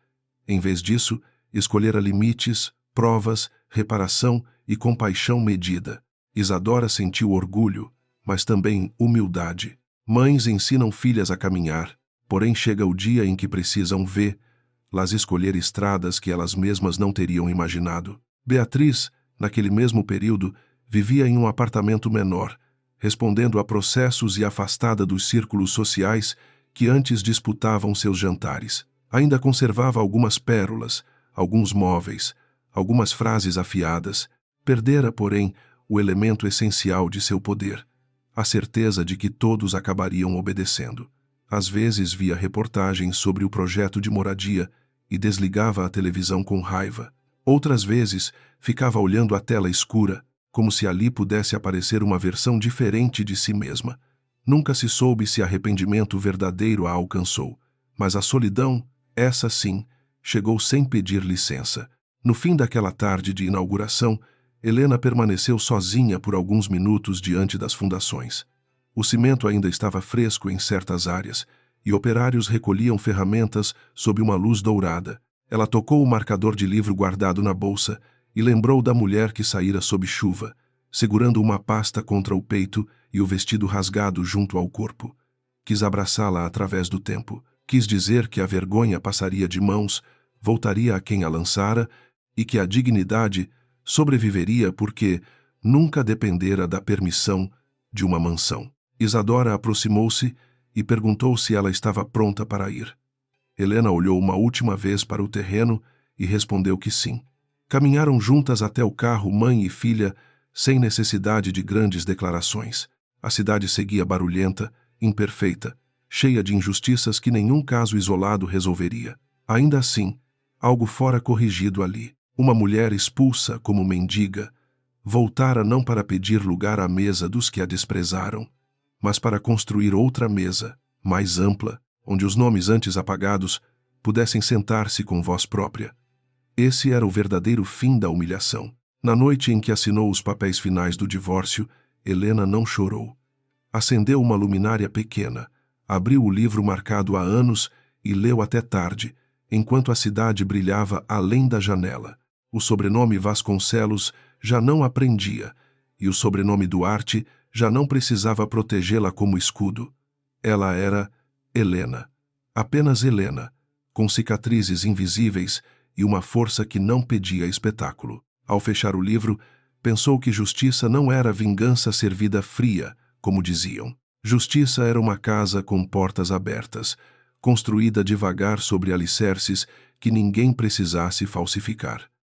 Em vez disso, escolhera limites, provas, reparação e compaixão medida. Isadora sentiu orgulho, mas também humildade. Mães ensinam filhas a caminhar, porém chega o dia em que precisam vê-las escolher estradas que elas mesmas não teriam imaginado. Beatriz, naquele mesmo período, vivia em um apartamento menor, respondendo a processos e afastada dos círculos sociais que antes disputavam seus jantares. Ainda conservava algumas pérolas, alguns móveis, algumas frases afiadas. Perdera, porém, o elemento essencial de seu poder, a certeza de que todos acabariam obedecendo. Às vezes via reportagens sobre o projeto de moradia e desligava a televisão com raiva. Outras vezes ficava olhando a tela escura, como se ali pudesse aparecer uma versão diferente de si mesma. Nunca se soube se arrependimento verdadeiro a alcançou, mas a solidão, essa sim, chegou sem pedir licença. No fim daquela tarde de inauguração, Helena permaneceu sozinha por alguns minutos diante das fundações. O cimento ainda estava fresco em certas áreas, e operários recolhiam ferramentas sob uma luz dourada. Ela tocou o marcador de livro guardado na bolsa e lembrou da mulher que saíra sob chuva, segurando uma pasta contra o peito e o vestido rasgado junto ao corpo. Quis abraçá-la através do tempo. Quis dizer que a vergonha passaria de mãos, voltaria a quem a lançara e que a dignidade sobreviveria porque nunca dependera da permissão de uma mansão. Isadora aproximou-se e perguntou se ela estava pronta para ir. Helena olhou uma última vez para o terreno e respondeu que sim. Caminharam juntas até o carro, mãe e filha, sem necessidade de grandes declarações. A cidade seguia barulhenta, imperfeita, cheia de injustiças que nenhum caso isolado resolveria. Ainda assim, algo fora corrigido ali. Uma mulher expulsa como mendiga, voltara não para pedir lugar à mesa dos que a desprezaram, mas para construir outra mesa, mais ampla, onde os nomes antes apagados pudessem sentar-se com voz própria. Esse era o verdadeiro fim da humilhação. Na noite em que assinou os papéis finais do divórcio, Helena não chorou. Acendeu uma luminária pequena, abriu o livro marcado há anos e leu até tarde, enquanto a cidade brilhava além da janela. O sobrenome Vasconcelos já não a prendia, e o sobrenome Duarte já não precisava protegê-la como escudo. Ela era Helena, apenas Helena, com cicatrizes invisíveis e uma força que não pedia espetáculo. Ao fechar o livro, pensou que justiça não era vingança servida fria, como diziam. Justiça era uma casa com portas abertas, construída devagar sobre alicerces que ninguém precisasse falsificar.